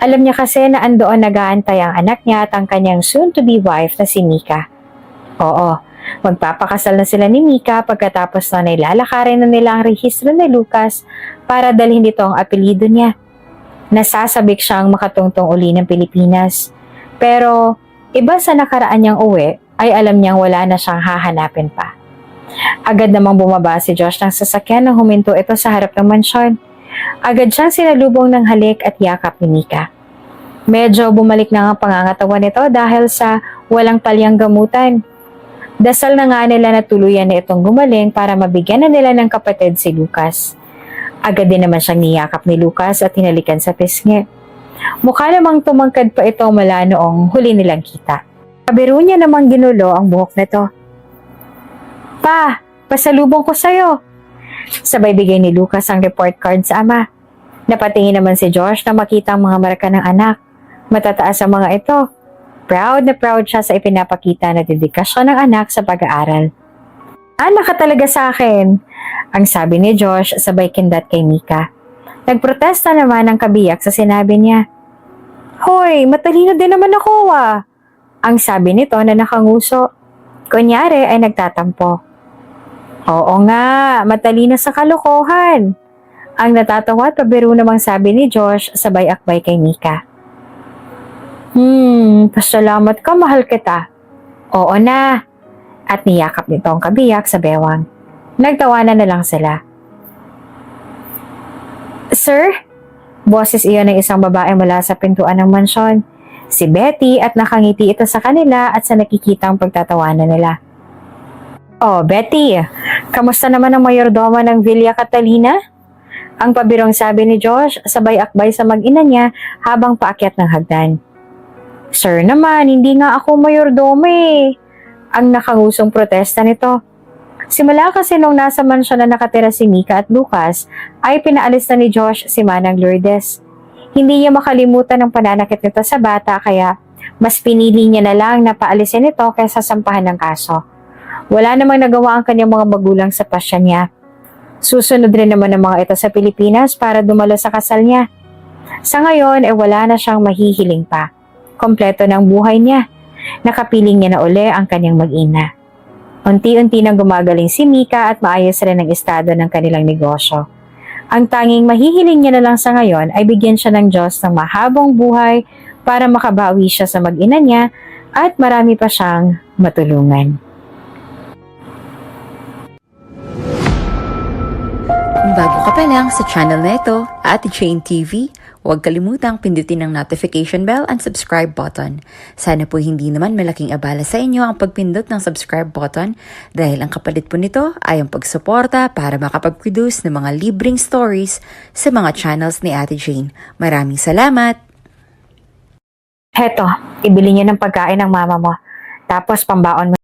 Alam niya kasi na andoon nag-aantay ang anak niya at ang kanyang soon-to-be wife na si Mika. Oo, Magpapakasal na sila ni Mika pagkatapos na ilalakarin na nila ang rehistro ni Lucas para dalhin dito ang apelido niya. Nasasabik siyang makatungtong uli ng Pilipinas. Pero iba sa nakaraan niyang uwi ay alam niyang wala na siyang hahanapin pa. Agad namang bumaba si Josh ng sasakyan nang huminto ito sa harap ng mansyon. Agad siyang sinalubong ng halik at yakap ni Mika. Medyo bumalik na ang pangangatawan nito dahil sa walang palyang gamutan. Dasal na nga nila na tuluyan na itong gumaling para mabigyan na nila ng kapatid si Lucas. Agad din naman siyang niyakap ni Lucas at hinalikan sa pisngi. Mukha namang tumangkad pa ito mula noong huli nilang kita. Kabiro niya namang ginulo ang buhok nito. Pa, pasalubong ko sa'yo. Sabay bigay ni Lucas ang report card sa ama. Napatingin naman si Josh na makita ang mga marka ng anak. Matataas ang mga ito. Proud na proud siya sa ipinapakita na dedikasyon ng anak sa pag-aaral. Anak ka talaga sa akin, ang sabi ni Josh sabay kindat kay Mika. Nagprotesta naman ang kabiyak sa sinabi niya. Hoy, matalino din naman ako ang sabi nito na nakanguso. Kunyari ay nagtatampo. Oo nga, matalino sa kalokohan. Ang natatawa at pabiro namang sabi ni Josh sabay akbay kay Mika. Pasalamat ka, mahal kita. Oo na. At niyakap nito ang kabiyak sa bewang. Nagtawanan na lang sila. Sir? Boses iyon ng isang babae mula sa pintuan ng mansyon. Si Betty at nakangiti ito sa kanila at sa nakikitang pagtatawanan nila. Oh, Betty, kamusta naman ang mayordoma ng Villa Catalina? Ang pabirong sabi ni Josh sabay akbay sa mag-ina niya habang paakyat ng hagdan. Sir naman, hindi nga ako mayordoma ang nakangusong protesta nito. Simula kasi nung nasa mansyon na nakatira si Mika at Lucas, ay pinaalis na ni Josh si Manang Lourdes. Hindi niya makalimutan ang pananakit nito sa bata kaya mas pinili niya na lang na paalisin ito kaysa sampahan ng kaso. Wala namang nagawa ang kanyang mga magulang sa pasya niya. Susunod rin naman ang mga ito sa Pilipinas para dumalo sa kasal niya. Sa ngayon ay wala na siyang mahihiling pa. Kompleto ng buhay niya. Nakapiling niya na uli ang kanyang mag-ina. Unti-unti nang gumagaling si Mika at maayos rin ang estado ng kanilang negosyo. Ang tanging mahihiling niya na lang sa ngayon ay bigyan siya ng Diyos ng mahabang buhay para makabawi siya sa mag-ina niya at marami pa siyang matulungan. Kung bago ka pa lang sa channel na ito, Ate Jane TV, huwag kalimutang pindutin ang notification bell and subscribe button. Sana po hindi naman malaking abala sa inyo ang pagpindot ng subscribe button dahil ang kapalit po nito ay ang pagsuporta para makapag-produce ng mga libreng stories sa mga channels ni Ate Jane. Maraming salamat! Heto, ibili niyo ng pagkain ng mama mo. Tapos pambaon mo